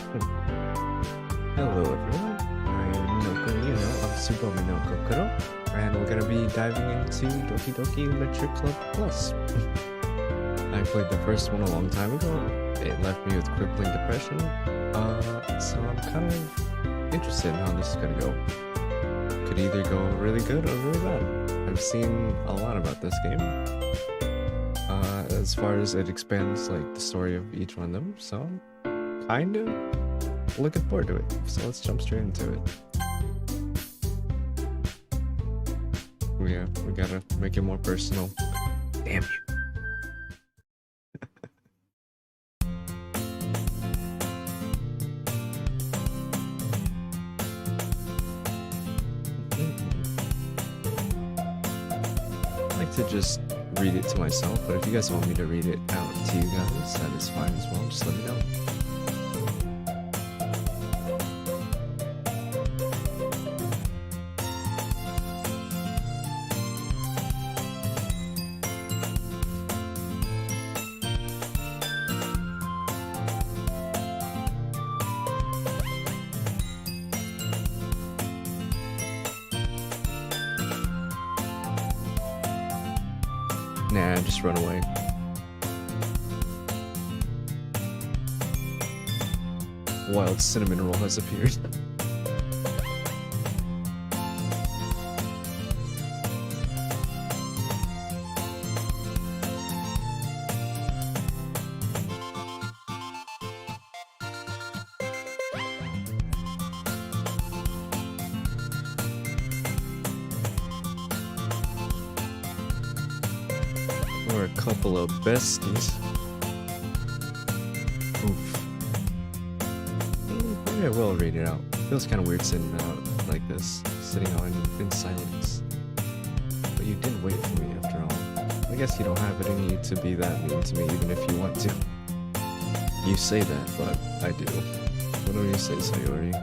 Hello everyone, I'm Noko, of Tsubomi no Kokoro, and we're gonna be diving into Doki Doki Literature Club Plus. I played the first one a long time ago. It left me with crippling depression, so I'm kind of interested in how this is gonna go. Could either go really good or really bad. I've seen a lot about this game, as far as it expands like the story of each one of them, so kind of looking forward to it. So let's jump straight into it. Yeah, we gotta make it more personal. Damn you. I like to just read it to myself, but if you guys want me to read it out to you guys, that is fine as well. Just let me know. Nah, just run away. Wild cinnamon roll has appeared. We're a couple of besties. Oof. Maybe I will read it out. Feels kind of weird sitting out like this, sitting out in silence. But you did wait for me after all. I guess you don't have it in you to be that mean to me, even if you want to. You say that, but I do. What do you say, Sayori?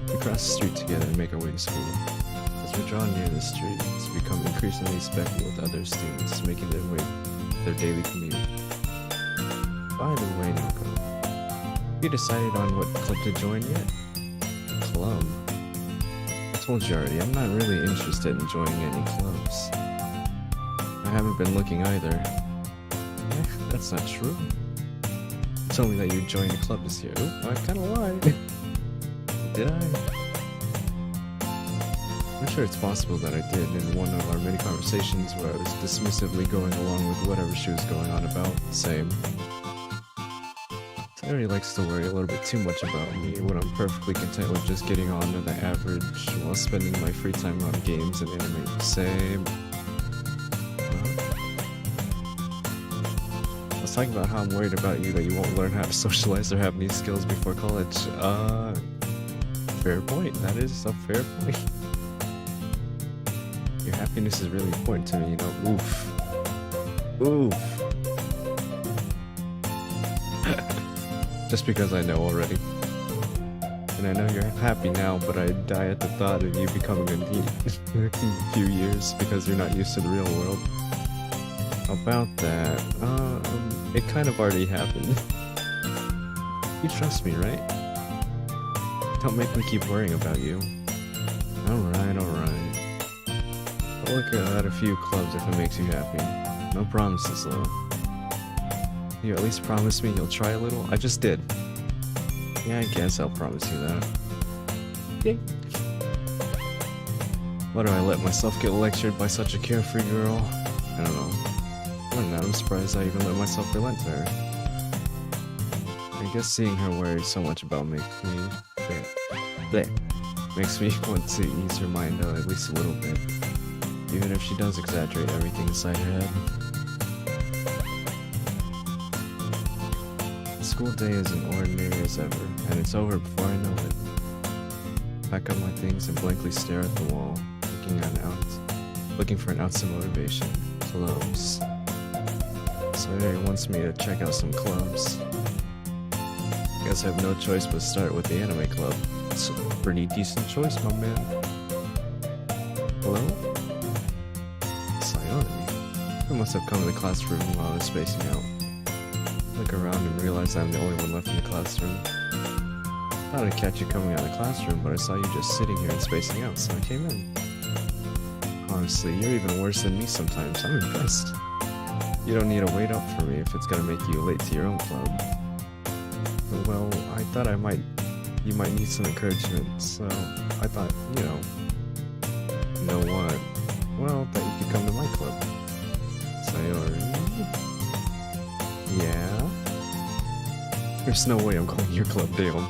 We cross the street together and make our way to school. As we draw near the street, it's become increasingly speckled with other students making their way their daily commute. By the way, Noko, you decided on what club to join yet? Club? I told you already, I'm not really interested in joining any clubs. I haven't been looking either. That's not true. You told me that you joined a club this year. Ooh, I kinda lied. Did I? I'm sure it's possible that I did in one of our many conversations where I was dismissively going along with whatever she was going on about. Same. Sayori likes to worry a little bit too much about me when I'm perfectly content with just getting on to the average while spending my free time on games and anime. Same. I was talking about how I'm worried about you that you won't learn how to socialize or have any skills before college. Fair point. That is a fair point. Your happiness is really important to me, you know. Oof. Oof. Just because I know already. And I know you're happy now, but I die at the thought of you becoming a NEET in a few years because you're not used to the real world. About that, it kind of already happened. You trust me, right? Don't make me keep worrying about you. Alright, alright. I'll look at a few clubs if it makes you happy. No promises though. You at least promise me you'll try a little? I just did. Yeah, I guess I'll promise you that. Yay. Why do I let myself get lectured by such a carefree girl? I don't know. I'm surprised I even let myself relent to her. I guess seeing her worry so much about makes me want to ease her mind out at least a little bit. Even if she does exaggerate everything inside her head. The school day is as ordinary as ever, and it's over before I know it. Pack up my things and blankly stare at the wall, looking for an ounce of motivation. Clubs. Sayori wants me to check out some clubs. Guess I have no choice but start with the anime club. It's a pretty decent choice, my man. Hello? Sayori. I must have come to the classroom while I was spacing out. Look around and realize I'm the only one left in the classroom. Thought I'd catch you coming out of the classroom, but I saw you just sitting here and spacing out, so I came in. Honestly, you're even worse than me sometimes. I'm impressed. You don't need to wait up for me if it's gonna make you late to your own club. Well, I thought you might need some encouragement, so I thought, you know what? Well, that you could come to my club. Sayori. Yeah? There's no way I'm going to your club, Dale.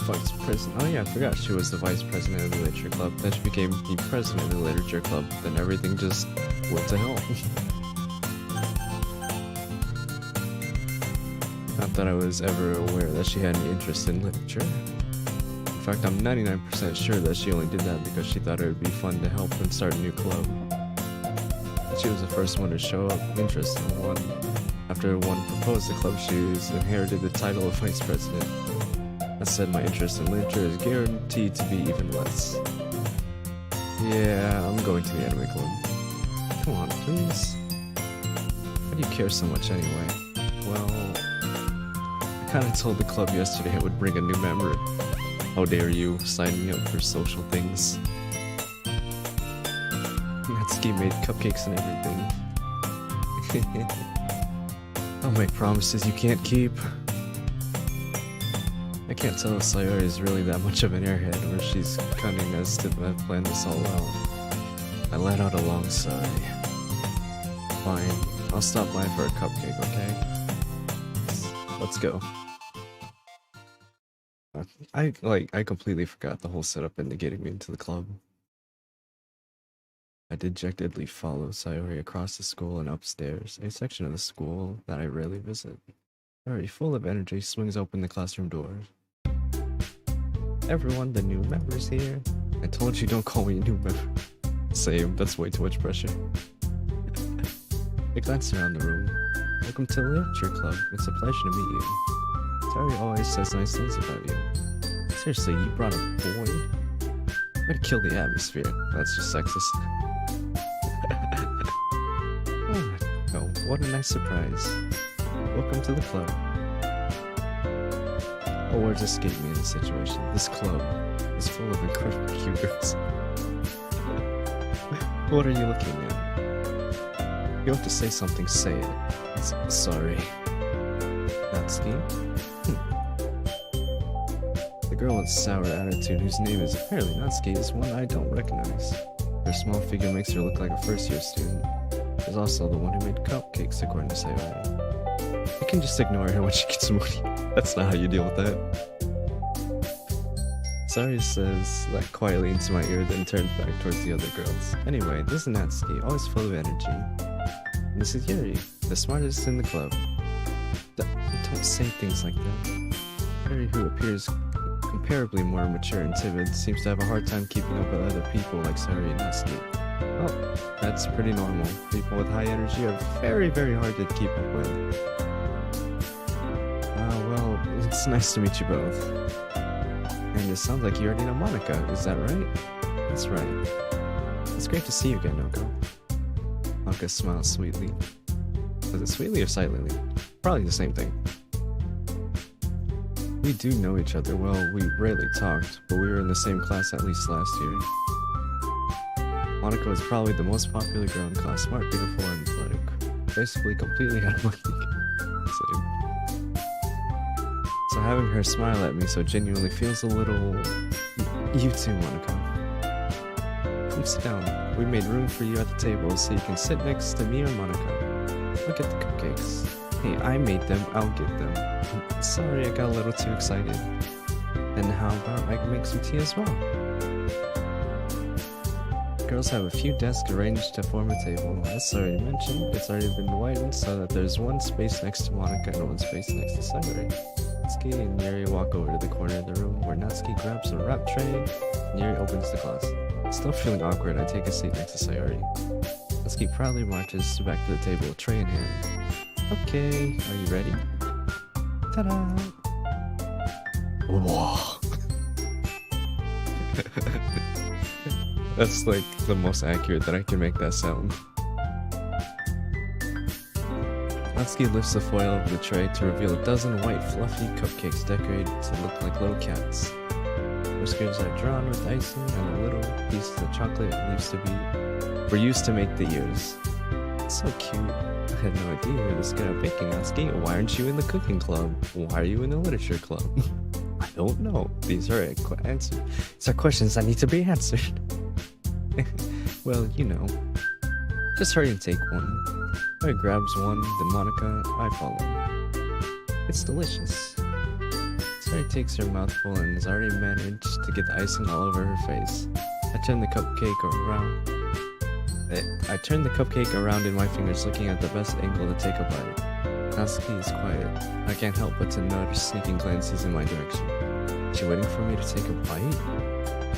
Vice president. Oh yeah, I forgot she was the vice president of the literature club. Then she became the president of the literature club. Then everything just went to hell. Not that I was ever aware that she had any interest in literature. In fact, I'm 99% sure that she only did that because she thought it would be fun to help and start a new club. She was the first one to show up interest in one. After one proposed the club, she inherited the title of vice president. That said, my interest in literature is guaranteed to be even less. Yeah, I'm going to the anime club. Come on, please. Why do you care so much anyway? Well, I kinda told the club yesterday I would bring a new member. How dare you sign me up for social things? Natsuki made cupcakes and everything. I'll make promises you can't keep. I can't tell if Sayori is really that much of an airhead or she's cunning as to have planned this all out. I let out a long sigh. Fine, I'll stop by for a cupcake, okay? Let's go. I completely forgot the whole setup into getting me into the club. I dejectedly follow Sayori across the school and upstairs, a section of the school that I rarely visit. Sayori, full of energy, swings open the classroom door. Everyone, the new member's here. I told you don't call me a new member. Same, that's way too much pressure. I glance around the room. Welcome to the literature club. It's a pleasure to meet you. Sayori always says nice things about you. Seriously, you brought a boy? Way to kill the atmosphere. That's just sexist. Oh, what a nice surprise. Welcome to the club. All words escape me in this situation. This club is full of incredibly cute girls. What are you looking at? You have to say something, say it. Sorry. Natsuki? The girl with sour attitude, whose name is apparently Natsuki, is one I don't recognize. Her small figure makes her look like a first-year student. She's also the one who made cupcakes, according to Sayori. You can just ignore her when she gets moody. That's not how you deal with that. Sayori says that quietly into my ear, then turns back towards the other girls. Anyway, this is Natsuki, always full of energy. And this is Yuri, the smartest in the club. Don't say things like that. Yuri, who appears comparably more mature and timid, seems to have a hard time keeping up with other people like Sayori and Natsuki. Oh, that's pretty normal. People with high energy are very, very hard to keep up with. Well, it's nice to meet you both. And it sounds like you already know Monica, is that right? That's right. It's great to see you again, Noko. Monica smiles sweetly. Was it sweetly or silently? Probably the same thing. We do know each other well. We rarely talked, but we were in the same class at least last year. Monica is probably the most popular girl in class, smart, beautiful, and athletic. Basically completely out of my league. Same. So having her smile at me so genuinely feels a little... You too, Monica. Come sit down. We made room for you at the table so you can sit next to me or Monica. Look at the cupcakes. Hey, I made them, I'll get them. Sorry, I got a little too excited. Then how about I can make some tea as well? Girls have a few desks arranged to form a table. As already mentioned, it's already been widened so that there's one space next to Monica and one space next to Sayori. Natsuki and Yuri walk over to the corner of the room where Natsuki grabs a wrap tray and Yuri opens the glass. Still feeling awkward, I take a seat next to Sayori. Natsuki proudly marches back to the table, tray in hand. Okay, are you ready? Ta-da! Whoa! That's like the most accurate that I can make that sound. Natsuki lifts the foil over the tray to reveal a dozen white, fluffy cupcakes decorated to look like little cats. Whiskers are drawn with icing, and the little pieces of chocolate were used to make the ears. It's so cute. I had no idea you were this good at baking, Natsuki. Why aren't you in the cooking club? Why are you in the literature club? I don't know. These are questions that need to be answered. Well, you know. Just hurry and take one. Roy grabs one, then Monica, I follow. It's delicious. Sari takes her mouthful and has already managed to get the icing all over her face. I turn the cupcake around in my fingers, looking at the best angle to take a bite. Natsuki is quiet. I can't help but to notice sneaking glances in my direction. Is she waiting for me to take a bite?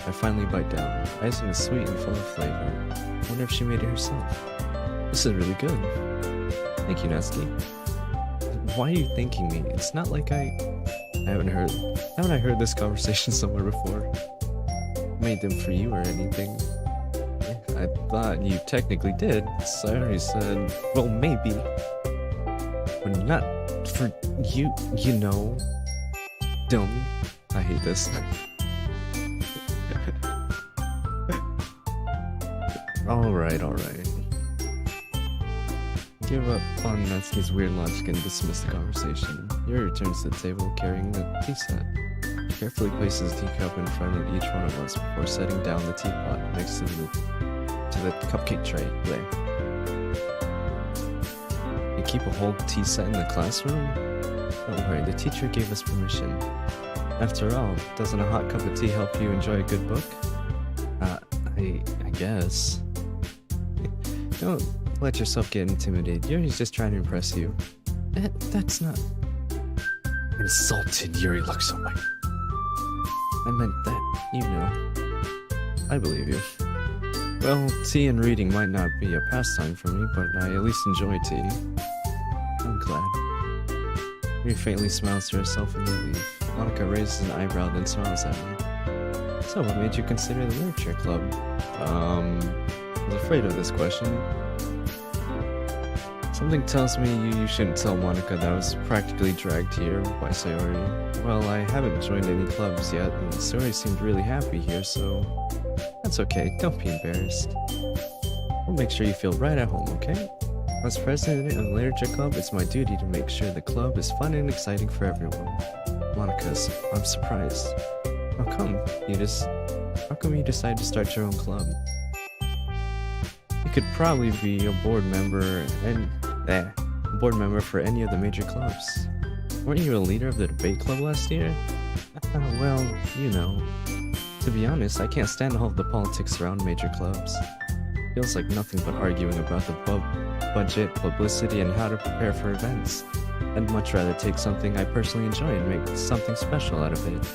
I finally bite down. Icing is sweet and full of flavor. I wonder if she made it herself. This is really good. Thank you, Natsuki. Why are you thanking me? It's not like haven't I heard this conversation somewhere before? Made them for you or anything? I thought you technically did. Sari said, well, maybe. But not for you, you know. Dummy. I hate this. Alright. Give up on Natsuki's weird logic and dismiss the conversation. Yuri returns to the table carrying the tea set. Carefully places the teacup in front of each one of us before setting down the teapot next to the cupcake tray. There. You keep a whole tea set in the classroom? Don't worry, the teacher gave us permission. After all, doesn't a hot cup of tea help you enjoy a good book? I guess. Don't let yourself get intimidated. Yuri's just trying to impress you. That's not... Insulted, Yuri looks away. I meant that, you know. I believe you. Well, tea and reading might not be a pastime for me, but I at least enjoy tea. I'm glad. Yuri faintly smiles to herself in relief. Monica raises an eyebrow, then smiles at me. So, what made you consider the literature club? I was afraid of this question. Something tells me you shouldn't tell Monica that I was practically dragged here by Sayori. Well, I haven't joined any clubs yet, and Sayori seemed really happy here, so... That's okay, don't be embarrassed. We'll make sure you feel right at home, okay? As president of the Literature Club, it's my duty to make sure the club is fun and exciting for everyone. Monica's, I'm surprised. How come you decided to start your own club? You could probably be a board member for any of the major clubs. Weren't you a leader of the debate club last year? Well, you know. To be honest, I can't stand all of the politics around major clubs. Feels like nothing but arguing about the budget, publicity, and how to prepare for events. I'd much rather take something I personally enjoy and make something special out of it.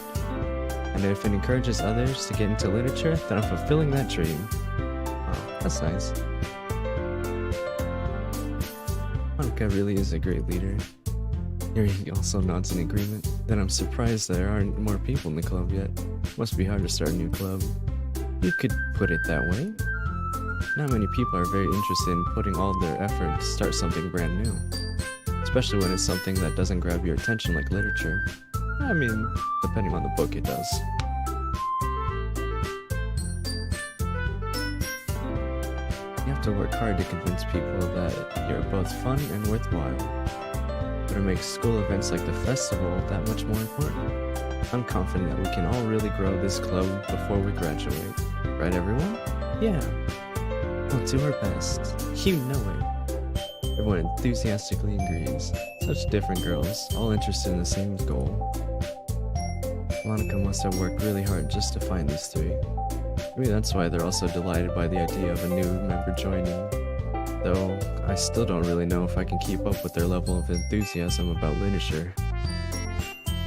And if it encourages others to get into literature, then I'm fulfilling that dream. Oh, that's nice. Monica really is a great leader. Yuri also nods in agreement. Then I'm surprised there aren't more people in the club yet. Must be hard to start a new club. You could put it that way. Not many people are very interested in putting all their effort to start something brand new. Especially when it's something that doesn't grab your attention like literature. I mean, depending on the book, it does. You have to work hard to convince people that you're both fun and worthwhile. But it makes school events like the festival that much more important. I'm confident that we can all really grow this club before we graduate. Right, everyone? Yeah. We'll do our best. You know it. Everyone enthusiastically agrees. Such different girls, all interested in the same goal. Monica must have worked really hard just to find these three. Maybe that's why they're also delighted by the idea of a new member joining. Though, I still don't really know if I can keep up with their level of enthusiasm about literature.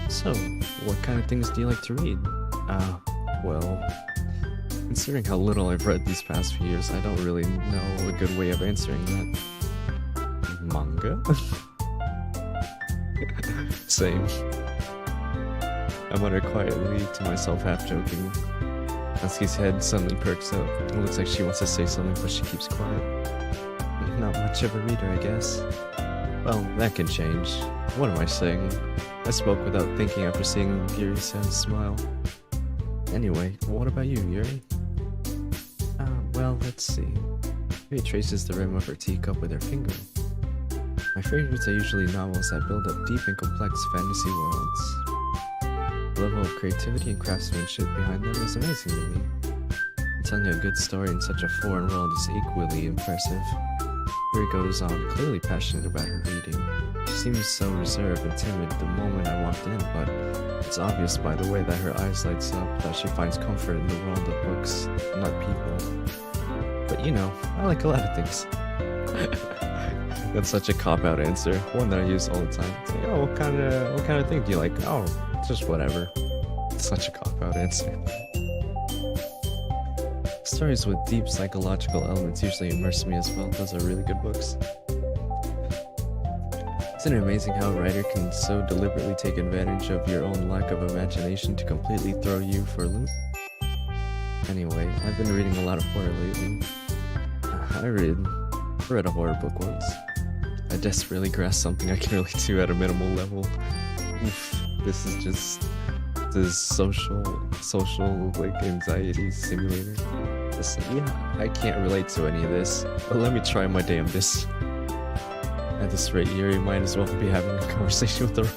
So, what kind of things do you like to read? Well... Considering how little I've read these past few years, I don't really know a good way of answering that. Manga? Same. I mutter quietly to myself, half joking. Natsuki's head suddenly perks up. It looks like she wants to say something, but she keeps quiet. Not much of a reader, I guess. Well, that can change. What am I saying? I spoke without thinking after seeing Yuri-san's smile. Anyway, what about you, Yuri? Well, let's see. Yuri traces the rim of her teacup with her finger. My favorites are usually novels that build up deep and complex fantasy worlds. The level of creativity and craftsmanship behind them is amazing to me. Telling a good story in such a foreign world is equally impressive. Yuri goes on, clearly passionate about her reading. She seems so reserved and timid the moment I walked in, but it's obvious by the way that her eyes lights up that she finds comfort in the world of books, not people. But you know, I like a lot of things. That's such a cop-out answer, one that I use all the time. It's like, oh, what kind of thing do you like? Oh, just whatever. It's such a cop-out answer. Stories with deep psychological elements usually immerse me as well. Those are really good books. Isn't it amazing how a writer can so deliberately take advantage of your own lack of imagination to completely throw you for a loop? Anyway, I've been reading a lot of horror lately. I read a horror book once. I desperately grasped something I can relate to at a minimal level. Oof, this is just the social like anxiety simulator. Yeah, I can't relate to any of this, but let me try my damnedest. At this rate, Yuri might as well be having a conversation with her.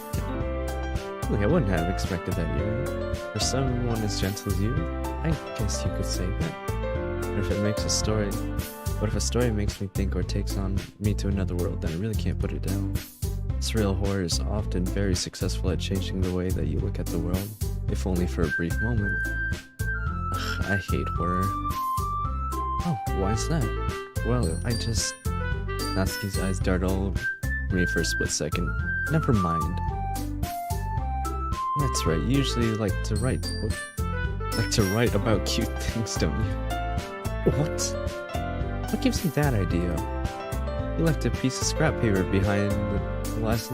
Really, I wouldn't have expected that, Yuri. For someone as gentle as you, I guess you could say that. But if a story makes me think or takes on me to another world, then I really can't put it down. Surreal horror is often very successful at changing the way that you look at the world, if only for a brief moment. Ugh, I hate horror. Oh, why is that? Well, Natsuki's eyes dart all over me for a split second. Never mind. That's right, you usually like to write about cute things, don't you? What? What gives you that idea? You left a piece of scrap paper behind the last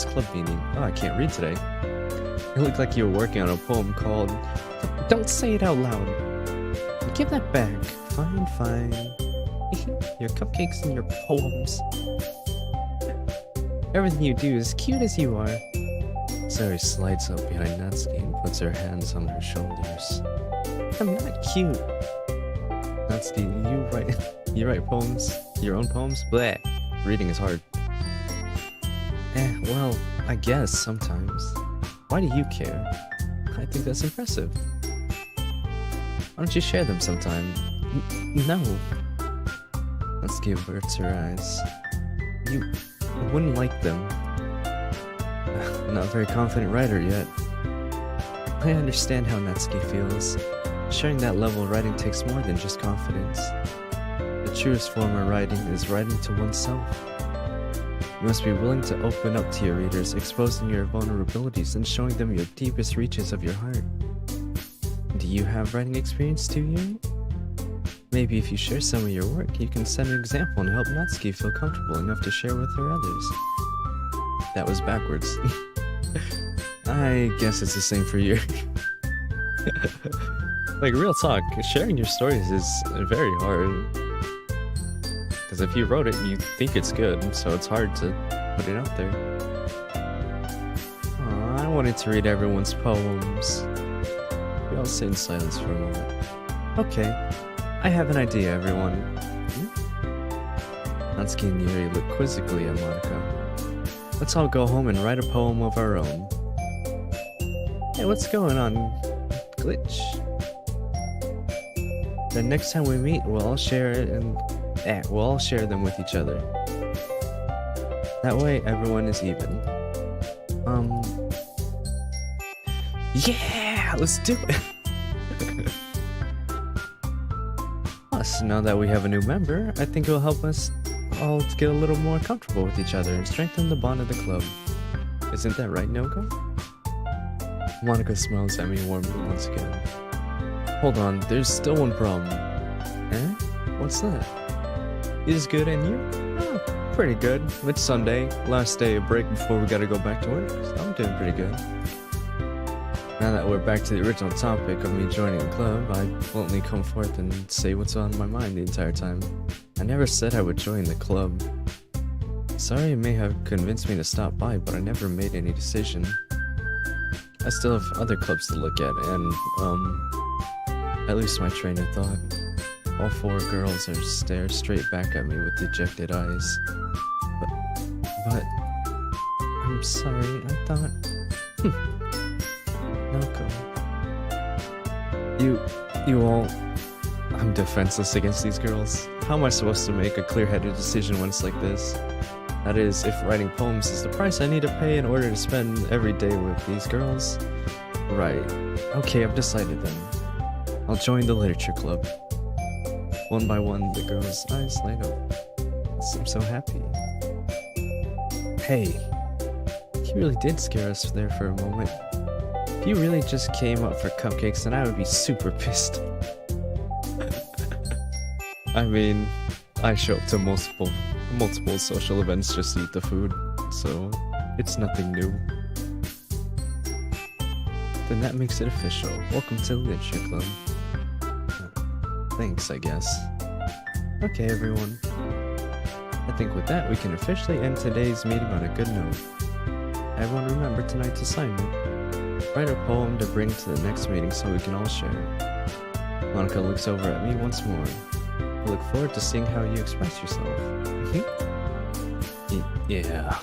club meeting. Oh, I can't read today. It looked like you were working on a poem called... Don't say it out loud. Give that back. Fine. Your cupcakes and your poems. Everything you do is cute as you are. Sari slides up behind Natsuki and puts her hands on her shoulders. I'm not cute. Natsuki, you write poems? Your own poems? Bleh. Reading is hard. Well, I guess sometimes. Why do you care? I think that's impressive. Why don't you share them sometime? No. Natsuki averts her eyes. You wouldn't like them. Not a very confident writer yet. I understand how Natsuki feels. Sharing that level of writing takes more than just confidence. The truest form of writing is writing to oneself. You must be willing to open up to your readers, exposing your vulnerabilities and showing them your deepest reaches of your heart. Do you have writing experience too, Yuri? Maybe if you share some of your work, you can set an example and help Natsuki feel comfortable enough to share with her others. That was backwards. I guess it's the same for you. Like, real talk, sharing your stories is very hard. Because if you wrote it, you think it's good, so it's hard to put it out there. Aw, I wanted to read everyone's poems. We all sit in silence for a moment. Okay, I have an idea, everyone. Natsuki and Yuri look quizzically at Monica. Let's all go home and write a poem of our own. Hey, what's going on, Glitch? Then next time we meet, we'll all share it and we'll all share them with each other. That way, everyone is even. Yeah, let's do it. Plus, now that we have a new member, I think it will help us all to get a little more comfortable with each other and strengthen the bond of the club. Isn't that right, Noko? Monica smiles at me warmly once again. Hold on, there's still one problem. Eh? What's that? Is good and you? Oh, pretty good. It's Sunday, last day of break before we gotta go back to work, so I'm doing pretty good. Now that we're back to the original topic of me joining the club, I bluntly come forth and say what's on my mind the entire time. I never said I would join the club. Sorry you may have convinced me to stop by, but I never made any decision. I still have other clubs to look at, and, I lose my train of thought. All four girls stare straight back at me with dejected eyes. But... I'm sorry, I thought... Naoko. You all... I'm defenseless against these girls. How am I supposed to make a clear-headed decision when it's like this? That is, if writing poems is the price I need to pay in order to spend every day with these girls. Right. Okay, I've decided then. I'll join the literature club. One by one, the girls' eyes light up. I'm so happy. Hey, you really did scare us there for a moment. If you really just came up for cupcakes, then I would be super pissed. I mean, I show up to multiple social events just to eat the food, so it's nothing new. Then that makes it official. Welcome to the Literature Club. Thanks, I guess. Okay, everyone. I think with that, we can officially end today's meeting on a good note. Everyone remember tonight's assignment. Write a poem to bring to the next meeting so we can all share. Monica looks over at me once more. I look forward to seeing how you express yourself. Yeah.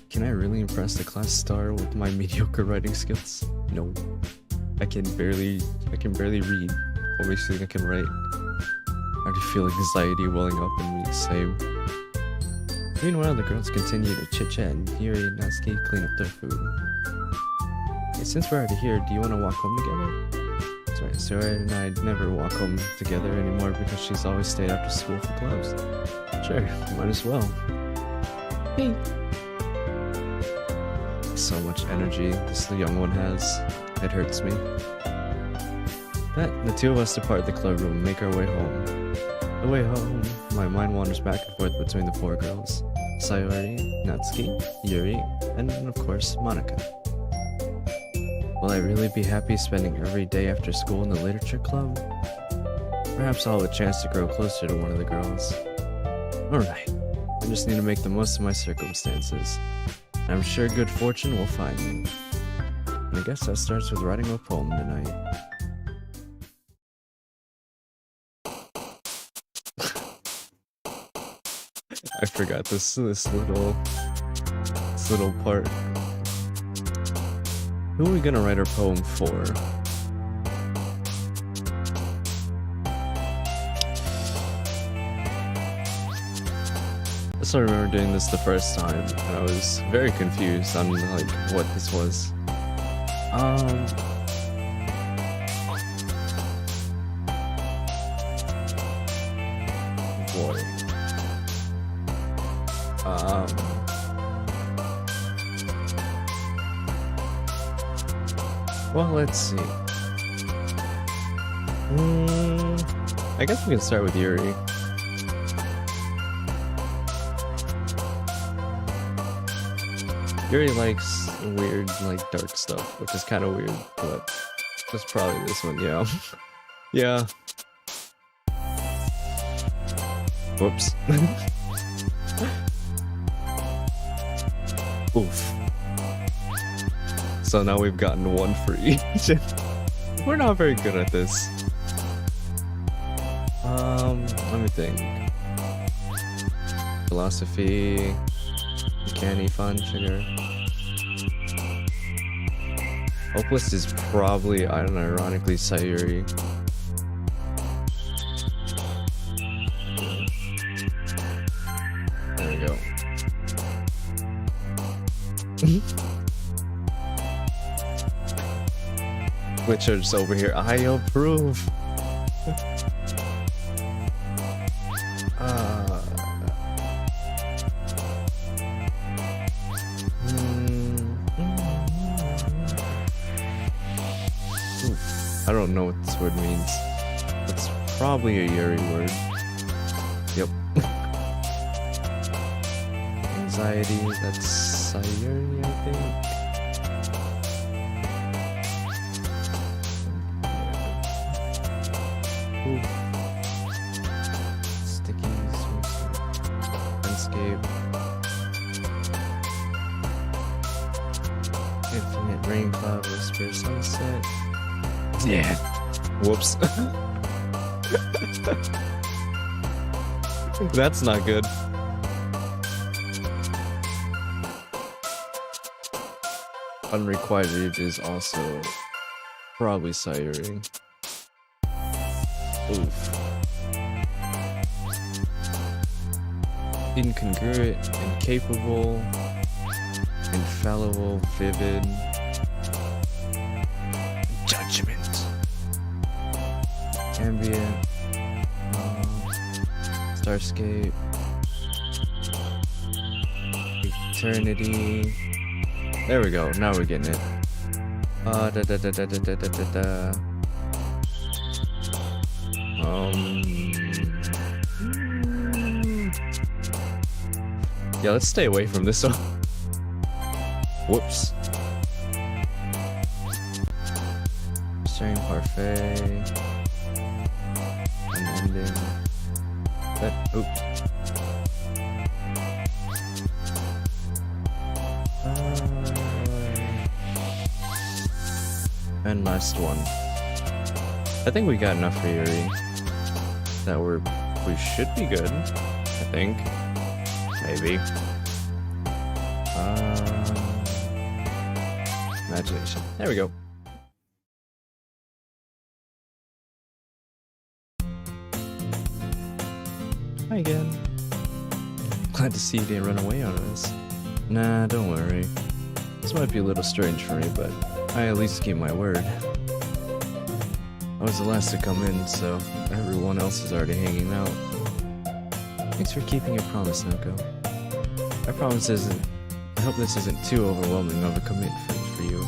Can I really impress the class star with my mediocre writing skills? No. I can barely read. What makes you think I can write? I already feel anxiety welling up in me, same. Meanwhile, the girls continue to chit-chat and Yuri and Natsuki clean up their food. Hey, since we're already here, do you want to walk home together? Sorry, Sarah and I never walk home together anymore because she's always stayed after school for clubs. Sure, might as well. Hey. So much energy this young one has. It hurts me. The two of us depart the club room and make our way home. The way home, my mind wanders back and forth between the four girls. Sayori, Natsuki, Yuri, and of course, Monica. Will I really be happy spending every day after school in the literature club? Perhaps I'll have a chance to grow closer to one of the girls. Alright, I just need to make the most of my circumstances. I'm sure good fortune will find me. And I guess that starts with writing a poem tonight. I forgot this little part. Who are we gonna write our poem for? I still remember doing this the first time, and I was very confused on like what this was. Boy. Well, let's see. I guess we can start with Yuri. Yuri likes weird, like, dark stuff, which is kind of weird, but that's probably this one, yeah. Yeah. Whoops. Oof. So now we've gotten one for each. We're not very good at this. Let me think. Philosophy, candy, fun, sugar. Hopeless is probably, I don't know, ironically, Sayuri. There we go. Witcher's over here. I approve. I don't know what this word means. It's probably a Yuri word. Yep. Anxiety, that's Sayuri, I think. Ooh. Sticky, sweet. Starscape. Infinite Rain Cloud Whisper Sunset. Yeah. Whoops. That's not good. Unrequited is also probably Sayuri. Oof. Incongruent, incapable, infallible, vivid, judgment, ambient, Starscape, eternity. There we go. Now we're getting it. Yeah, let's stay away from this one. Whoops. Sharing parfait. Unending. That. Oops. And last one. I think we got enough for Yuri. That we should be good. I think. Maybe. Imagination. There we go. Hi again. Glad to see you didn't run away on us. Nah, don't worry. This might be a little strange for me, but I at least keep my word. I was the last to come in, so everyone else is already hanging out. Thanks for keeping your promise, Noko. I hope this isn't too overwhelming of a commitment for you,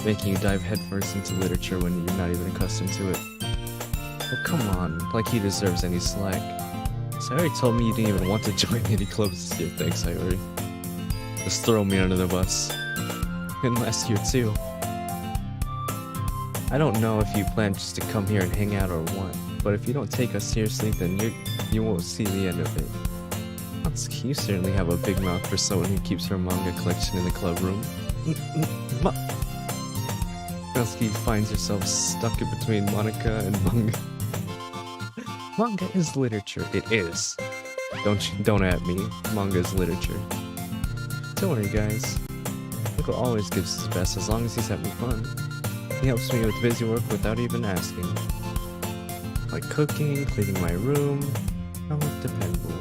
making you dive headfirst into literature when you're not even accustomed to it. Oh, come on, like he deserves any slack. Sayori told me you didn't even want to join any clubs this year. Thanks, Sayori. Just throw me under the bus. And last year, too. I don't know if you plan just to come here and hang out or what, but if you don't take us seriously, then you won't see the end of it. You certainly have a big mouth for someone who keeps her manga collection in the club room. Natsuki finds herself stuck in between Monica and manga. Manga is literature. It is. Don't at me. Manga is literature. Don't worry, guys. Nico always gives his best as long as he's having fun. He helps me with busy work without even asking. Like cooking, cleaning my room. How dependable.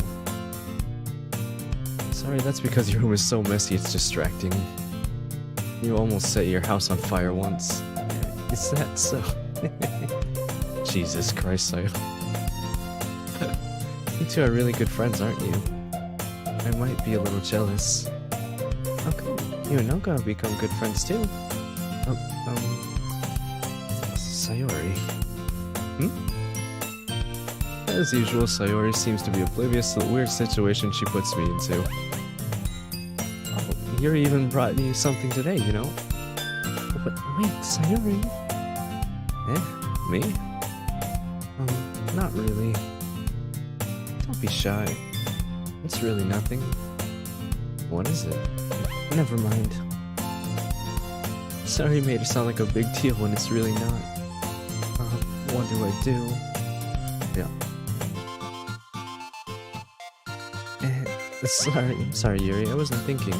Sorry, that's because your room is so messy it's distracting. You almost set your house on fire once. Is that so? Jesus Christ, You two are really good friends, aren't you? I might be a little jealous. How come you and Noga have become good friends too? Sayori. As usual, Sayori seems to be oblivious to the weird situation she puts me into. Oh, Yuri even brought me something today, you know? But wait, Sayori? Me? Not really. Don't be shy. It's really nothing. What is it? Never mind. Sorry, made it sound like a big deal when it's really not. What do I do? Yeah. Sorry, Yuri. I wasn't thinking.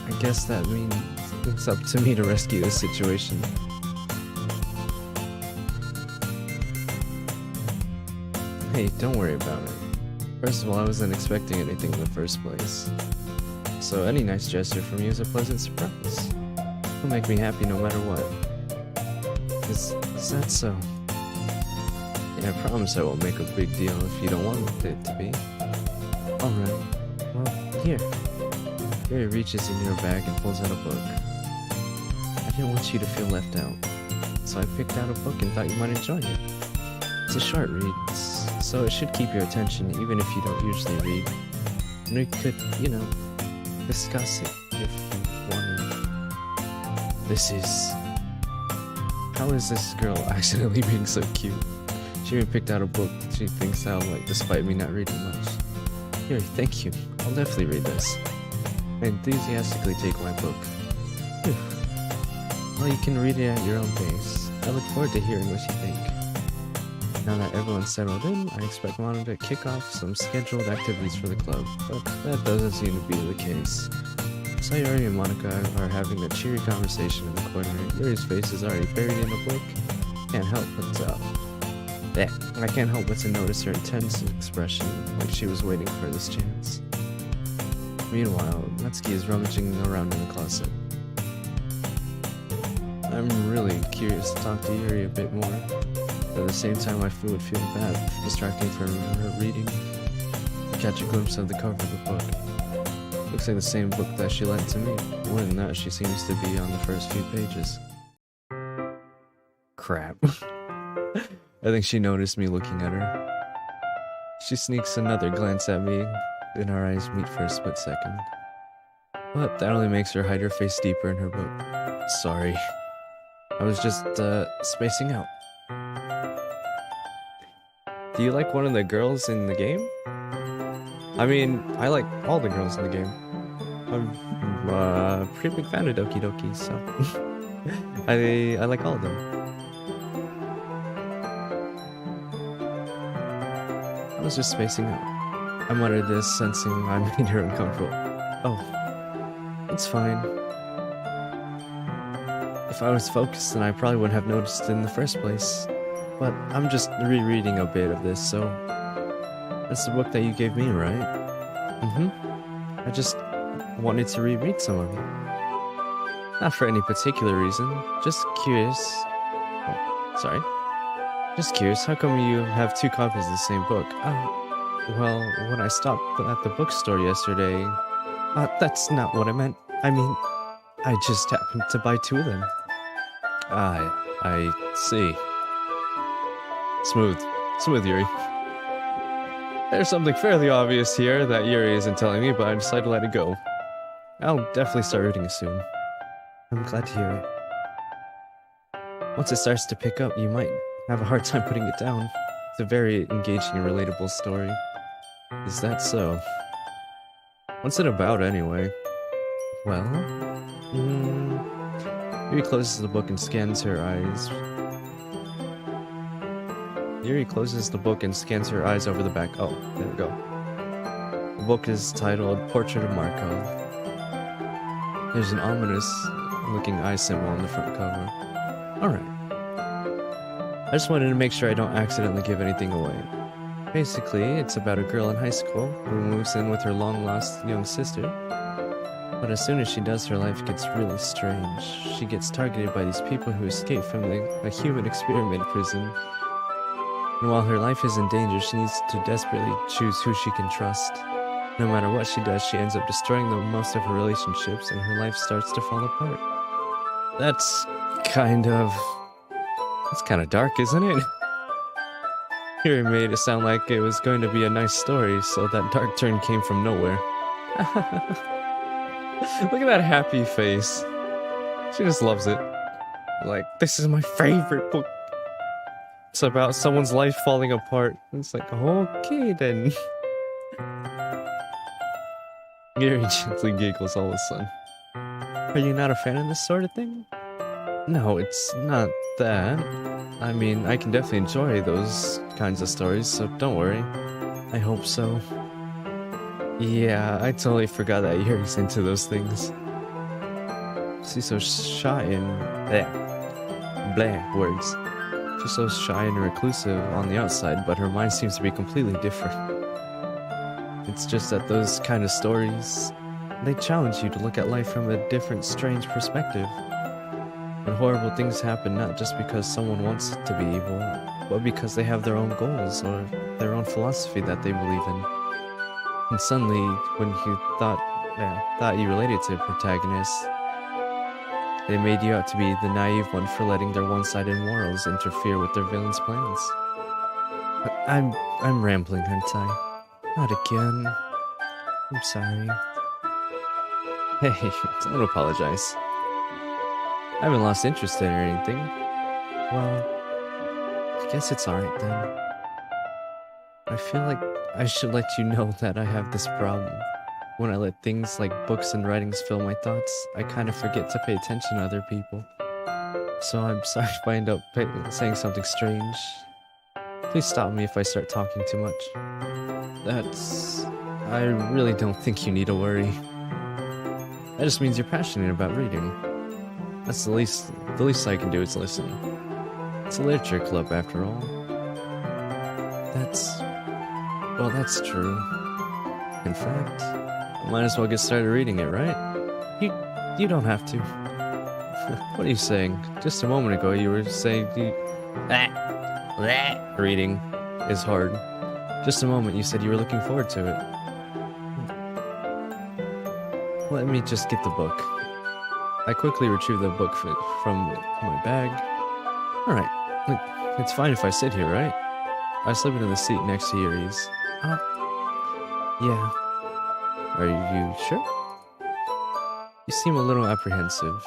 I guess that means it's up to me to rescue this situation. Hey, don't worry about it. First of all, I wasn't expecting anything in the first place. So any nice gesture from you is a pleasant surprise. It'll make me happy no matter what. Is that so? Yeah, I promise I won't make a big deal if you don't want it to be. Alright. Well, here. Yuri reaches in your bag and pulls out a book. I didn't want you to feel left out, so I picked out a book and thought you might enjoy it. It's a short read, so it should keep your attention even if you don't usually read. And we could, discuss it if you wanted. How is this girl accidentally being so cute? She even picked out a book she thinks I'll like, despite me not reading much. Here, thank you. I'll definitely read this. I enthusiastically take my book. Phew. Well, you can read it at your own pace. I look forward to hearing what you think. Now that everyone's settled in, I expect Mono to kick off some scheduled activities for the club, but that doesn't seem to be the case. Sayori and Monica are having a cheery conversation in the corner. Yuri's face is already buried in a book. Can't help but I can't help but to notice her intense expression, like she was waiting for this chance. Meanwhile, Natsuki is rummaging around in the closet. I'm really curious to talk to Yuri a bit more, but at the same time I would feel bad distracting from her reading. I catch a glimpse of the cover of the book. Looks like the same book that she lent to me. More than that, she seems to be on the first few pages. Crap. I think she noticed me looking at her. She sneaks another glance at me, and our eyes meet for a split second. But that only makes her hide her face deeper in her book. Sorry. I was just, spacing out. Do you like one of the girls in the game? I mean, I like all the girls in the game. I'm a pretty big fan of Doki Doki, so... I like all of them. I was just spacing out. I muttered this, sensing I made her uncomfortable. Oh, it's fine. If I was focused, then I probably wouldn't have noticed it in the first place. But I'm just rereading a bit of this, so... That's the book that you gave me, right? Mm-hmm. I just wanted to reread some of it. Not for any particular reason, just curious. Oh, sorry. Just curious, how come you have two copies of the same book? Well, when I stopped at the bookstore yesterday... that's not what I meant. I mean, I just happened to buy two of them. I see. Smooth, Yuri. There's something fairly obvious here that Yuri isn't telling me, but I decided to let it go. I'll definitely start reading it soon. I'm glad to hear it. Once it starts to pick up, you might have a hard time putting it down. It's a very engaging and relatable story. Is that so? What's it about, anyway? Well... Yuri closes the book and scans her eyes. Yuri closes the book and scans her eyes over the back. Oh, there we go. The book is titled Portrait of Marco. There's an ominous-looking eye symbol on the front cover. Alright. I just wanted to make sure I don't accidentally give anything away. Basically, it's about a girl in high school who moves in with her long-lost young sister. But as soon as she does, her life gets really strange. She gets targeted by these people who escaped from a human experiment prison. And while her life is in danger, she needs to desperately choose who she can trust. No matter what she does, she ends up destroying most of her relationships, and her life starts to fall apart. That's kind of dark, isn't it? Yuri made it sound like it was going to be a nice story, so that dark turn came from nowhere. Look at that happy face. She just loves it. Like, this is my favorite book. It's about someone's life falling apart. It's like, okay then. Yuri gently giggles all of a sudden. Are you not a fan of this sort of thing? No, it's not that. I mean, I can definitely enjoy those kinds of stories, so don't worry. I hope so. Yeah, I totally forgot that Yuri's into those things. She's so shy and... blah words. She's so shy and reclusive on the outside, but her mind seems to be completely different. It's just that those kind of stories, they challenge you to look at life from a different, strange perspective. And horrible things happen not just because someone wants it to be evil, but because they have their own goals or their own philosophy that they believe in. And suddenly, when you thought you related to the protagonist, they made you out to be the naive one for letting their one-sided morals interfere with their villain's plans. I'm rambling, aren't I? Not again. I'm sorry. Hey, don't apologize. I haven't lost interest in or anything. Well, guess it's alright then. I feel like I should let you know that I have this problem. When I let things like books and writings fill my thoughts, I kind of forget to pay attention to other people. So I'm sorry if I end up saying something strange. Please stop me if I start talking too much. I really don't think you need to worry. That just means you're passionate about reading. That's the least I can do is listen. It's a literature club after all. Well, that's true. In fact, I might as well get started reading it, right? You don't have to. What are you saying? Just a moment ago you were saying reading is hard. Just a moment you said you were looking forward to it. Let me just get the book. I quickly retrieve the book from my bag. Alright, it's fine if I sit here, right? I slip into the seat next to Yuri's. Yeah. Are you sure? You seem a little apprehensive.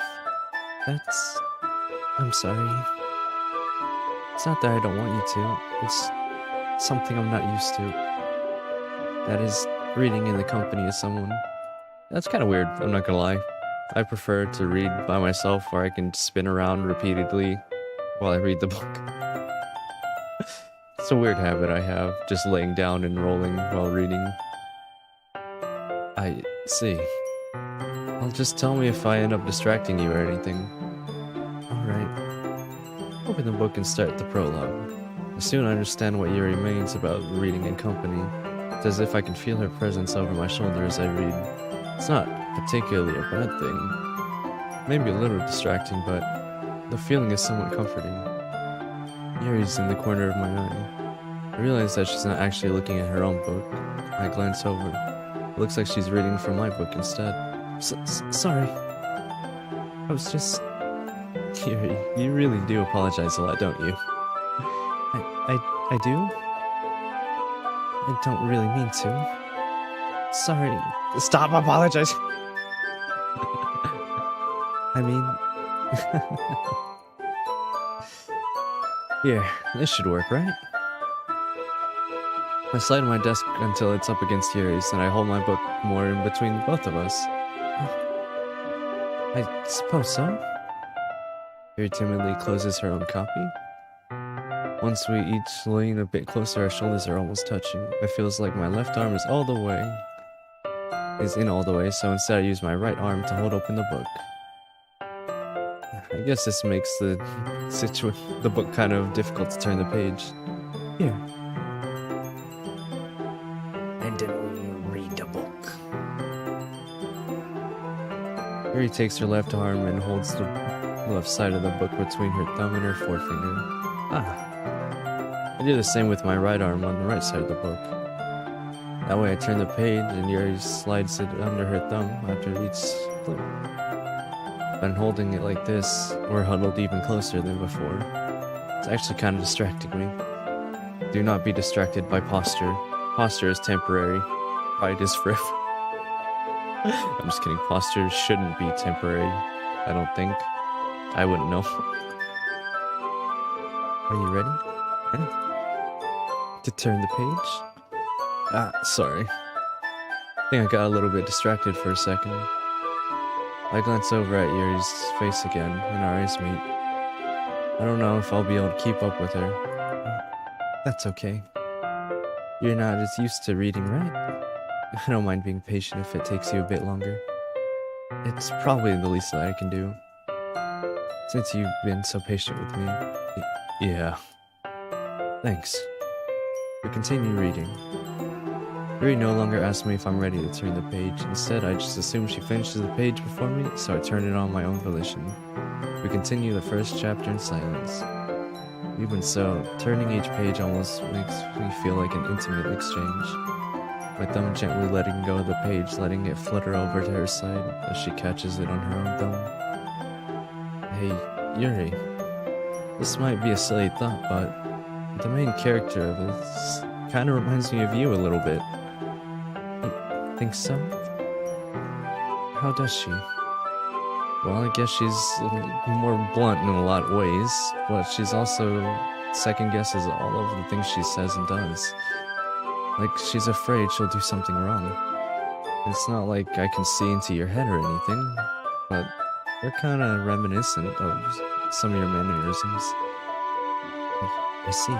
I'm sorry. It's not that I don't want you to. It's something I'm not used to. That is, reading in the company of someone. That's kind of weird, I'm not gonna lie. I prefer to read by myself where I can spin around repeatedly while I read the book. It's a weird habit I have, just laying down and rolling while reading. I see. Well, just tell me if I end up distracting you or anything. Alright. Open the book and start the prologue. I soon understand what Yuri means about reading in company. It's as if I can feel her presence over my shoulder as I read. It's not particularly a bad thing. Maybe a little distracting, but the feeling is somewhat comforting. Yuri's in the corner of my eye. I realize that she's not actually looking at her own book. I glance over. It looks like she's reading from my book instead. Sorry. I was just... Yuri, you really do apologize a lot, don't you? I do? I don't really mean to. Sorry. Stop apologizing! I mean... Here, this should work, right? I slide my desk until it's up against Yuri's, and I hold my book more in between both of us. I suppose so. Yuri timidly closes her own copy. Once we each lean a bit closer, our shoulders are almost touching. It feels like my left arm is in all the way, so instead I use my right arm to hold open the book. I guess this makes the book kind of difficult to turn the page. Here. And then we read the book. Yuri takes her left arm and holds the left side of the book between her thumb and her forefinger. I do the same with my right arm on the right side of the book. That way I turn the page and Yuri slides it under her thumb after each flip. But holding it like this, we're huddled even closer than before. It's actually kind of distracting me. Do not be distracted by posture. Posture is temporary. Pride is forever. I'm just kidding. Posture shouldn't be temporary. I don't think. I wouldn't know. Are you ready? Yeah. To turn the page? Sorry. I think I got a little bit distracted for a second. I glance over at Yuri's face again, and our eyes meet. I don't know if I'll be able to keep up with her. That's okay. You're not as used to reading, right? I don't mind being patient if it takes you a bit longer. It's probably the least that I can do. Since you've been so patient with me. Yeah. Thanks. We continue reading. Yuri no longer asks me if I'm ready to turn the page. Instead, I just assume she finishes the page before me, so I turn it on my own volition. We continue the first chapter in silence. Even so, turning each page almost makes me feel like an intimate exchange. My thumb gently letting go of the page, letting it flutter over to her side as she catches it on her own thumb. Hey, Yuri. This might be a silly thought, but the main character of this kind of reminds me of you a little bit. You think so? How does she? Well, I guess she's more blunt in a lot of ways, but she's also second guesses all of the things she says and does. Like she's afraid she'll do something wrong. It's not like I can see into your head or anything, but they're kind of reminiscent of some of your mannerisms. I see.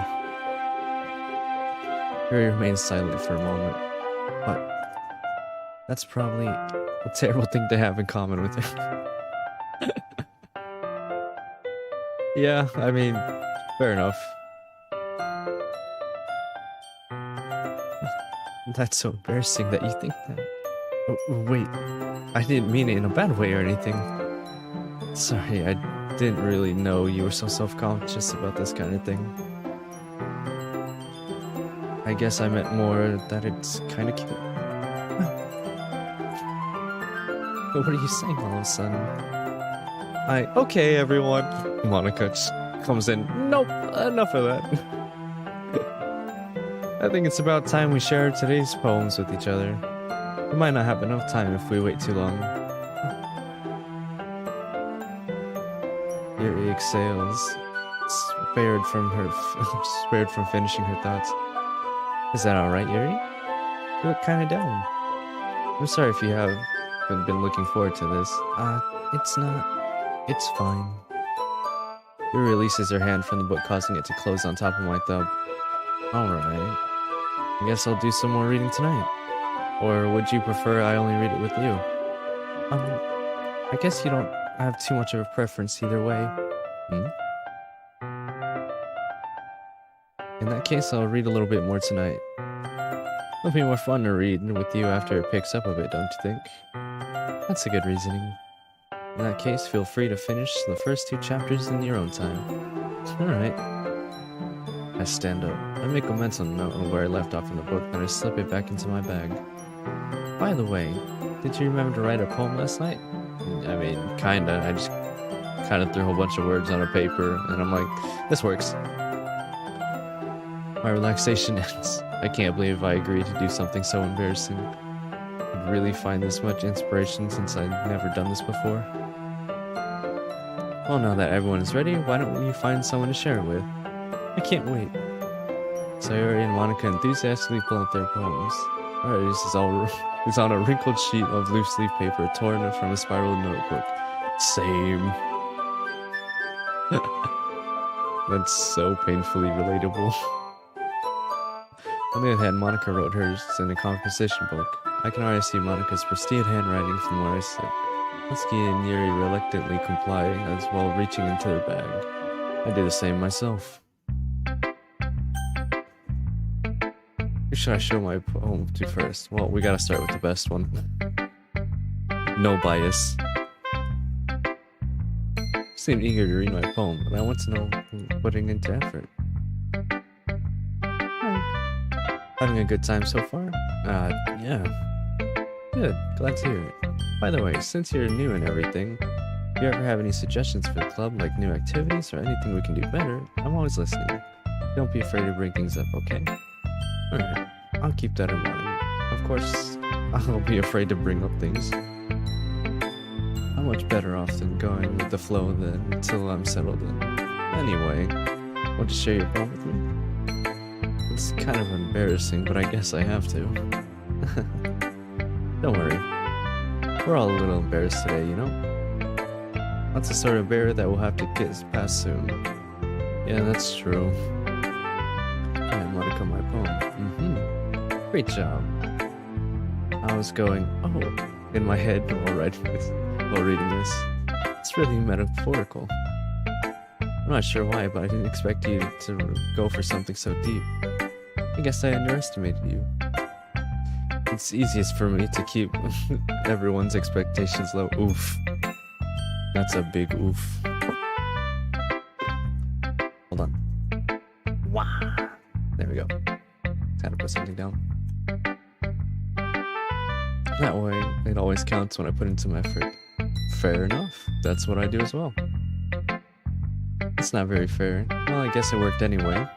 Yuri remains silent for a moment, but that's probably a terrible thing to have in common with her. Yeah, I mean, fair enough. That's so embarrassing that you think that. Oh, wait, I didn't mean it in a bad way or anything. Sorry, I didn't really know you were so self-conscious about this kind of thing. I guess I meant more that it's kind of cute. What are you saying all of a sudden? Okay, everyone. Monica comes in. Nope, enough of that. I think it's about time we share today's poems with each other. We might not have enough time if we wait too long. Yuri exhales, spared from finishing her thoughts. Is that alright, Yuri? You look kinda down. I'm sorry if you haven't been looking forward to this. It's not. It's fine. Yuri releases her hand from the book, causing it to close on top of my thumb. Alright. I guess I'll do some more reading tonight. Or would you prefer I only read it with you? I guess you don't have too much of a preference either way. In that case, I'll read a little bit more tonight. It'll be more fun to read with you after it picks up a bit, don't you think? That's a good reasoning. In that case, feel free to finish the first 2 chapters in your own time. Alright. I stand up. I make a mental note on where I left off in the book, then I slip it back into my bag. By the way, did you remember to write a poem last night? I mean, kinda. I just kinda threw a whole bunch of words on a paper, and I'm like, this works. My relaxation ends. I can't believe I agreed to do something so embarrassing. I'd really find this much inspiration since I'd never done this before. Well, now that everyone is ready, why don't you find someone to share it with? I can't wait. Sayori and Monica enthusiastically pull out their poems. Alright, it's on a wrinkled sheet of loose leaf paper torn from a spiral notebook. Same. That's so painfully relatable. On the other hand, Monica wrote hers in a composition book. I can already see Monica's pristine handwriting from where I sit. Husky and Yuri reluctantly comply as well, reaching into their bag. I do the same myself. Who should I show my poem to first? Well, we gotta start with the best one. No bias. You seem eager to read my poem, but I want to know who's putting into effort. Having a good time so far? Yeah. Good, glad to hear it. By the way, since you're new and everything, if you ever have any suggestions for the club, like new activities or anything we can do better, I'm always listening. Don't be afraid to bring things up, okay? Alright, I'll keep that in mind. Of course, I won't be afraid to bring up things. I'm much better off than going with the flow than until I'm settled in. Anyway, want to share your poem with me? It's kind of embarrassing, but I guess I have to. Don't worry. We're all a little embarrassed today, you know? That's the sort of barrier that we'll have to get past soon. Yeah, that's true. I want to come my poem. Great job. I was going, oh, in my head while reading this. It's really metaphorical. I'm not sure why, but I didn't expect you to go for something so deep. I guess I underestimated you. It's easiest for me to keep everyone's expectations low. Oof. That's a big oof. Hold on. Wow. There we go. Had to put something down. That way, it always counts when I put in some effort. Fair enough. That's what I do as well. It's not very fair. Well, I guess it worked anyway.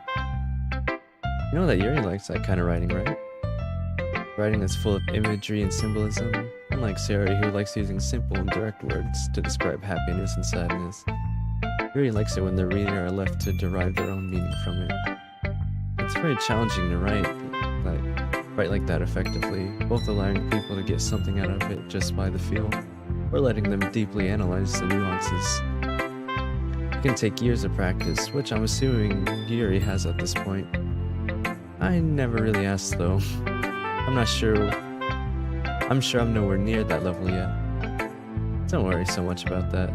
You know that Yuri likes that kind of writing, right? Writing that's full of imagery and symbolism, unlike Sayori, who likes using simple and direct words to describe happiness and sadness. Yuri likes it when the reader are left to derive their own meaning from it. It's very challenging to write like that effectively, both allowing people to get something out of it just by the feel, or letting them deeply analyze the nuances. It can take years of practice, which I'm assuming Yuri has at this point. I never really asked though. I'm sure I'm nowhere near that level yet. Don't worry so much about that.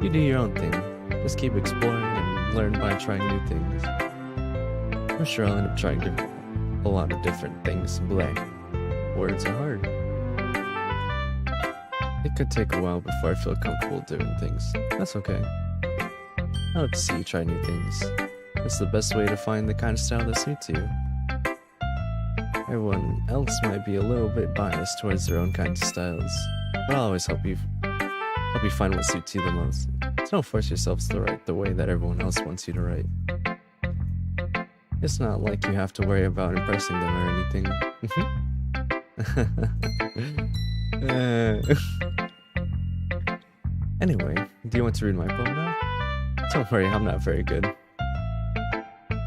You do your own thing. Just keep exploring and learn by trying new things. I'm sure I'll end up trying a lot of different things. Bleh. Words are hard. It could take a while before I feel comfortable doing things. That's okay. I hope to see you try new things. It's the best way to find the kind of style that suits you. Everyone else might be a little bit biased towards their own kinds of styles, but I'll always help you find what suits you the most. So don't force yourselves to write the way that everyone else wants you to write. It's not like you have to worry about impressing them or anything. Anyway, do you want to read my poem now? Don't worry, I'm not very good.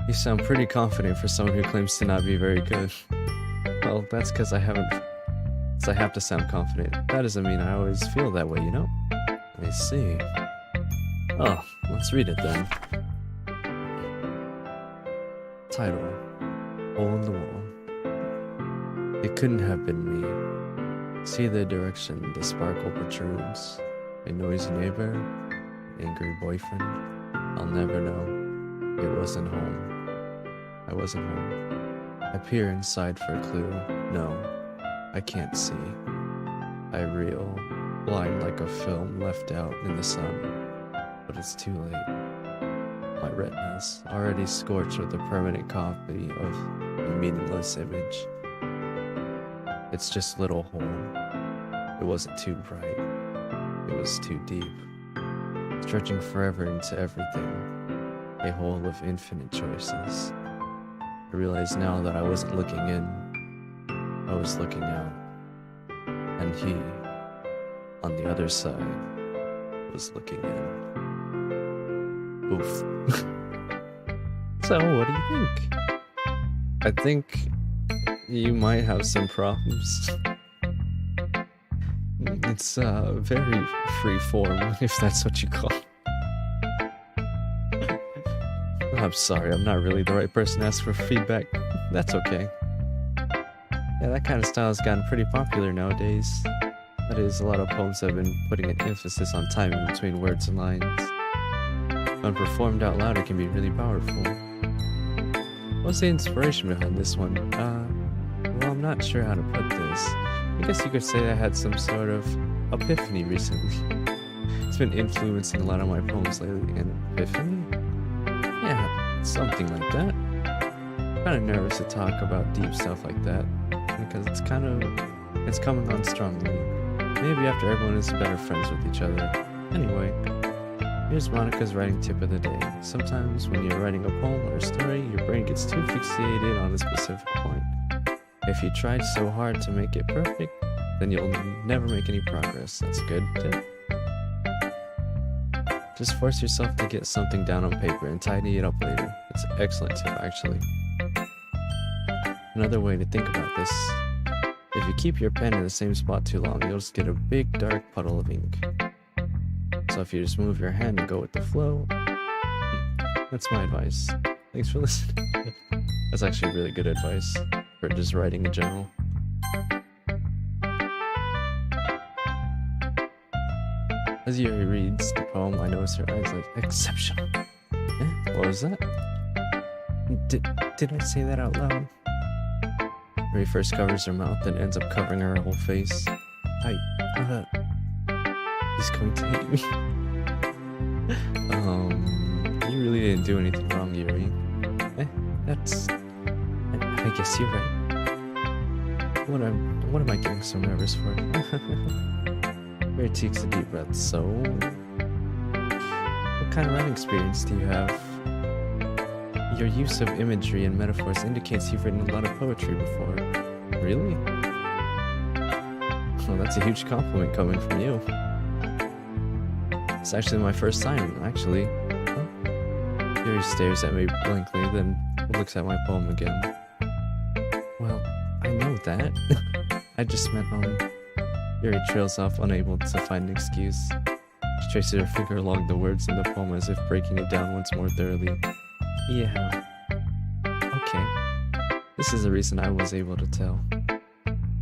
You sound pretty confident for someone who claims to not be very good. Well, that's because I have to sound confident. That doesn't mean I always feel that way, you know? I see. Oh, let's read it then. Title: Hole in the Wall. It couldn't have been me. See the direction the sparkle protrudes. A noisy neighbor, angry boyfriend. I'll never know. It wasn't home. I wasn't home. I peer inside for a clue. No, I can't see. I reel, blind like a film left out in the sun. But it's too late. My retina's already scorched with a permanent copy of a meaningless image. It's just a little hole. It wasn't too bright. It was too deep. Stretching forever into everything. A hole of infinite choices. I realize now that I wasn't looking in. I was looking out. And he, on the other side, was looking in. Oof. So, what do you think? I think you might have some problems. It's very free form, if that's what you call it. I'm sorry, I'm not really the right person to ask for feedback. That's okay. Yeah, that kind of style has gotten pretty popular nowadays. That is, a lot of poems have been putting an emphasis on timing between words and lines. When performed out loud, it can be really powerful. What's the inspiration behind this one? Well, I'm not sure how to put this. I guess you could say I had some sort of epiphany recently. It's been influencing a lot of my poems lately. An epiphany? Yeah, something like that. I'm kind of nervous to talk about deep stuff like that, because it's coming on strongly. Maybe after everyone is better friends with each other. Anyway, here's Monica's writing tip of the day. Sometimes when you're writing a poem or a story, your brain gets too fixated on a specific point. If you try so hard to make it perfect, then you'll never make any progress. That's a good tip. Just force yourself to get something down on paper and tidy it up later. It's an excellent tip, actually. Another way to think about this: if you keep your pen in the same spot too long, you'll just get a big dark puddle of ink. So if you just move your hand and go with the flow, that's my advice. Thanks for listening. That's actually really good advice for just writing in general. As Yuri reads the poem, I notice her eyes like, exceptional. What was that? Did I say that out loud? Yuri first covers her mouth, then ends up covering her whole face. He's going to hate me. You really didn't do anything wrong, Yuri. I guess you're right. What am I getting so nervous for? Yuri takes a deep breath. So, what kind of writing experience do you have? Your use of imagery and metaphors indicates you've written a lot of poetry before. Really? Well, that's a huge compliment coming from you. It's actually my first time, actually. Yuri stares at me blankly, then looks at my poem again. Well, I know that. I just meant, Yuri trails off, unable to find an excuse. She traces her finger along the words in the poem as if breaking it down once more thoroughly. Yeah. Okay. This is the reason I was able to tell.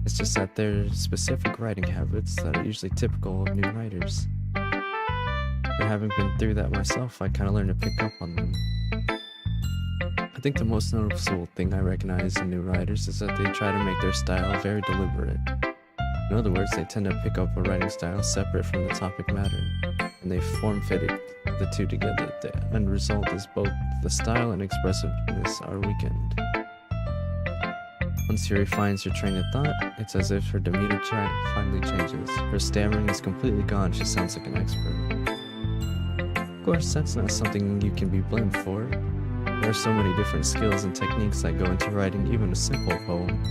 It's just that there are specific writing habits that are usually typical of new writers. And having been through that myself, I kind of learned to pick up on them. I think the most noticeable thing I recognize in new writers is that they try to make their style very deliberate. In other words, they tend to pick up a writing style separate from the topic matter, and they form-fit the two together. The end result is both the style and expressiveness are weakened. Once Yuri finds her train of thought, it's as if her demeanor finally changes. Her stammering is completely gone, she sounds like an expert. Of course, that's not something you can be blamed for. There are so many different skills and techniques that go into writing even a simple poem.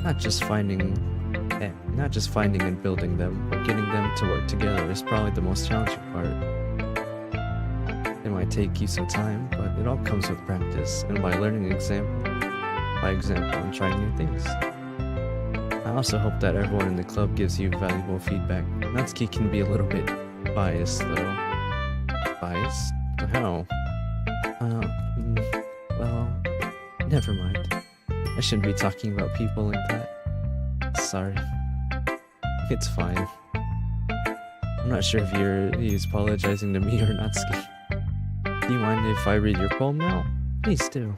Not just finding and building them, but getting them to work together is probably the most challenging part. It might take you some time, but it all comes with practice, and by learning by example and trying new things. I also hope that everyone in the club gives you valuable feedback. Natsuki can be a little bit biased, though. Biased? How? Well, never mind. I shouldn't be talking about people like that. Sorry. It's fine. I'm not sure if he's apologizing to me or Natsuki. Do you mind if I read your poem now? Please do.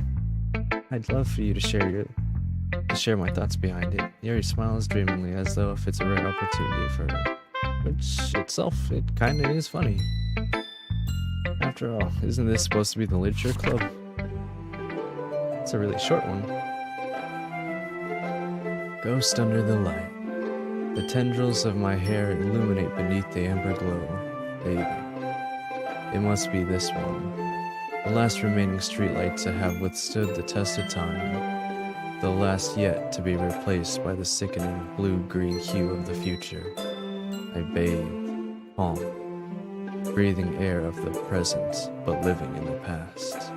I'd love for you to share my thoughts behind it. Yuri smiles dreamingly as though if it's a rare opportunity for her. Which itself, it kinda is funny. After all, isn't this supposed to be the literature club? It's a really short one. Ghost under the light. The tendrils of my hair illuminate beneath the amber glow. Bathing. It must be this one. The last remaining streetlight to have withstood the test of time. The last yet to be replaced by the sickening blue-green hue of the future. I bathe, calm, breathing air of the present, but living in the past.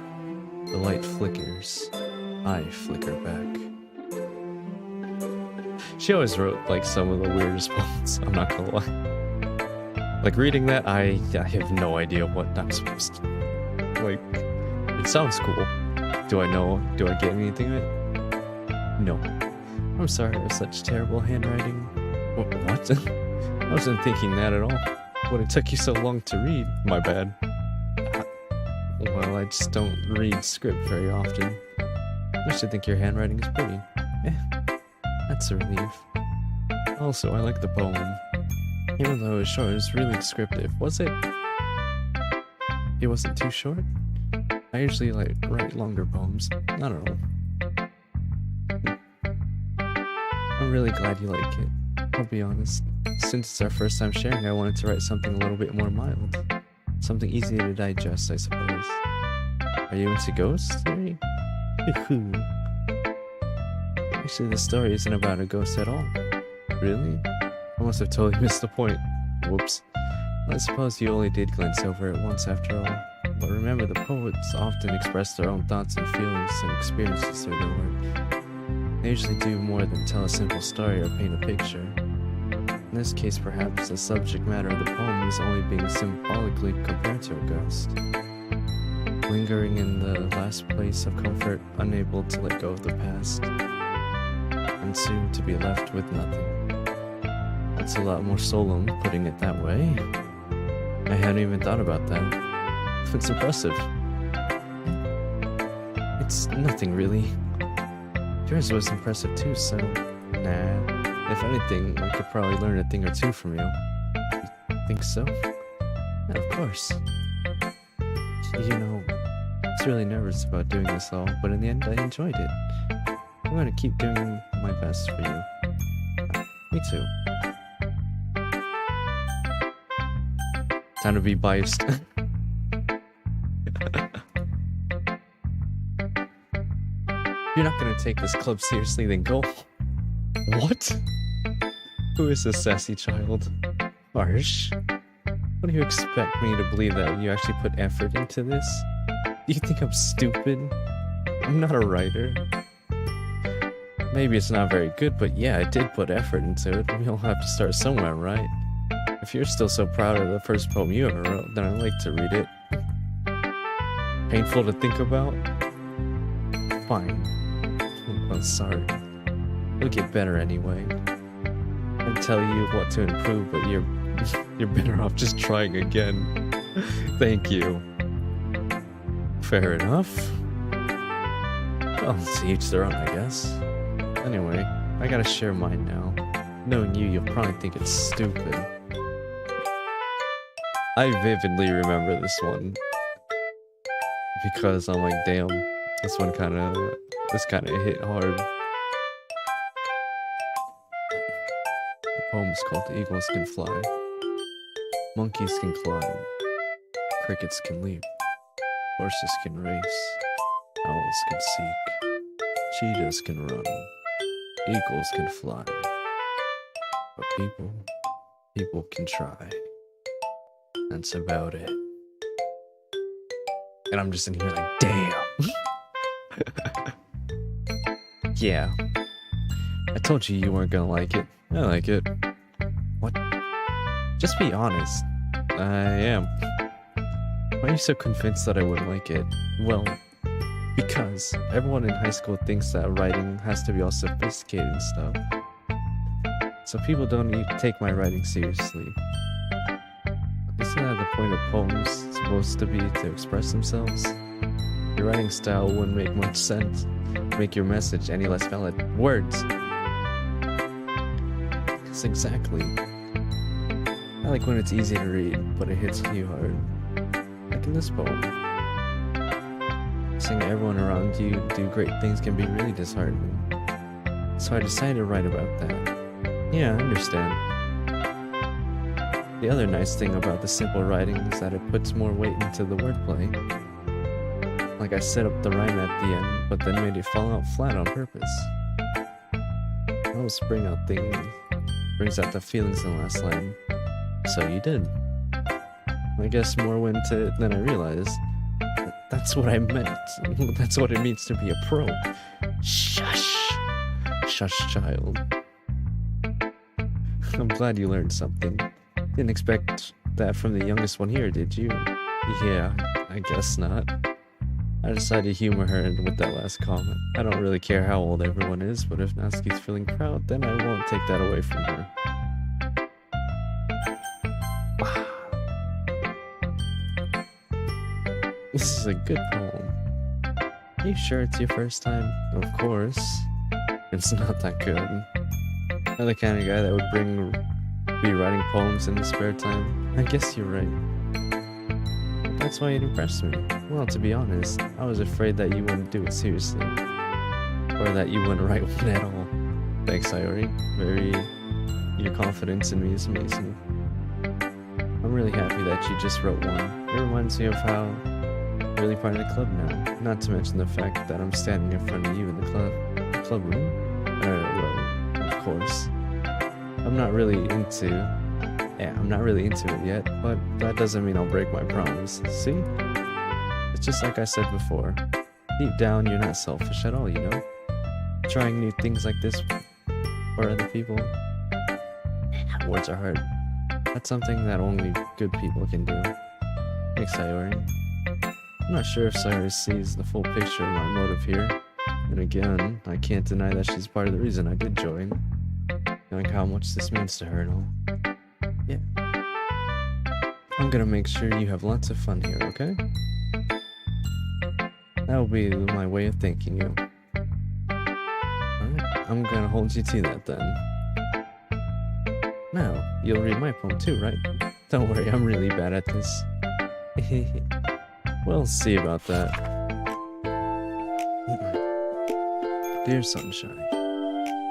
The light flickers. I flicker back. She always wrote, like, some of the weirdest poems, I'm not gonna lie. Like, reading that, I have no idea what I'm supposed to... Like, it sounds cool. Do I get anything of it? No. I'm sorry, I have such terrible handwriting. What? I wasn't thinking that at all. But it took you so long to read. My bad. Well, I just don't read script very often. I should think your handwriting is pretty. That's a relief. Also, I like the poem. Even though it was short, it was really descriptive. Was it? It wasn't too short? I usually write longer poems. I don't know. I'm really glad you like it. I'll be honest. Since it's our first time sharing, I wanted to write something a little bit more mild. Something easy to digest, I suppose. Are you into ghosts, Yuri? Actually, the story isn't about a ghost at all. Really? I must have totally missed the point. Whoops. I suppose you only did glance over it once after all. But remember, the poets often express their own thoughts and feelings and experiences through their work. They usually do more than tell a simple story or paint a picture. In this case, perhaps, the subject matter of the poem is only being symbolically compared to a ghost. Lingering in the last place of comfort, unable to let go of the past, and soon to be left with nothing. That's a lot more solemn, putting it that way. I hadn't even thought about that. It's impressive. It's nothing, really. Yours was impressive too, so... Nah. If anything, I could probably learn a thing or two from you. You think so? Yeah, of course. You know, I was really nervous about doing this all, but in the end, I enjoyed it. I'm gonna keep doing my best for you. Me too. Time to be biased. You're not gonna take this club seriously, then go. What? Who is this sassy child? Harsh? What do you expect me to believe that you actually put effort into this? Do you think I'm stupid? I'm not a writer. Maybe it's not very good, but yeah, I did put effort into it. We all have to start somewhere, right? If you're still so proud of the first poem you ever wrote, then I'd like to read it. Painful to think about? Fine. I'm sorry. You'll get better anyway. I tell you what to improve, but you're better off just trying again. Thank you. Fair enough. Well, to each their own, I guess. Anyway, I gotta share mine now. Knowing you, you'll probably think it's stupid. I vividly remember this one. Because I'm like, damn, this kinda hit hard. The poem is called Eagles Can Fly. Monkeys can climb. Crickets can leap. Horses can race. Owls can seek. Cheetahs can run. Eagles can fly. But people can try. That's about it. And I'm just in here like, damn. Yeah. I told you weren't gonna like it. I like it. What? Just be honest. I am. Why are you so convinced that I wouldn't like it? Well, because everyone in high school thinks that writing has to be all sophisticated and stuff. So people don't take my writing seriously. Isn't that the point of poems supposed to be, to express themselves? Your writing style wouldn't make much sense, make your message any less valid. Words! Yes, exactly. I like when it's easy to read, but it hits you hard. Like in this poem. Seeing everyone around you do great things can be really disheartening. So I decided to write about that. Yeah, I understand. The other nice thing about the simple writing is that it puts more weight into the wordplay. Like I set up the rhyme at the end, but then made it fall out flat on purpose. Helps bring out things, brings out the feelings in the last line. So you did. I guess more went into it than I realized. That's what I meant. That's what it means to be a pro. Shush. Shush, child. I'm glad you learned something. Didn't expect that from the youngest one here, did you? Yeah, I guess not. I decided to humor her with that last comment. I don't really care how old everyone is, but if Natsuki's feeling proud, then I won't take that away from her. This is a good poem. Are you sure it's your first time? Of course. It's not that good. I'm the kind of guy that would be writing poems in the spare time. I guess you're right. That's why it impressed me. Well, to be honest, I was afraid that you wouldn't do it seriously. Or that you wouldn't write one at all. Thanks, Sayori. Your confidence in me is amazing. I'm really happy that you just wrote one. It reminds me of how I'm really part of the club now. Not to mention the fact that I'm standing in front of you in the club room. Well, of course. I'm not really into it yet, but that doesn't mean I'll break my promise. See? It's just like I said before. Deep down, you're not selfish at all, you know? Trying new things like this for other people. Words are hard. That's something that only good people can do. Thanks, Sayori. I'm not sure if Sayori sees the full picture of my motive here. And again, I can't deny that she's part of the reason I did join. Knowing how much this means to her and all. Yeah. I'm gonna make sure you have lots of fun here, okay? That will be my way of thanking you. Alright, I'm gonna hold you to that then. Now, you'll read my poem too, right? Don't worry, I'm really bad at this. We'll see about that. Dear sunshine,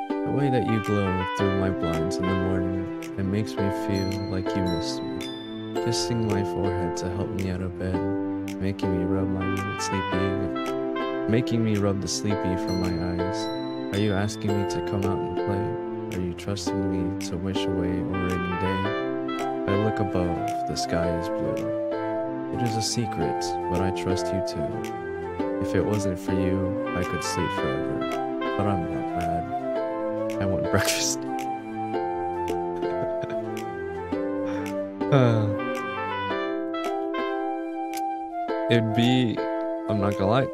the way that you glow through my blinds in the morning, it makes me feel like you missed me. Kissing my forehead to help me out of bed, making me rub the sleepy from my eyes. Are you asking me to come out and play? Are you trusting me to wish away a rainy day? I look above, the sky is blue. It is a secret, but I trust you too. If it wasn't for you, I could sleep forever. But I'm not mad. I want breakfast. It'd be, I'm not gonna lie,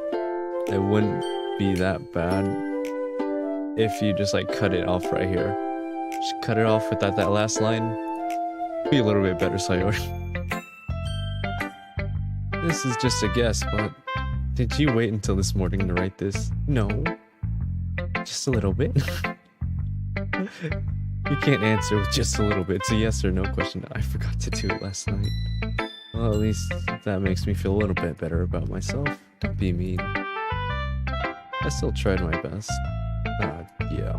it wouldn't be that bad if you just like cut it off right here. Just cut it off without that last line. Be a little bit better, Sayori. This is just a guess, but did you wait until this morning to write this? No. Just a little bit. You can't answer with just a little bit. It's a yes or no question. I forgot to do it last night. Well, at least that makes me feel a little bit better about myself. Don't be mean. I still tried my best. Yeah.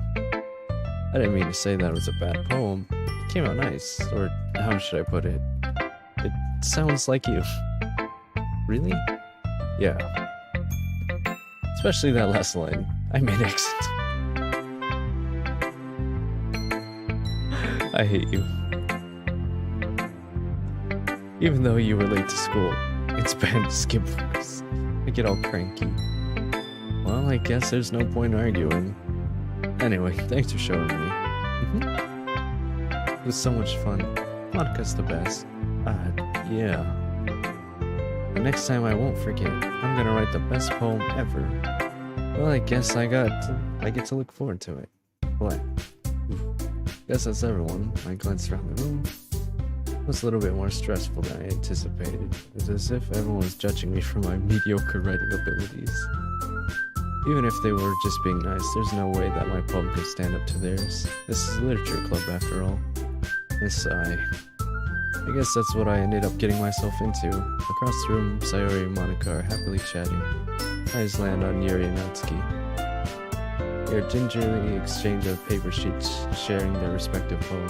I didn't mean to say that was a bad poem. It came out nice. Or how should I put it? It sounds like you. Really? Yeah. Especially that last line. I made exit. I hate you. Even though you were late to school, it's bad to skip breakfast. I get all cranky. Well, I guess there's no point arguing. Anyway, thanks for showing me. It was so much fun. Monica's the best. Yeah. The next time I won't forget. I'm gonna write the best poem ever. Well, I guess I get to look forward to it. What? Guess that's everyone. I glanced around the room. It was a little bit more stressful than I anticipated. It was as if everyone was judging me for my mediocre writing abilities. Even if they were just being nice, there's no way that my poem could stand up to theirs. This is a literature club after all. I sigh. I guess that's what I ended up getting myself into. Across the room, Sayori and Monica are happily chatting. Eyes land on Yuri and Natsuki. They are gingerly exchanging paper sheets, sharing their respective poem.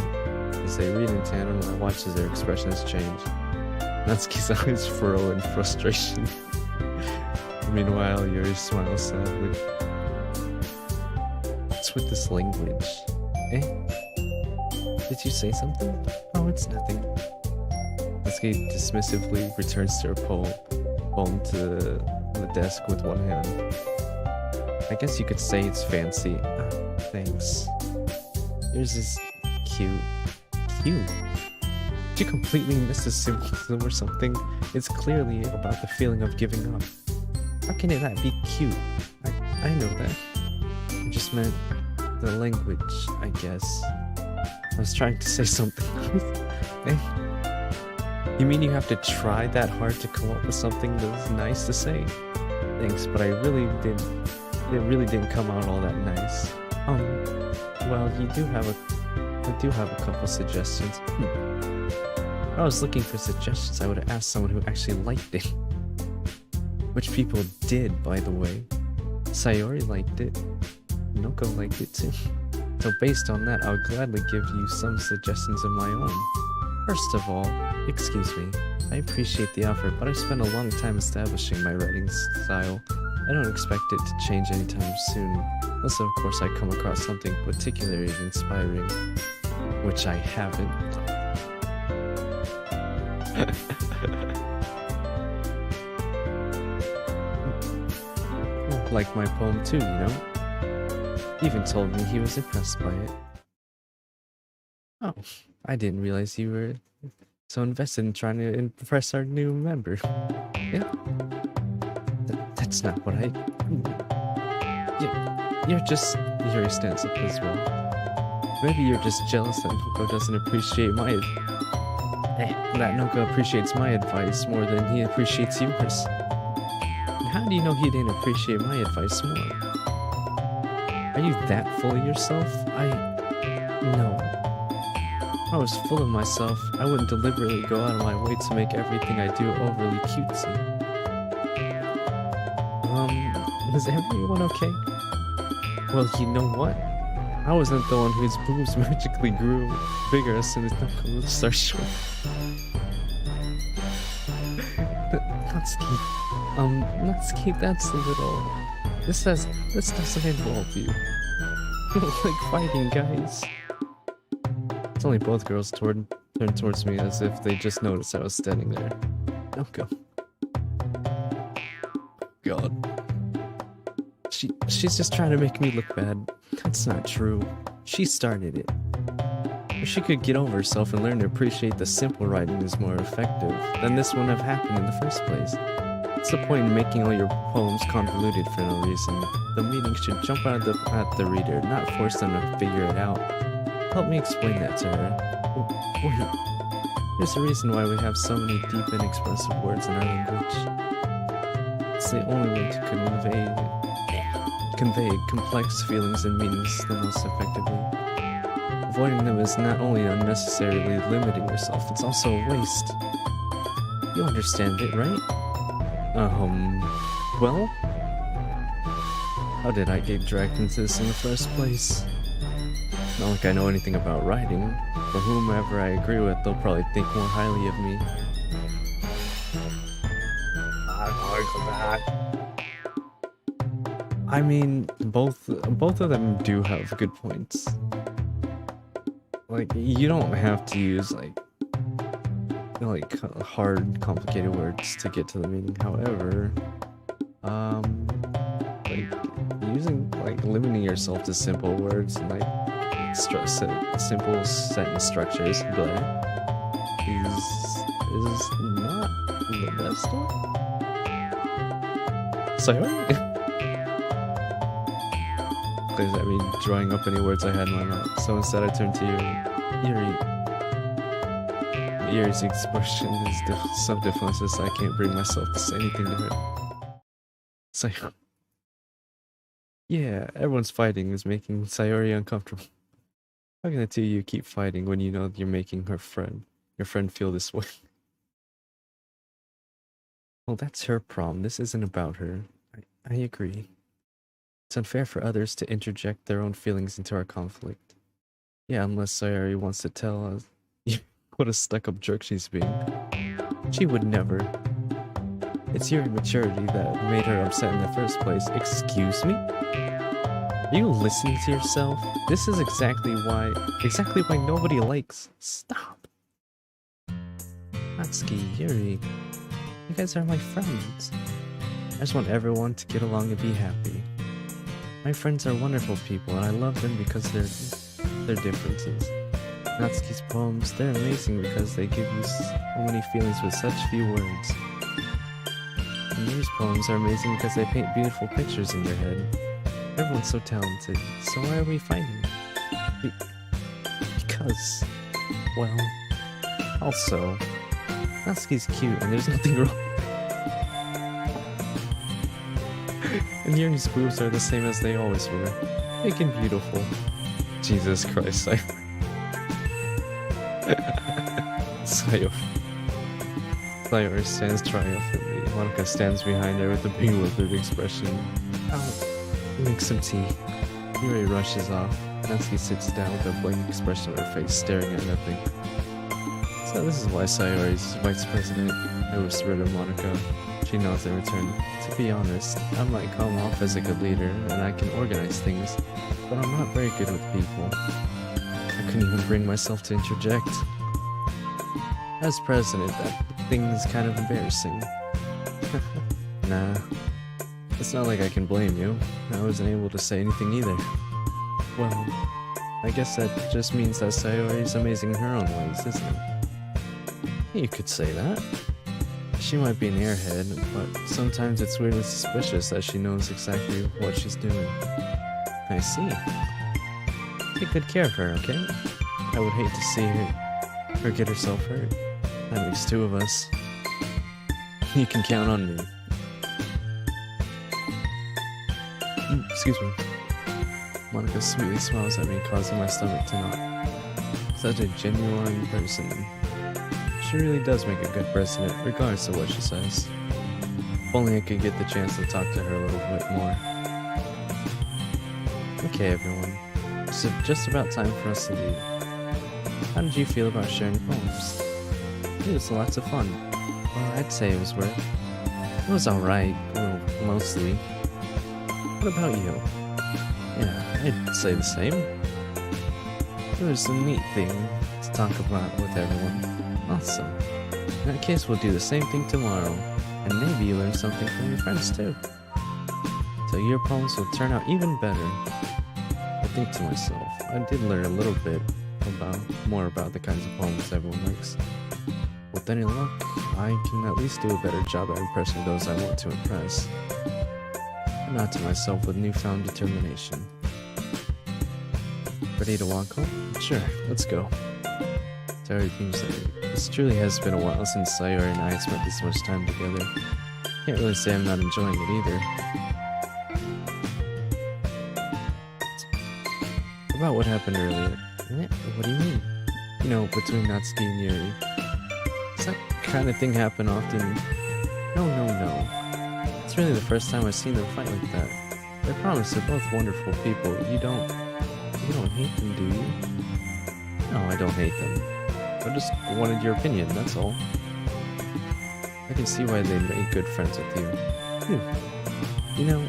As they read in tandem, I watch as their expressions change. Natsuki's eyes furrow in frustration. Meanwhile, Yuri smiles sadly. What's with this language? Eh? Did you say something? Oh, it's nothing. Natsuki dismissively returns to her poem to the desk with one hand. I guess you could say it's fancy. Thanks. Yours is cute. Cute? Did you completely miss the symbolism or something? It's clearly about the feeling of giving up. How can it not be cute? I know that. I just meant the language, I guess. I was trying to say something. Eh? You mean you have to try that hard to come up with something that's nice to say? Thanks, but it really didn't come out all that nice. Well, I do have a couple suggestions. If I was looking for suggestions, I would have asked someone who actually liked it. Which people did, by the way. Sayori liked it. Noko liked it too. So based on that, I'll gladly give you some suggestions of my own. First of all, excuse me, I appreciate the offer, but I've spent a long time establishing my writing style. I don't expect it to change anytime soon, unless of course I come across something particularly inspiring, which I haven't. Like my poem too, you know? Even told me he was impressed by it. Oh, I didn't realize you were so invested in trying to impress our new member. Yeah. That's not what I... You're just... Yuri stands up as well. Maybe you're just jealous that Noko doesn't appreciate my... that Noko appreciates my advice more than he appreciates yours. How do you know he didn't appreciate my advice more? Are you that full of yourself? No. If I was full of myself, I wouldn't deliberately go out of my way to make everything I do overly cutesy. Is everyone okay? Well, you know what? I wasn't the one whose boobs magically grew bigger as soon as Noko started showing. Natsuki, that's a little... This doesn't involve you. You don't like fighting, guys. It's only both girls turned towards me as if they just noticed I was standing there. Don't go. God. She's just trying to make me look bad. That's not true. She started it. If she could get over herself and learn to appreciate the simple writing is more effective, then this wouldn't have happened in the first place. What's the point in making all your poems convoluted for no reason? The meaning should jump out at the reader, not force them to figure it out. Help me explain that to her. Wait, there's a reason why we have so many deep and expressive words in our language. It's the only way to convey complex feelings and meanings the most effectively. Avoiding them is not only unnecessarily limiting yourself, it's also a waste. You understand it, right? Well? How did I get dragged into this in the first place? Not like I know anything about writing. For whomever I agree with, they'll probably think more highly of me. I mean, both of them do have good points. Like, you don't have to use like hard, complicated words to get to the meaning. However, like limiting yourself to simple words and like simple sentence structures, blah, is not the best one. Sorry. Because I mean, drawing up any words I had in my mouth. So instead, I turned to Yuri's expression is so defenseless I can't bring myself to say anything to her. So, yeah, everyone's fighting is making Sayori uncomfortable. How can the two of you keep fighting when you know you're making your friend feel this way? Well, that's her problem. This isn't about her. I agree. It's unfair for others to interject their own feelings into our conflict. Yeah, unless Sayori wants to tell us what a stuck-up jerk she's being. She would never. It's your immaturity that made her upset in the first place. Excuse me? Are you listening to yourself? This is exactly why nobody likes. Stop. Natsuki, Yuri, you guys are my friends. I just want everyone to get along and be happy. My friends are wonderful people, and I love them because they're their differences. Natsuki's poems, they're amazing because they give you so many feelings with such few words. And Yuri's poems are amazing because they paint beautiful pictures in your head. Everyone's so talented, so why are we fighting? Because, well, also, Natsuki's cute and there's nothing wrong. And Yuri's boobs are the same as they always were, big and beautiful. Jesus Christ, Sayori stands triumphantly. Monica stands behind her with a bewildered expression. Ow. Make some tea. Yuri rushes off. Natsuki sits down with a blank expression on her face, staring at nothing. So this is why Sayori's vice president. I whispered to Monica. She nods in return. To be honest, I might come off as a good leader, and I can organize things, but I'm not very good with people. I couldn't even bring myself to interject. As president, that thing is kind of embarrassing. Nah. It's not like I can blame you. I wasn't able to say anything either. Well, I guess that just means that Sayori's amazing in her own ways, isn't it? You could say that. She might be an airhead, but sometimes it's weirdly suspicious that she knows exactly what she's doing. I see. Take good care of her, okay? I would hate to see her get herself hurt. That makes two of us. You can count on me. Excuse me. Monica sweetly smiles at me, causing my stomach to knot. Such a genuine person. She really does make a good president, regardless of what she says. If only I could get the chance to talk to her a little bit more. Okay, everyone. It's just about time for us to leave. How did you feel about sharing poems? It was lots of fun. Well, I'd say it was worth. It was alright, well, mostly. What about you? Yeah, I'd say the same. It was a neat thing to talk about with everyone. Awesome. In that case, we'll do the same thing tomorrow, and maybe you learn something from your friends too. So your poems will turn out even better. I think to myself, I did learn a little bit more about the kinds of poems everyone likes. With any luck, I can at least do a better job at impressing those I want to impress. I nod to myself with newfound determination. Ready to walk home? Sure, let's go. Sayori beams at me. This truly has been a while since Sayori and I spent this much time together. Can't really say I'm not enjoying it either. About what happened earlier. What do you mean? You know, between Natsuki and Yuri. Does that kind of thing happen often? No. It's really the first time I've seen them fight like that. I promise they're both wonderful people. You don't hate them, do you? No, I don't hate them. I just wanted your opinion, that's all. I can see why they made good friends with you. You know,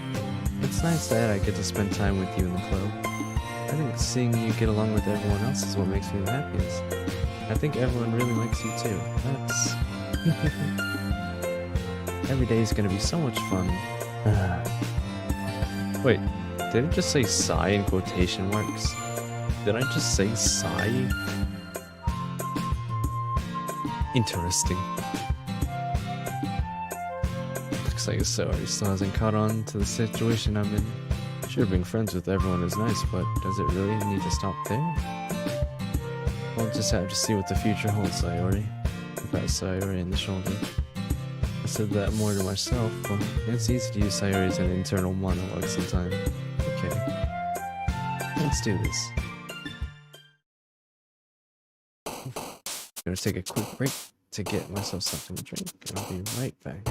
it's nice that I get to spend time with you in the club. I think seeing you get along with everyone else is what makes me the happiest. I think everyone really likes you too. That's... Every day is gonna be so much fun. Wait, did it just say sigh in quotation marks? Did I just say sigh? Interesting. Looks like Sayori still hasn't caught on to the situation I'm in. Sure, being friends with everyone is nice, but does it really need to stop there? We'll just have to see what the future holds, Sayori. I pat Sayori in the shoulder. I said that more to myself, but it's easy to use Sayori as an internal monologue sometimes. Okay. Let's do this. I'm gonna take a quick break to get myself something to drink, and I'll be right back.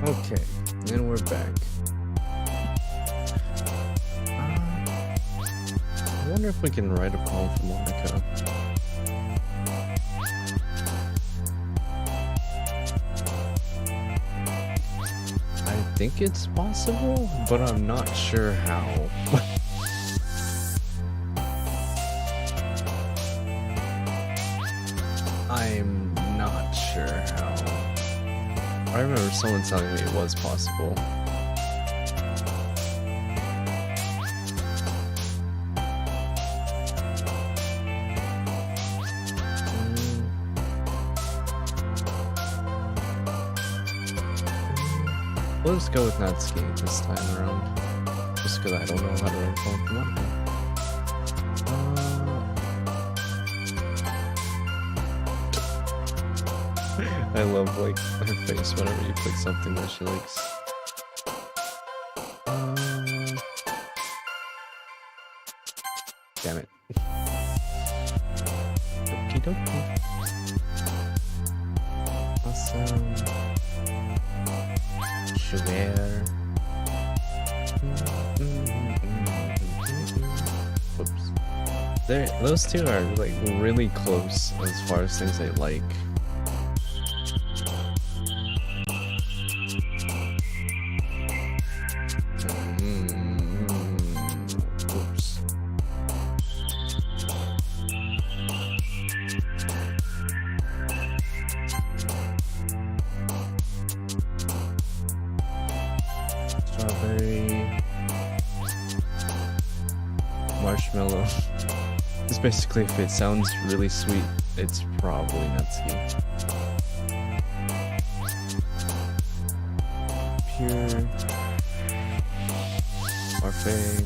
Okay, and we're back. I wonder if we can write a poem for Monica. I think it's possible, but I'm not sure how. I'm not sure how. I remember someone telling me it was possible. We'll just go with Natsuki this time around. Just because I don't know how to write a poem for Monica. I love like her face whenever you click something that she likes. Damn it. Okie dokie. Awesome. Sugar. Whoops. Those two are like really close as far as things I like. strawberry, marshmallow. It's basically, if it sounds really sweet, it's probably nutty. Pure, parfait.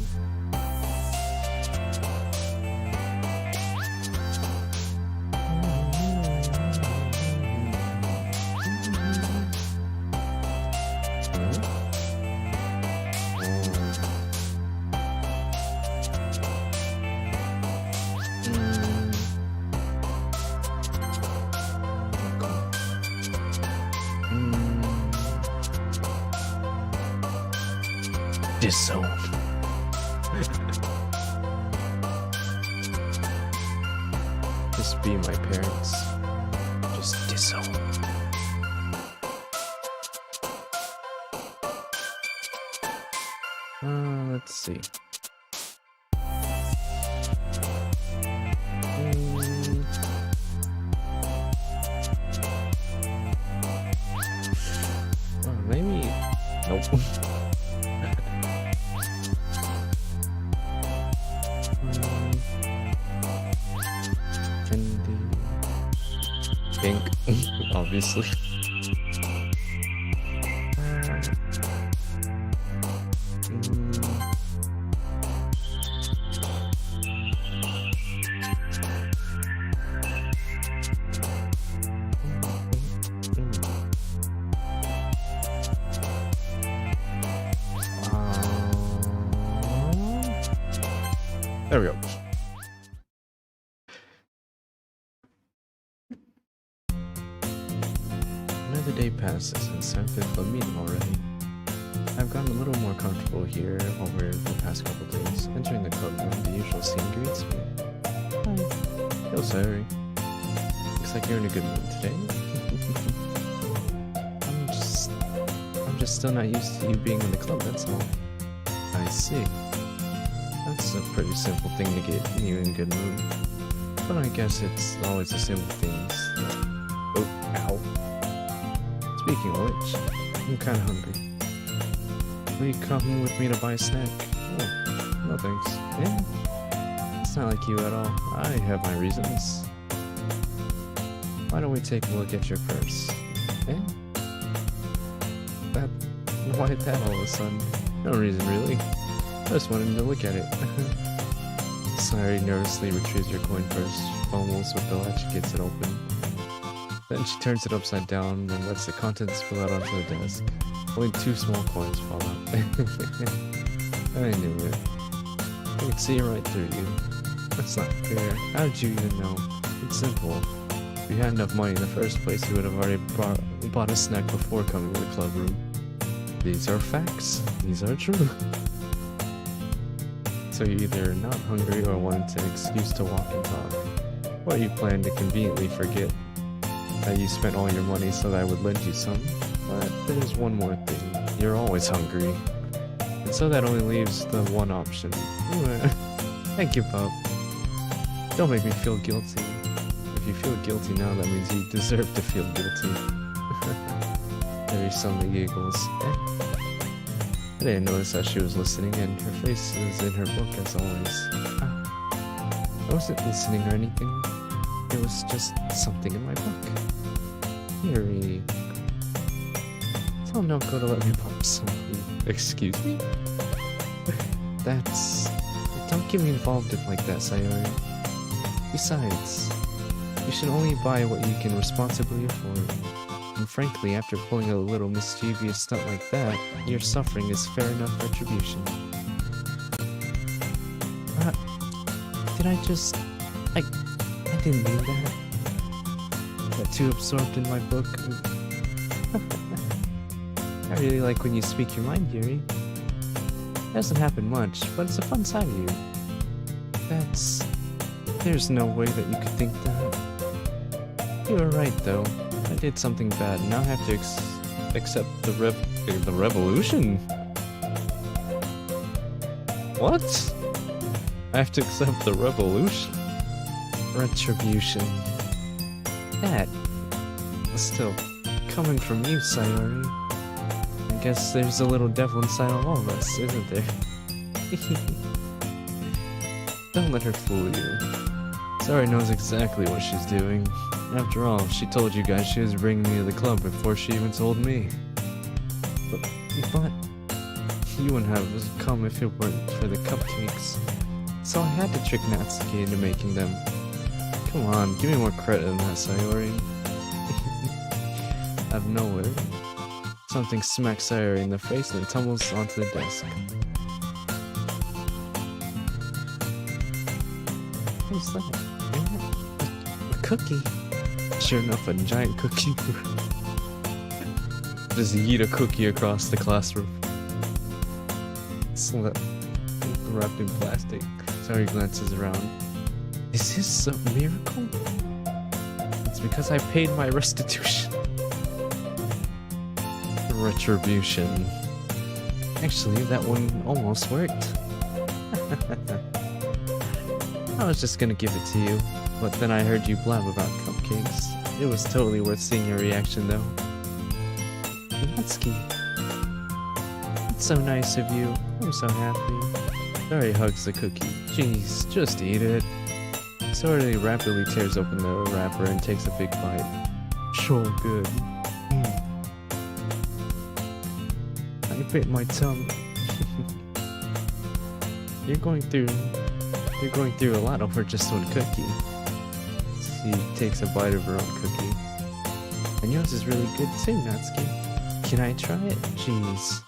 Disown. Just be my parents. Just disown. Let's see. Maybe. Nope. Pink, obviously. There we go. Another day passes and it's time for the club meeting already. I've gotten a little more comfortable here over the past couple days. Entering the club room, the usual scene greets me. Hi. Yo, sorry. Looks like you're in a good mood today. I'm just still not used to you being in the club, that's all. I see. That's a pretty simple thing to get you in a good mood. But I guess it's always the simple things. Oh, ow. Speaking of which, I'm kinda hungry. Will you come with me to buy a snack? Oh, no thanks. Yeah? It's not like you at all. I have my reasons. Why don't we take a look at your purse? Eh? Why that all of a sudden? No reason really. I just wanted to look at it. Sorry, nervously retrieves your coin purse, fumbles with the latch, gets it open. Then she turns it upside down and lets the contents spill out onto the desk. Only 2 small coins fall out. I knew it. I could see right through you. That's not fair. How did you even know? It's simple. If you had enough money in the first place, you would have already bought a snack before coming to the club room. These are facts. These are true. So you're either not hungry or wanted an excuse to walk and talk. Or you plan to conveniently forget that you spent all your money so that I would lend you some. But there's one more thing. You're always hungry. And so that only leaves the one option. Thank you, Pup. Don't make me feel guilty. If you feel guilty now, that means you deserve to feel guilty. There suddenly giggles. I didn't notice that she was listening, and her face is in her book as always. I wasn't listening or anything. It was just something in my book. Yuri. Tell Noko to let me pop something. Excuse me? That's... Don't get me involved in like that, Sayori. Besides, you should only buy what you can responsibly afford. And frankly, after pulling a little mischievous stunt like that, your suffering is fair enough retribution. Did I just... I didn't mean that. Got too absorbed in my book. I really like when you speak your mind, Yuri. It doesn't happen much, but it's a fun side of you. There's no way that you could think that. You were right, though. I did something bad, and now I have to accept the revolution? What? I have to accept the revolution? Retribution. That... Still, coming from you, Sayori. I guess there's a little devil inside of all of us, isn't there? Don't let her fool you. Sayori knows exactly what she's doing. After all, she told you guys she was bringing me to the club before she even told me. But you wouldn't have come if it weren't for the cupcakes. So I had to trick Natsuki into making them. Come on, give me more credit than that, Sayori. Out of nowhere, something smacks Sayori in the face and tumbles onto the desk. What's that? A cookie. Sure enough, a giant cookie. Just eat a cookie across the classroom. Wrapped in plastic. Sayori glances around. Is this a miracle? It's because I paid my restitution. Retribution. Actually, that one almost worked. I was just gonna give it to you, but then I heard you blab about cupcakes. It was totally worth seeing your reaction, though. Natsuki. It's so nice of you. I'm so happy. Sayori hugs the cookie. Jeez, just eat it. Sayori rapidly tears open the wrapper and takes a big bite. So good. I bit my tongue. You're going through a lot over just one cookie. She takes a bite of her own cookie. And yours is really good too, Natsuki. Can I try it? Jeez.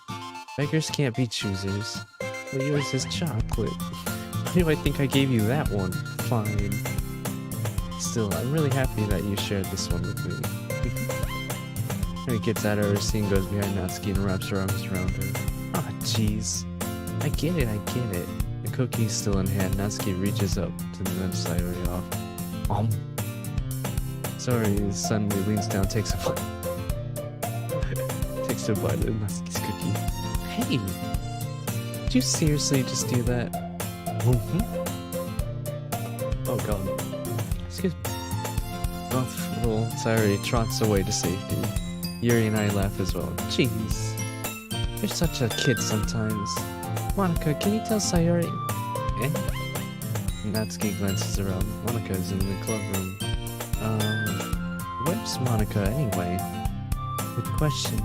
Beggars can't be choosers. But yours is chocolate. Why do I think I gave you that one? Fine. Still, I'm really happy that you shared this one with me. He gets out of her scene, goes behind Natsuki and wraps her arms around her. Ah, jeez. I get it. The cookie's still in hand. Natsuki reaches up to nudge Sayori off. Sayori suddenly leans down, takes a bite. Takes a bite of Natsuki's cookie. Hey! Did you seriously just do that? Oh god. Excuse me. Well, Sayori trots away to safety. Yuri and I laugh as well. Jeez. You're such a kid sometimes. Monica, can you tell Sayori? Eh? Natsuki glances around. Monica's in the club room. Where's Monica anyway? Good question.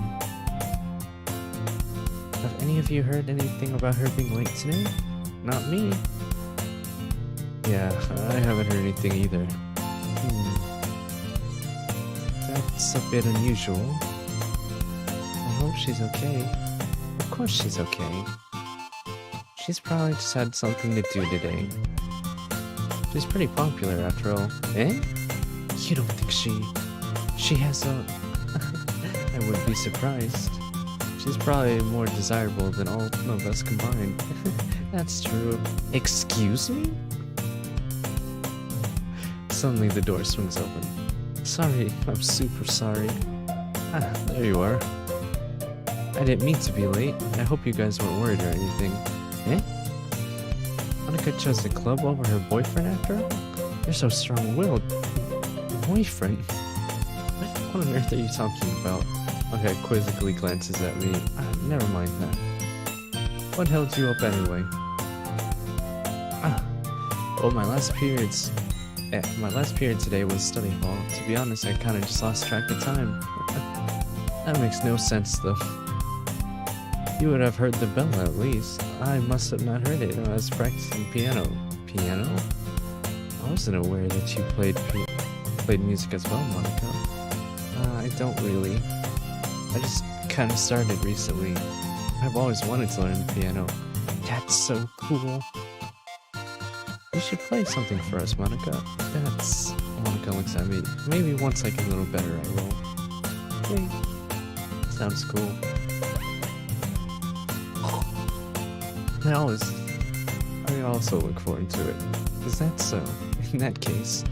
Have any of you heard anything about her being late today? Not me. Yeah, I haven't heard anything either. That's a bit unusual. I hope she's okay. Of course she's okay. She's probably just had something to do today. She's pretty popular after all. Eh? You don't think she has a... I wouldn't be surprised. She's probably more desirable than all of us combined. That's true. Excuse me? Suddenly the door swings open. Sorry, I'm super sorry. Ah, there you are. I didn't mean to be late. I hope you guys weren't worried or anything. Eh? Monica chose the club over her boyfriend after all? You're so strong-willed. Boyfriend? What on earth are you talking about? Okay, quizzically glances at me. Never mind that. What held you up anyway? Well, my last period today was study hall. To be honest, I kinda just lost track of time. That makes no sense though. You would have heard the bell at least. I must have not heard it. I was practicing piano. Piano? I wasn't aware that you played music as well, Monica. I don't really. I just kinda started recently. I've always wanted to learn the piano. That's so cool. You should play something for us, Monica. Monica looks at me. Maybe once I get a little better, I will. Okay. Sounds cool. I also look forward to it. Is that so? In that case,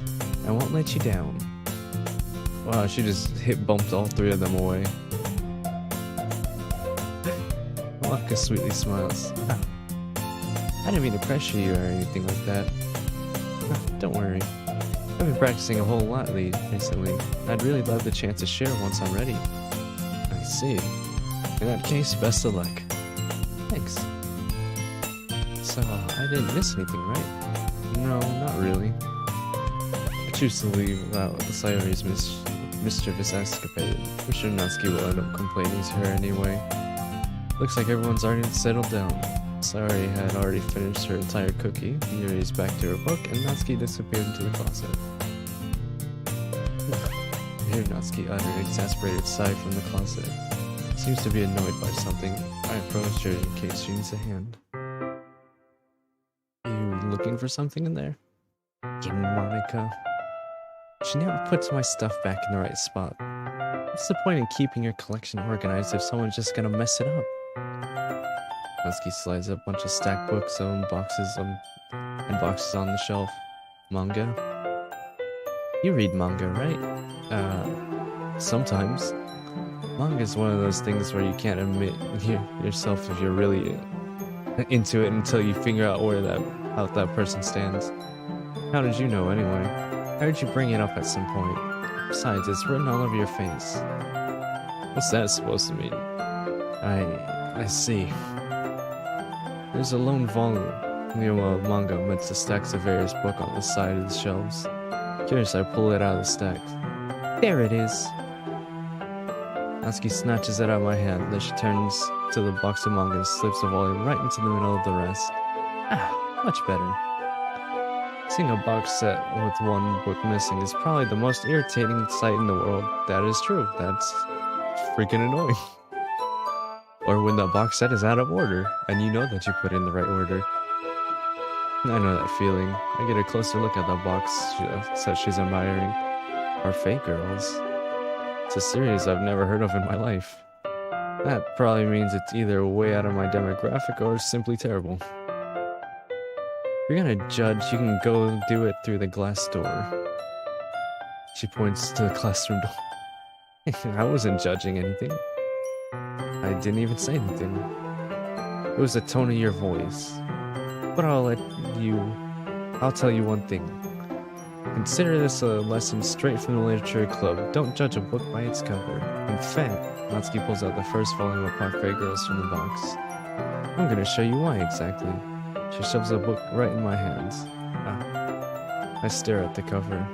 I won't let you down. Wow, she just bumped all three of them away. Monica sweetly smiles. I didn't mean to pressure you or anything like that. Don't worry. I've been practicing a whole lot recently. I'd really love the chance to share once I'm ready. I see. In that case, best of luck. Thanks. So, I didn't miss anything, right? No, not really. I choose to leave without the Sayori's mischievous escapade. I'm sure Natsuki will end up complaining to her anyway. Looks like everyone's already settled down. Sayori had already finished her entire cookie, Yuri's back to her book, and Natsuki disappeared into the closet. I hear Natsuki utter an exasperated sigh from the closet. Seems to be annoyed by something. I approached her in case she needs a hand. You looking for something in there? Monica. She never puts my stuff back in the right spot. What's the point in keeping your collection organized if someone's just gonna mess it up? Natsuki slides a bunch of stacked books and boxes on the shelf. Manga? You read manga, right? Sometimes. Manga is one of those things where you can't admit yourself if you're really into it until you figure out how that person stands. How did you know anyway? How did you bring it up at some point? Besides, it's written all over your face. What's that supposed to mean? I see. There's a lone volume, manga amidst the stacks of various books on the side of the shelves. Curious, I pull it out of the stack. There it is! Natsuki snatches it out of my hand, then she turns to the box of manga and slips the volume right into the middle of the rest. Ah, much better. Seeing a box set with one book missing is probably the most irritating sight in the world. That is true. That's freaking annoying. Or when the box set is out of order, and you know that you put it in the right order. I know that feeling. I get a closer look at the box set she's admiring. Are fake girls. It's a series I've never heard of in my life. That probably means it's either way out of my demographic or simply terrible. If you're gonna judge, you can go do it through the glass door. She points to the classroom door. I wasn't judging anything. I didn't even say anything. It was the tone of your voice. But I'll tell you one thing. Consider this a lesson straight from the literature club. Don't judge a book by its cover. In fact, Natsuki pulls out the first volume of Parfait Girls from the box. I'm gonna show you why exactly. She shoves the book right in my hands. I stare at the cover.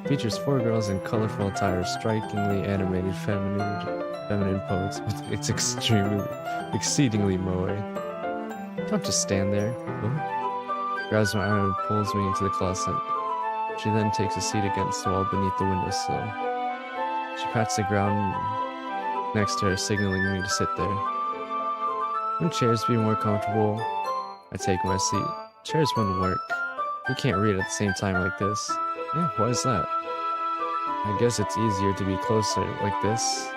Features 4 girls in colorful attire, strikingly animated feminine pose, but it's exceedingly moe. Don't just stand there. Grabs my arm and pulls me into the closet. She then takes a seat against the wall beneath the windowsill. She pats the ground next to her, signaling me to sit there. Wouldn't chairs be more comfortable? I take my seat. Chairs wouldn't work. We can't read at the same time like this. Yeah, why is that? I guess it's easier to be closer like this.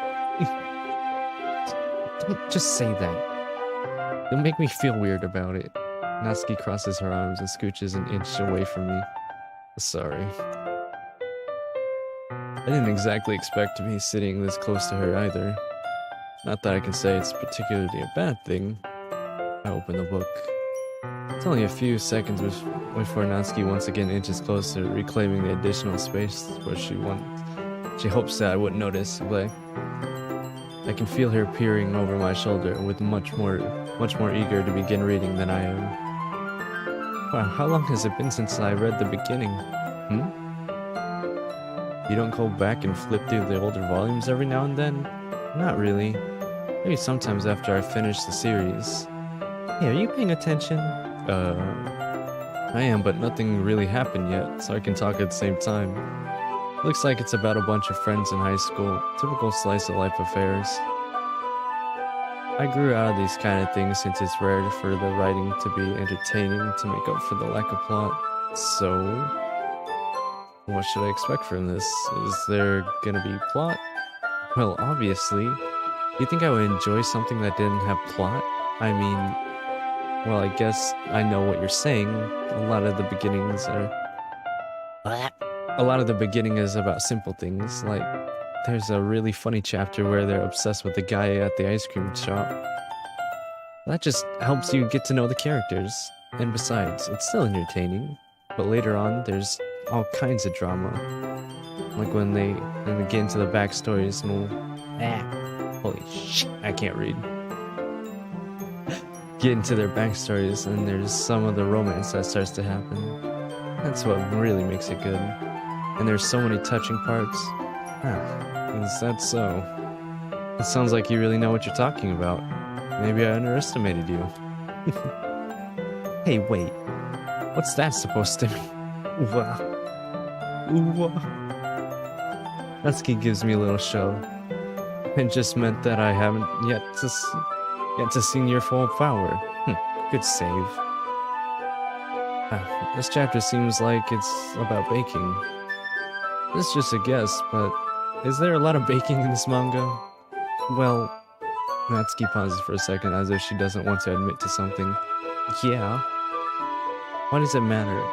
Don't just say that. You'll make me feel weird about it. Natsuki crosses her arms and scooches an inch away from me. Sorry. I didn't exactly expect to be sitting this close to her either. Not that I can say it's particularly a bad thing. I open the book. It's only a few seconds before Natsuki once again inches closer, reclaiming the additional space where she hopes that I wouldn't notice, but I can feel her peering over my shoulder with much more eager to begin reading than I am. Wow, how long has it been since I read the beginning? You don't go back and flip through the older volumes every now and then? Not really. Maybe sometimes after I finish the series. Hey, are you paying attention? I am, but nothing really happened yet, so I can talk at the same time. Looks like it's about a bunch of friends in high school. Typical slice of life affairs. I grew out of these kind of things since it's rare for the writing to be entertaining to make up for the lack of plot. So, what should I expect from this? Is there gonna be plot? Well, obviously. You think I would enjoy something that didn't have plot? I mean, well, I guess I know what you're saying. A lot of the beginning is about simple things, like there's a really funny chapter where they're obsessed with the guy at the ice cream shop. That just helps you get to know the characters. And besides, it's still entertaining. But later on, there's all kinds of drama. Like when they get into the backstories and Holy shit, I can't read. Get into their backstories, and there's some of the romance that starts to happen. That's what really makes it good. And there's so many touching parts. Huh, is that so? It sounds like you really know what you're talking about. Maybe I underestimated you. Hey, wait. What's that supposed to mean? Wow. Natsuki gives me a little shove. It just meant that I haven't yet to see your full power. Good save. This chapter seems like it's about baking. This is just a guess, but is there a lot of baking in this manga? Well, Natsuki pauses for a second as if she doesn't want to admit to something. Yeah. Why does it matter?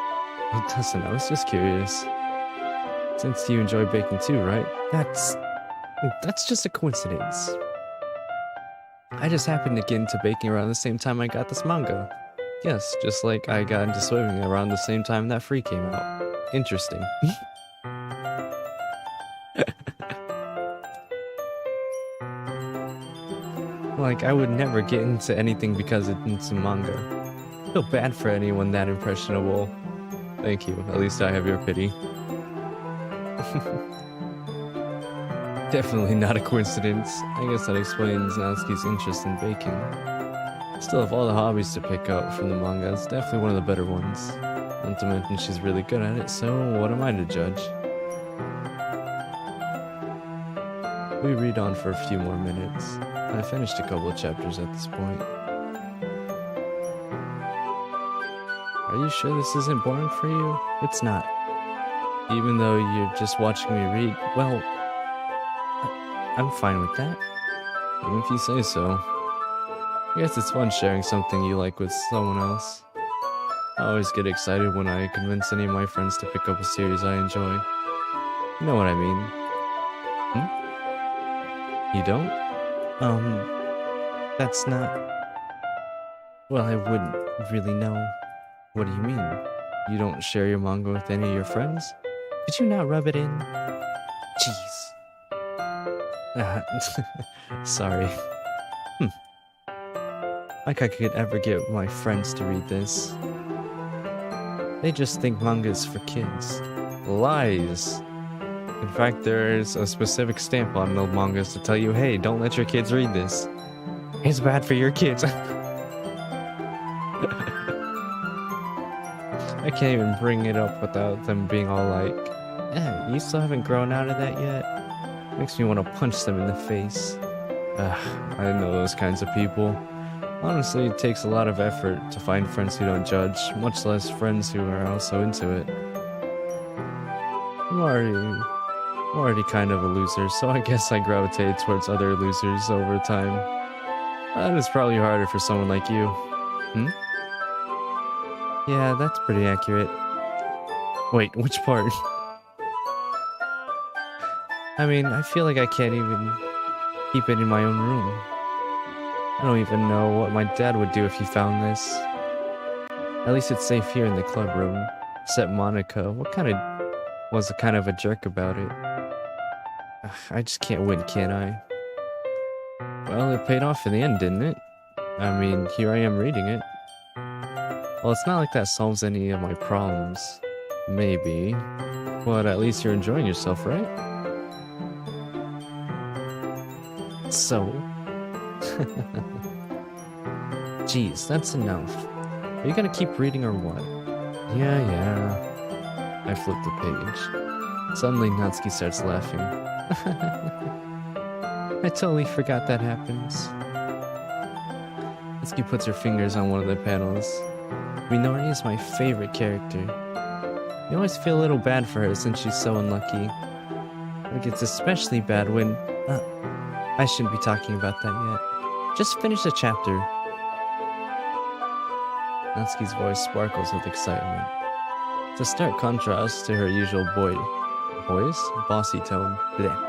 It doesn't, I was just curious. Since you enjoy baking too, right? That's just a coincidence. I just happened to get into baking around the same time I got this manga. Yes, just like I got into swimming around the same time that Free came out. Interesting. Like, I would never get into anything because it's a manga. I feel bad for anyone that impressionable. Thank you, at least I have your pity. Definitely not a coincidence. I guess that explains Natsuki's interest in baking. Still, of all the hobbies to pick up from the manga, it's definitely one of the better ones. Not to mention she's really good at it, so what am I to judge? We read on for a few more minutes. I finished a couple of chapters at this point. Are you sure this isn't boring for you? It's not. Even though you're just watching me read, well, I'm fine with that. Even if you say so. I guess it's fun sharing something you like with someone else. I always get excited when I convince any of my friends to pick up a series I enjoy. You know what I mean? You don't? That's not... Well, I wouldn't really know. What do you mean? You don't share your manga with any of your friends? Could you not rub it in? Jeez. Sorry. Like I could ever get my friends to read this. They just think manga is for kids. Lies! In fact, there's a specific stamp on the mangas to tell you, hey, don't let your kids read this. It's bad for your kids. I can't even bring it up without them being all like, you still haven't grown out of that yet? Makes me want to punch them in the face. I know those kinds of people. Honestly, it takes a lot of effort to find friends who don't judge, much less friends who are also into it. I'm already kind of a loser, so I guess I gravitated towards other losers over time. That is probably harder for someone like you. Yeah, that's pretty accurate. Wait, which part? I mean, I feel like I can't even keep it in my own room. I don't even know what my dad would do if he found this. At least it's safe here in the club room. Except Monica, was a kind of a jerk about it. I just can't win, can I? Well, it paid off in the end, didn't it? I mean, here I am reading it. Well, it's not like that solves any of my problems. Maybe. But at least you're enjoying yourself, right? So? Jeez, that's enough. Are you gonna keep reading or what? Yeah. I flip the page. Suddenly, Natsuki starts laughing. I totally forgot that happens. Natsuki puts her fingers on one of the panels. Minori is my favorite character. I always feel a little bad for her since she's so unlucky. Like, it's especially bad when... I shouldn't be talking about that yet. Just finish the chapter. Natsuki's voice sparkles with excitement. It's a stark contrast to her usual bossy tone. Blech.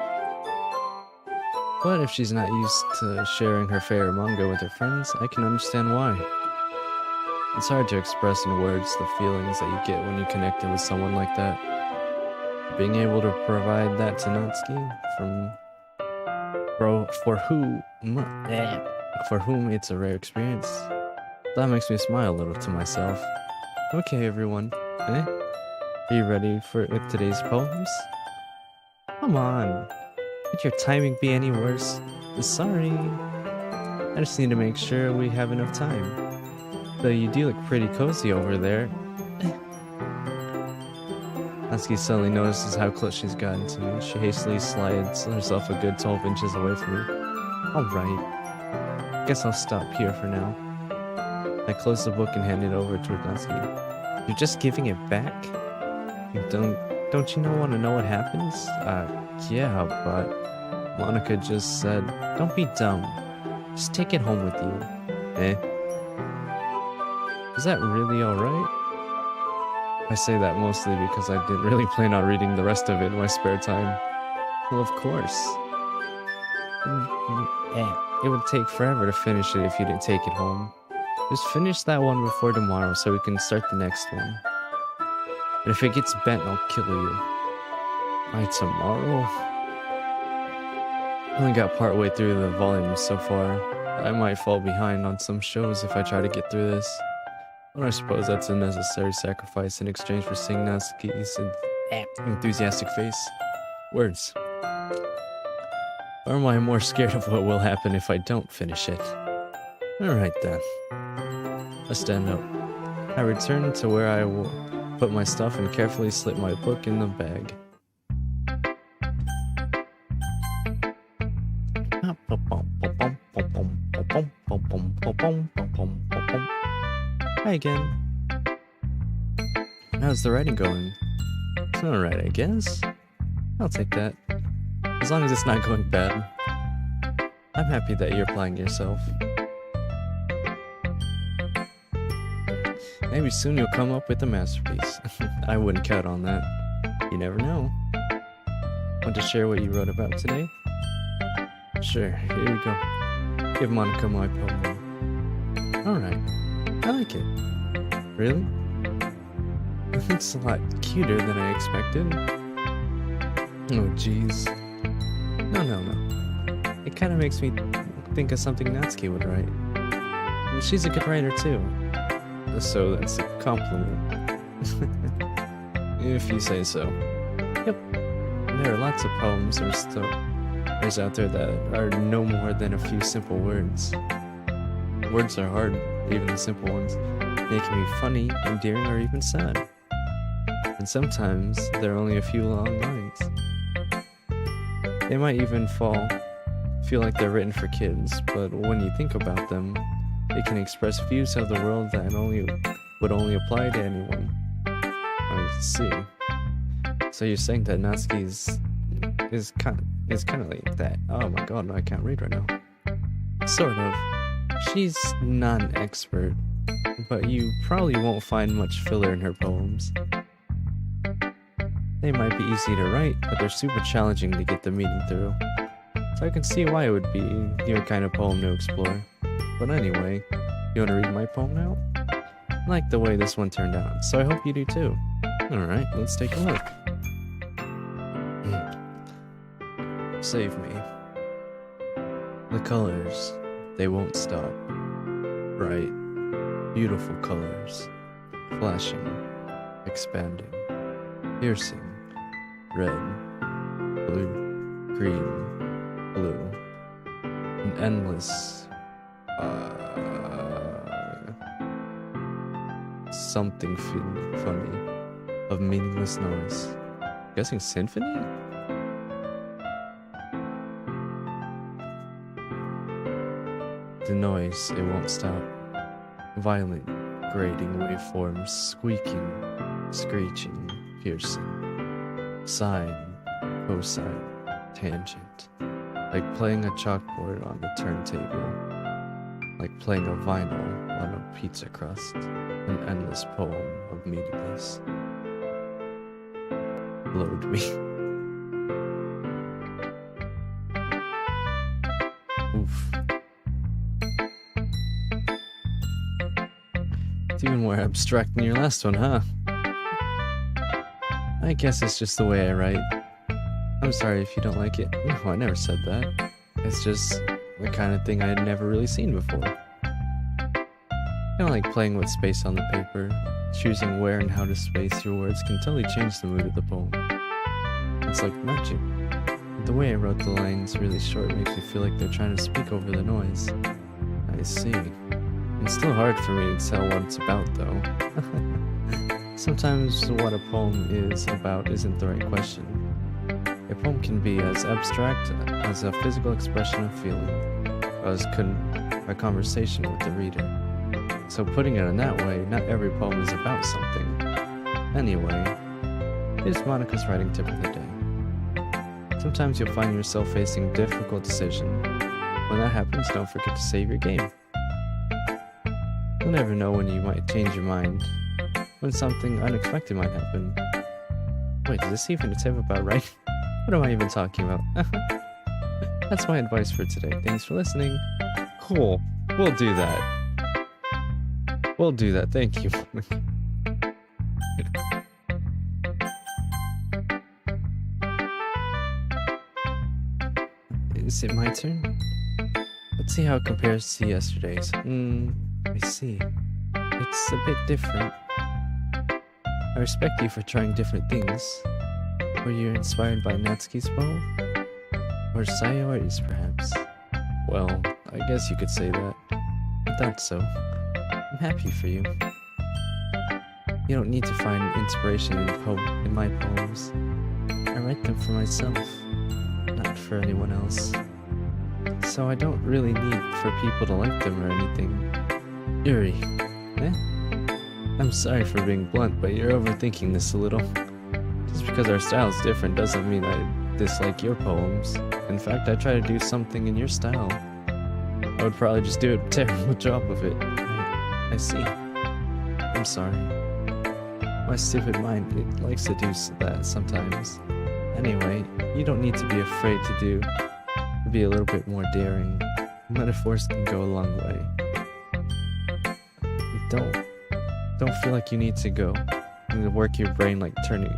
But if she's not used to sharing her favorite manga with her friends, I can understand why. It's hard to express in words the feelings that you get when you connect with someone like that. Being able to provide that to Natsuki For whom it's a rare experience. That makes me smile a little to myself. Okay, everyone. Are you ready with today's poems? Come on. Could your timing be any worse? Sorry. I just need to make sure we have enough time. Though you do look pretty cozy over there. Natsuki suddenly notices how close she's gotten to me. She hastily slides herself a good 12 inches away from me. Alright. Guess I'll stop here for now. I close the book and hand it over to Natsuki. You're just giving it back? Don't you want to know what happens? Yeah, but Monica just said, don't be dumb. Just take it home with you. Is that really alright? I say that mostly because I didn't really plan on reading the rest of it in my spare time. Well, of course. It would take forever to finish it if you didn't take it home. Just finish that one before tomorrow so we can start the next one. And if it gets bent, I'll kill you. By tomorrow? I only got part way through the volume so far. I might fall behind on some shows if I try to get through this. But I suppose that's a necessary sacrifice in exchange for seeing Natsuki's enthusiastic face. Words. Or am I more scared of what will happen if I don't finish it? Alright then. I stand up. I return to where I put my stuff and carefully slip my book in the bag. Hi again. How's the writing going? Alright, I guess. I'll take that. As long as it's not going bad. I'm happy that you're applying yourself. Maybe soon you'll come up with a masterpiece. I wouldn't count on that. You never know. Want to share what you wrote about today? Sure, here you go. Give Monica my poem. Alright. I like it. Really? It's a lot cuter than I expected. Oh jeez. No. It kind of makes me think of something Natsuki would write. And she's a good writer too. So that's a compliment. If you say so. Yep. There are lots of poems or stories out there that are no more than a few simple words. Words are hard, even the simple ones. They can be funny, endearing, or even sad. And sometimes they're only a few long lines. They might even feel like they're written for kids, but when you think about them, they can express views of the world that would only apply to anyone. I see. So you're saying that Natsuki is kind of like that. Oh my god, no, I can't read right now. Sort of. She's not an expert, but you probably won't find much filler in her poems. They might be easy to write, but they're super challenging to get the meaning through. So I can see why it would be your kind of poem to explore. But anyway, you want to read my poem now? I like the way this one turned out, so I hope you do too. Alright, let's take a look. Save me. The colors, they won't stop. Bright, beautiful colors. Flashing, expanding, piercing. Red, blue, green, blue. An endless something funny of meaningless noise. Guessing symphony? The noise, it won't stop. Violent, grating waveforms, squeaking, screeching, piercing. Sine, cosine, tangent. Like playing a chalkboard on the turntable. Like playing a vinyl on a pizza crust. An endless poem of meaningless. Load me. Oof. It's even more abstract than your last one, huh? I guess it's just the way I write. I'm sorry if you don't like it. No, I never said that. It's just the kind of thing I had never really seen before. Kind of like playing with space on the paper. Choosing where and how to space your words can totally change the mood of the poem. It's like magic. The way I wrote the lines really short makes me feel like they're trying to speak over the noise. I see. It's still hard for me to tell what it's about, though. Sometimes what a poem is about isn't the right question. A poem can be as abstract as a physical expression of feeling, or as a conversation with the reader. So putting it in that way, not every poem is about something. Anyway, here's Monica's writing tip of the day. Sometimes you'll find yourself facing a difficult decision. When that happens, don't forget to save your game. You'll never know when you might change your mind, when something unexpected might happen. Wait, is this even a tip about writing? What am I even talking about? That's my advice for today. Thanks for listening. Cool. We'll do that. We'll do that. Thank you. Is it my turn? Let's see how it compares to yesterday's. I see. It's a bit different. I respect you for trying different things. Were you inspired by Natsuki's poem? Or Sayori's, perhaps? Well, I guess you could say that. I thought so. I'm happy for you. You don't need to find inspiration in my poems. I write them for myself, not for anyone else. So I don't really need for people to like them or anything. Yuri, I'm sorry for being blunt, but you're overthinking this a little. Just because our style is different doesn't mean I dislike your poems. In fact, I try to do something in your style. I would probably just do a terrible job of it. I see. I'm sorry. My stupid mind, it likes to do that sometimes. Anyway, you don't need to be afraid to be a little bit more daring. Metaphors can go a long way. Don't feel like you need to go and work your brain like turning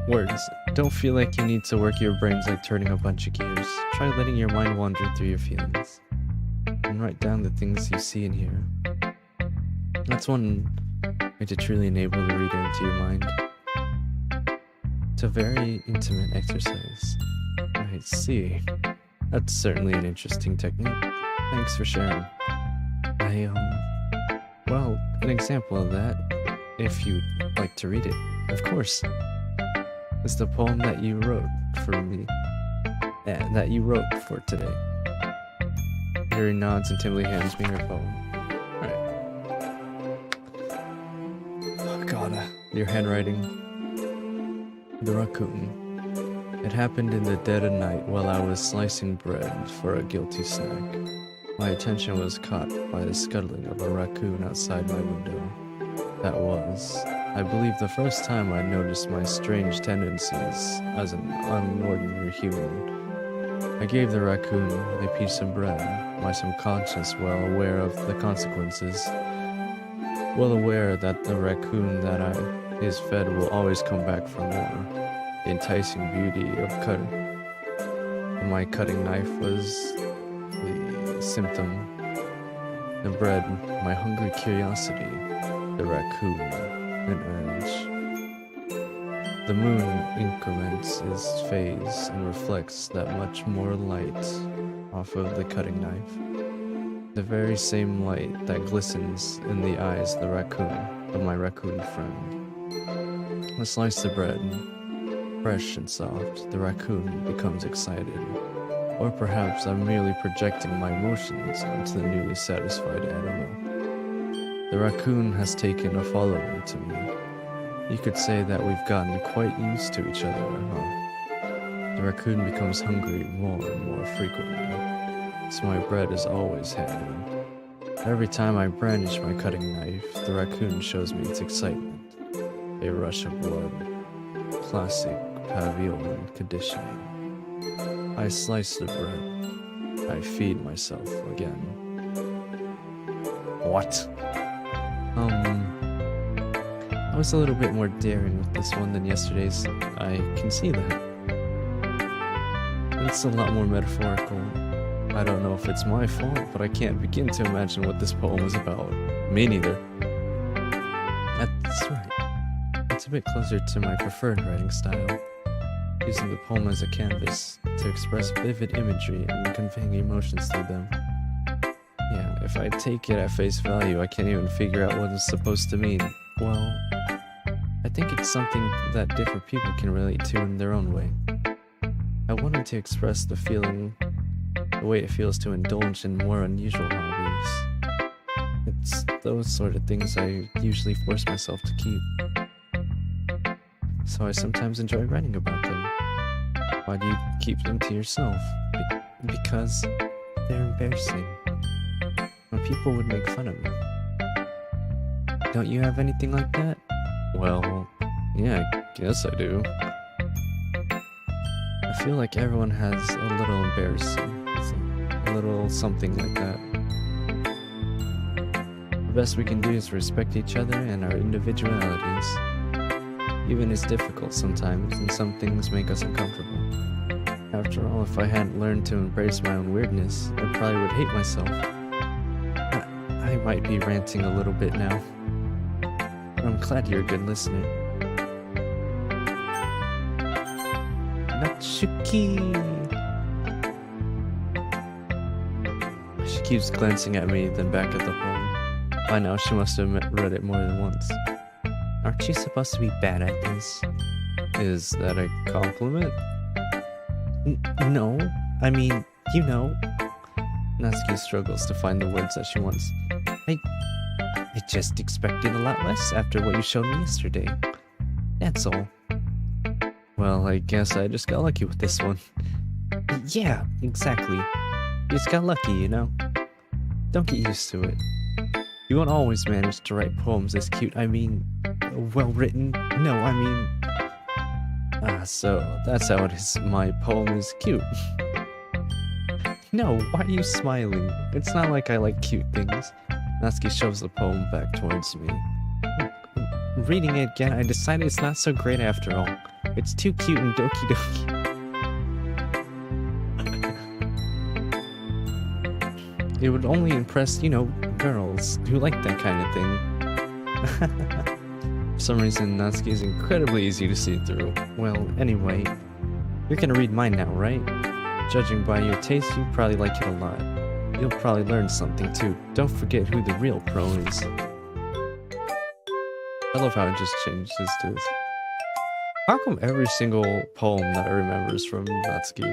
words. Don't feel like you need to work your brains like turning a bunch of gears. Try letting your mind wander through your feelings and write down the things you see and hear. That's one way to truly enable the reader into your mind. It's a very intimate exercise. I see. That's certainly an interesting technique. Thanks for sharing. Well, an example of that, if you'd like to read it, of course, is the poem that you wrote for me. That you wrote for today. Yuri nods and timidly hands me her poem. Alright. Oh god, your handwriting. The raccoon. It happened in the dead of night while I was slicing bread for a guilty snack. My attention was caught by the scuttling of a raccoon outside my window. That was, I believe, the first time I noticed my strange tendencies as an unordinary human. I gave the raccoon a piece of bread, my subconscious well aware of the consequences, well aware that the raccoon that is fed will always come back for more. The enticing beauty of my cutting knife was the symptom. The bread, my hungry curiosity. The raccoon, an urge. The moon increments its phase and reflects that much more light off of the cutting knife. The very same light that glistens in the eyes of my raccoon friend. I slice the bread, fresh and soft. The raccoon becomes excited. Or perhaps I'm merely projecting my emotions onto the newly satisfied animal. The raccoon has taken a following to me. You could say that we've gotten quite used to each other, huh? The raccoon becomes hungry more and more frequently, so my bread is always handy. Every time I brandish my cutting knife, the raccoon shows me its excitement. A rush of blood. Classic Pavilion conditioning. I slice the bread. I feed myself again. What? I was a little bit more daring with this one than yesterday's. I can see that. And It's a lot more metaphorical. I don't know if it's my fault, but I can't begin to imagine what this poem was about. Me neither. That's right. It's a bit closer to my preferred writing style, using the poem as a canvas to express vivid imagery and conveying emotions through them. Yeah, if I take it at face value, I can't even figure out what it's supposed to mean. Well, I think it's something that different people can relate to in their own way. I wanted to express the way it feels to indulge in more unusual hobbies. It's those sort of things I usually force myself to keep. So I sometimes enjoy writing about them. Why do you keep them to yourself? Because they're embarrassing. When people would make fun of me. Don't you have anything like that? Well, yeah, I guess I do. I feel like everyone has a little embarrassing, a little something like that. The best we can do is respect each other and our individualities. Even it's difficult sometimes, and some things make us uncomfortable. After all, if I hadn't learned to embrace my own weirdness, I probably would hate myself. I might be ranting a little bit now. I'm glad you're a good listener. Natsuki! She keeps glancing at me, then back at the poem. By now, she must have read it more than once. Aren't you supposed to be bad at this? Is that a compliment? No, I mean, you know. Natsuki struggles to find the words that she wants. I just expected a lot less after what you showed me yesterday. That's all. Well, I guess I just got lucky with this one. Yeah, exactly. You just got lucky, you know? Don't get used to it. You won't always manage to write poems this cute, I mean, well written. No, I mean... so that's how it is. My poem is cute. No, why are you smiling? It's not like I like cute things. Natsuki shoves the poem back towards me. Reading it again, I decided it's not so great after all. It's too cute and Doki Doki. It would only impress, you know, girls who like that kind of thing. For some reason, Natsuki is incredibly easy to see through. Well, anyway, you're gonna read mine now, right? Judging by your taste, you probably like it a lot. You'll probably learn something too. Don't forget who the real pro is. I love how it just changes to this. How come every single poem that I remember is from Natsuki?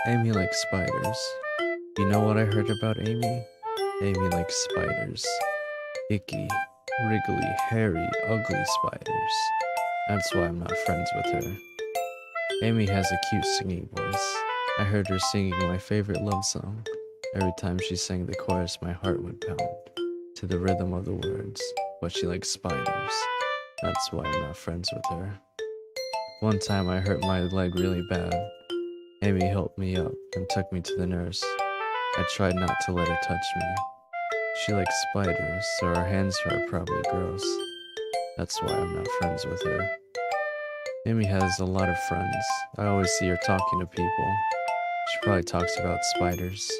Amy likes spiders. You know what I heard about Amy? Amy likes spiders. Icky, wriggly, hairy, ugly spiders. That's why I'm not friends with her. Amy has a cute singing voice. I heard her singing my favorite love song. Every time she sang the chorus, my heart would pound to the rhythm of the words. But she likes spiders. That's why I'm not friends with her. One time I hurt my leg really bad. Amy helped me up and took me to the nurse. I tried not to let her touch me. She likes spiders, so her hands are probably gross. That's why I'm not friends with her. Amy has a lot of friends. I always see her talking to people. She probably talks about spiders.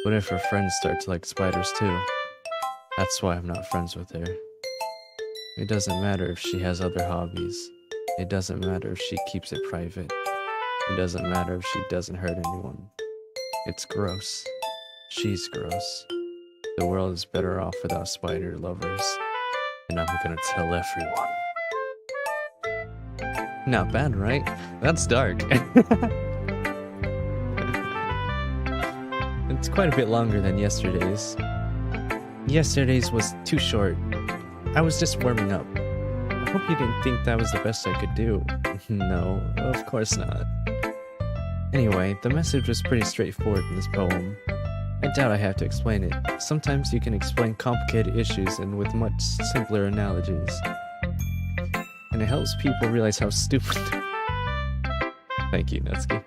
What if her friends start to like spiders too? That's why I'm not friends with her. It doesn't matter if she has other hobbies. It doesn't matter if she keeps it private. It doesn't matter if she doesn't hurt anyone. It's gross. She's gross. The world is better off without spider lovers. And I'm gonna tell everyone. Not bad, right? That's dark. It's quite a bit longer than yesterday's. Yesterday's was too short. I was just warming up. I hope you didn't think that was the best I could do. No, of course not. Anyway, the message was pretty straightforward in this poem. I doubt I have to explain it. Sometimes you can explain complicated issues and with much simpler analogies. And it helps people realize how stupid. Thank you, Natsuki.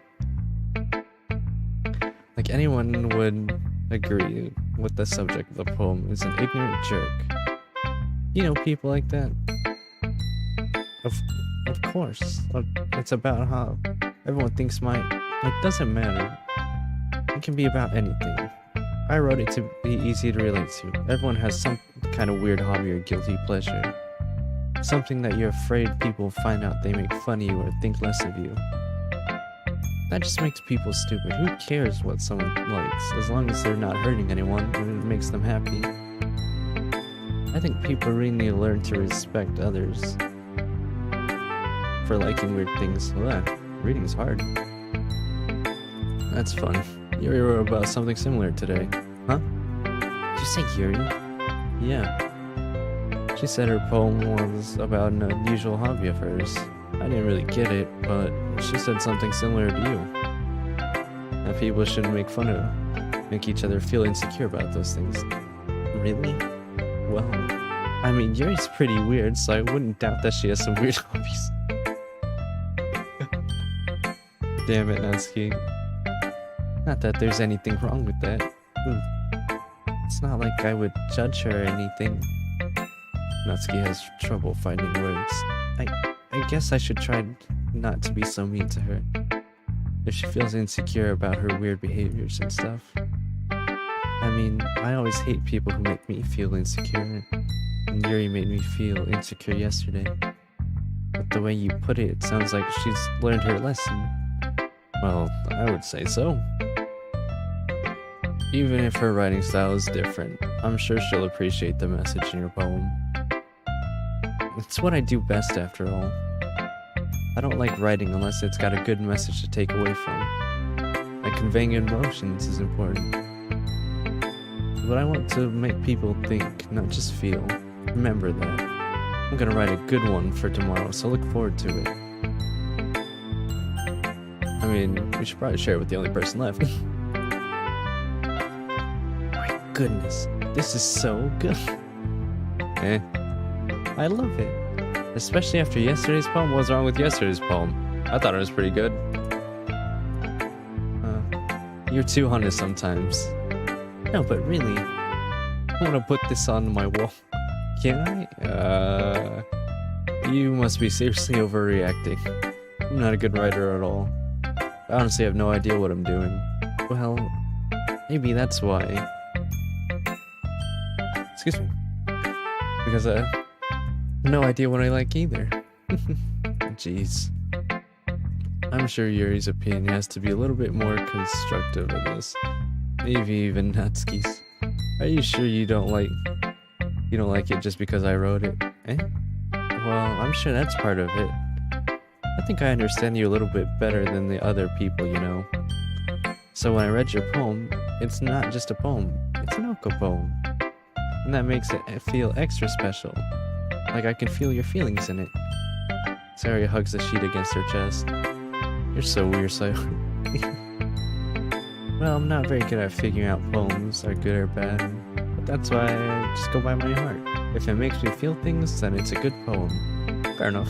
Like anyone would agree with the subject of the poem is an ignorant jerk. You know people like that? Of, of course. It's about how everyone thinks it doesn't matter. It can be about anything. I wrote it to be easy to relate to. Everyone has some kind of weird hobby or guilty pleasure. Something that you're afraid people find out they make fun of you or think less of you. That just makes people stupid. Who cares what someone likes, as long as they're not hurting anyone and it makes them happy? I think people really need to learn to respect others for liking weird things. Ugh, reading's hard. That's fun. Yuri wrote about something similar today. Huh? Did you say Yuri? Yeah. She said her poem was about an unusual hobby of hers. I didn't really get it, but she said something similar to you. That people shouldn't make each other feel insecure about those things. Really? Well, I mean, Yuri's pretty weird, so I wouldn't doubt that she has some weird hobbies. Damn it, Natsuki. Not that there's anything wrong with that. It's not like I would judge her or anything. Natsuki has trouble finding words. I guess I should try not to be so mean to her. If she feels insecure about her weird behaviors and stuff. I mean, I always hate people who make me feel insecure. And Yuri made me feel insecure yesterday. But the way you put it, it sounds like she's learned her lesson. Well, I would say so. Even if her writing style is different, I'm sure she'll appreciate the message in your poem. It's what I do best, after all. I don't like writing unless it's got a good message to take away from. Like conveying emotions is important. But I want to make people think, not just feel. Remember that. I'm gonna write a good one for tomorrow, so look forward to it. I mean, we should probably share it with the only person left. My goodness, this is so good. I love it. Especially after yesterday's poem. What's wrong with yesterday's poem? I thought it was pretty good. You're too honest sometimes. No, but really, I want to put this on my wall. Can I? You must be seriously overreacting. I'm not a good writer at all. I honestly have no idea what I'm doing. Well, maybe that's why. Excuse me. Because I have no idea what I like either. Jeez. I'm sure Yuri's opinion has to be a little bit more constructive in this. Maybe even Natsuki's. Are you sure you don't like it just because I wrote it? Well, I'm sure that's part of it. I think I understand you a little bit better than the other people, you know. So when I read your poem, it's not just a poem, it's an Oko poem. And that makes it feel extra special. Like I can feel your feelings in it. Saria hugs the sheet against her chest. You're so weird, Sayo. Well, I'm not very good at figuring out poems are good or bad, but that's why I just go by my heart. If it makes me feel things, then it's a good poem. Fair enough.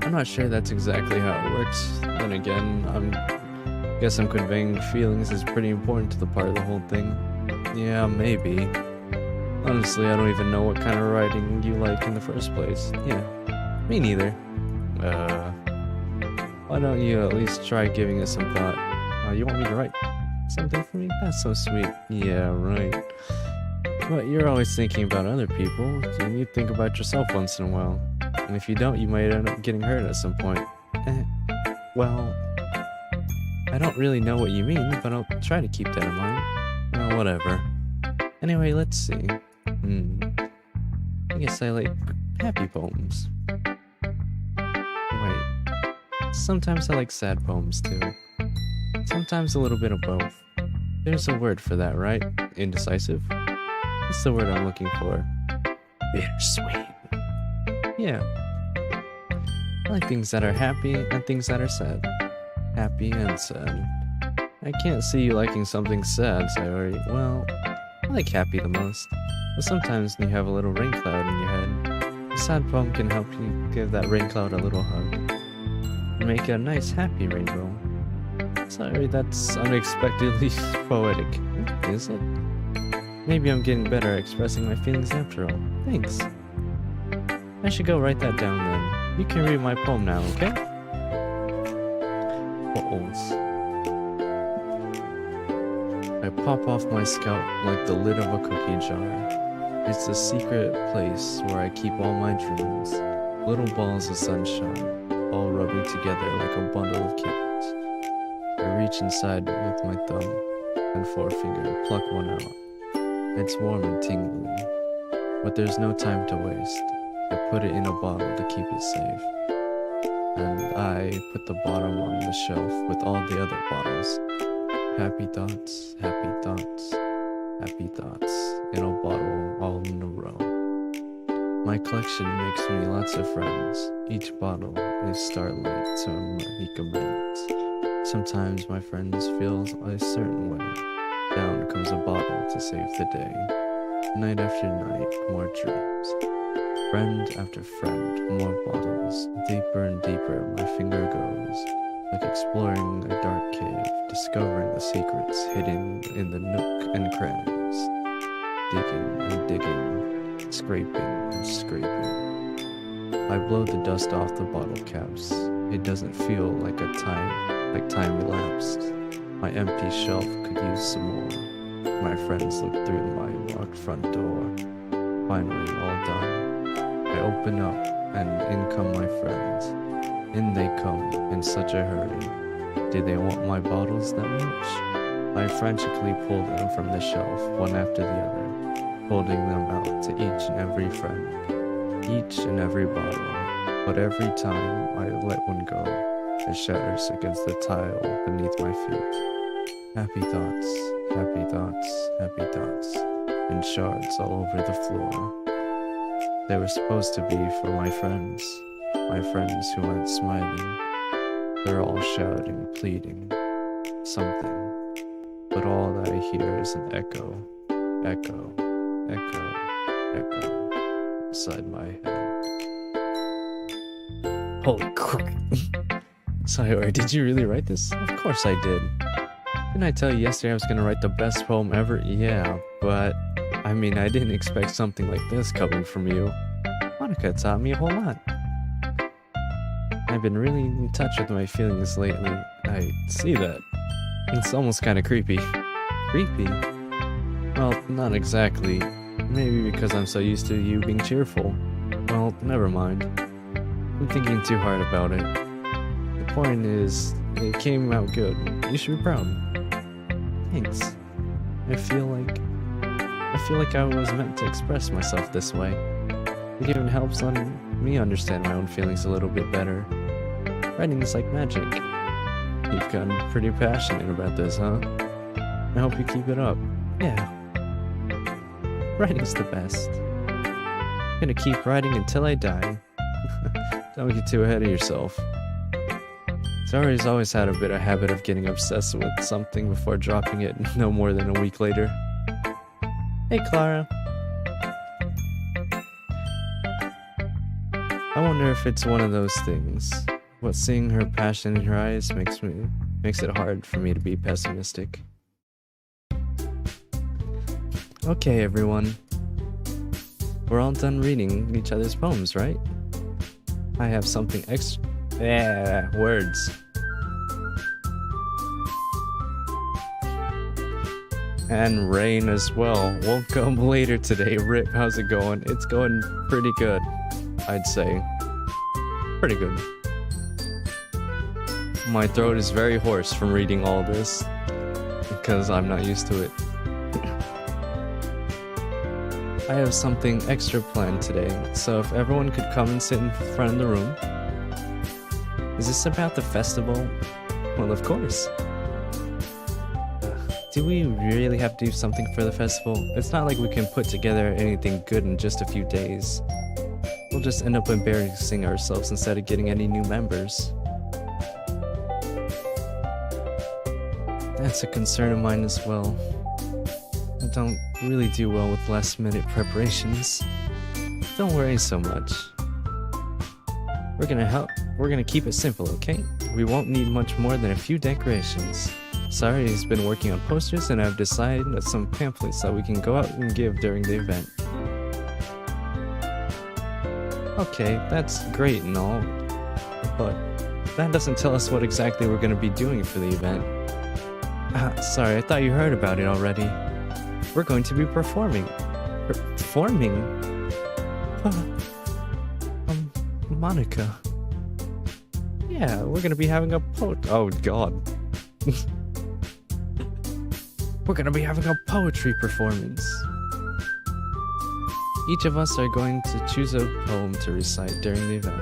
I'm not sure that's exactly how it works. Then again, I guess I'm conveying feelings is pretty important to the part of the whole thing. Yeah, maybe. Honestly, I don't even know what kind of writing you like in the first place. Yeah, me neither. Why don't you at least try giving it some thought? You want me to write something for me? That's so sweet. Yeah, right. But you're always thinking about other people, and you think about yourself once in a while. And if you don't, you might end up getting hurt at some point. Well, I don't really know what you mean, but I'll try to keep that in mind. Well, whatever. Anyway, let's see. I guess I like happy poems. Wait. Sometimes I like sad poems too. Sometimes a little bit of both. There's a word for that, right? Indecisive? That's the word I'm looking for. Bittersweet. Yeah. I like things that are happy and things that are sad. Happy and sad. I can't see you liking something sad, Sayori. Well, I like happy the most. But sometimes when you have a little rain cloud in your head, a sad poem can help you give that rain cloud a little hug. And make it a nice happy rainbow. Sorry, that's unexpectedly poetic. Is it? Maybe I'm getting better at expressing my feelings after all. Thanks. I should go write that down then. You can read my poem now, okay? Bottles. I pop off my scalp like the lid of a cookie jar. It's the secret place where I keep all my dreams. Little balls of sunshine, all rubbing together like a bundle of kittens. I reach inside with my thumb and forefinger and pluck one out. It's warm and tingly, but there's no time to waste. I put it in a bottle to keep it safe. And I put the bottom on the shelf with all the other bottles. Happy thoughts, happy thoughts, happy thoughts in a bottle all in a row. My collection makes me lots of friends. Each bottle is starlight to make amends. Sometimes my friends feel a certain way. Down comes a bottle to save the day. Night after night, more dreams. Friend after friend, more bottles. Deeper and deeper my finger goes. Like exploring a dark cave, discovering the secrets hidden in the nook and crannies. Digging and digging, scraping and scraping. I blow the dust off the bottle caps. It doesn't feel like time elapsed. My empty shelf could use some more. My friends look through my locked front door. Finally, all done. I open up, and in come my friends. In they come in such a hurry. Do they want my bottles that much? I frantically pull them from the shelf, one after the other, holding them out to each and every friend, each and every bottle. But every time I let one go, it shatters against the tile beneath my feet. Happy thoughts, happy thoughts, happy thoughts, in shards all over the floor. They were supposed to be for my friends who aren't smiling. They're all shouting, pleading, something. But all that I hear is an echo, echo, echo, echo, inside my head. Holy crap. Sayori, did you really write this? Of course I did. Didn't I tell you yesterday I was gonna write the best poem ever? Yeah, but I mean, I didn't expect something like this coming from you. Monica taught me a whole lot. I've been really in touch with my feelings lately. I see that. It's almost kind of creepy. Creepy? Well, not exactly. Maybe because I'm so used to you being cheerful. Well, never mind. I'm thinking too hard about it. The point is, it came out good. You should be proud. Thanks. I feel like I was meant to express myself this way. It even helps me understand my own feelings a little bit better. Writing is like magic. You've gotten pretty passionate about this, huh? I hope you keep it up. Yeah. Writing's the best. I'm gonna keep writing until I die. Don't get too ahead of yourself. Sayori's always had a bit of habit of getting obsessed with something before dropping it no more than a week later. Hey, Clara. I wonder if it's one of those things. What seeing her passion in her eyes makes it hard for me to be pessimistic. Okay, everyone. We're all done reading each other's poems, right? I have something extra. Words. And rain as well. Won't come later today. Rip, how's it going? It's going pretty good, I'd say. Pretty good. My throat is very hoarse from reading all this, because I'm not used to it. I have something extra planned today, so if everyone could come and sit in front of the room. Is this about the festival? Well, of course. Do we really have to do something for the festival? It's not like we can put together anything good in just a few days. We'll just end up embarrassing ourselves instead of getting any new members. That's a concern of mine as well. I don't really do well with last-minute preparations. Don't worry so much. We're gonna keep it simple, okay? We won't need much more than a few decorations. Sorry, he's been working on posters, and I've decided that some pamphlets that we can go out and give during the event. Okay, that's great and all, but that doesn't tell us what exactly we're gonna be doing for the event. Sorry, I thought you heard about it already. We're going to be performing. Performing? Monica. Yeah, we're gonna be having a oh god. We're gonna be having a poetry performance. Each of us are going to choose a poem to recite during the event.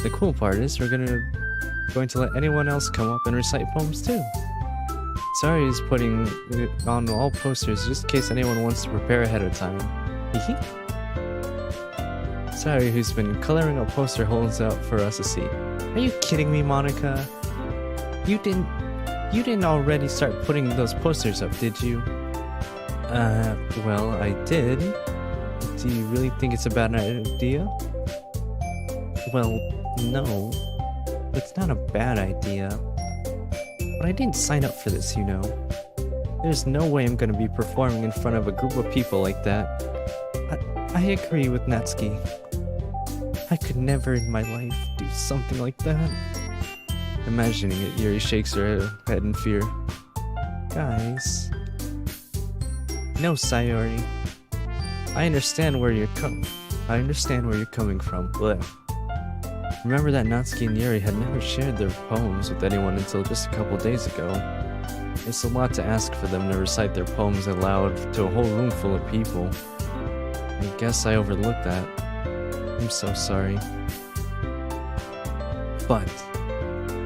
The cool part is we're going to let anyone else come up and recite poems too. Sorry is putting it on all posters just in case anyone wants to prepare ahead of time. Sorry who's been coloring a poster holds out for us to see. Are you kidding me, Monica? You didn't already start putting those posters up, did you? Well, I did. Do you really think it's a bad idea? Well, no. It's not a bad idea. But I didn't sign up for this, you know. There's no way I'm gonna be performing in front of a group of people like that. I agree with Natsuki. I could never in my life do something like that. Imagining it, Yuri shakes her head in fear. Guys. No, Sayori. I understand where you're coming from. Blech. Remember that Natsuki and Yuri had never shared their poems with anyone until just a couple days ago. It's a lot to ask for them to recite their poems aloud to a whole room full of people. I guess I overlooked that. I'm so sorry. But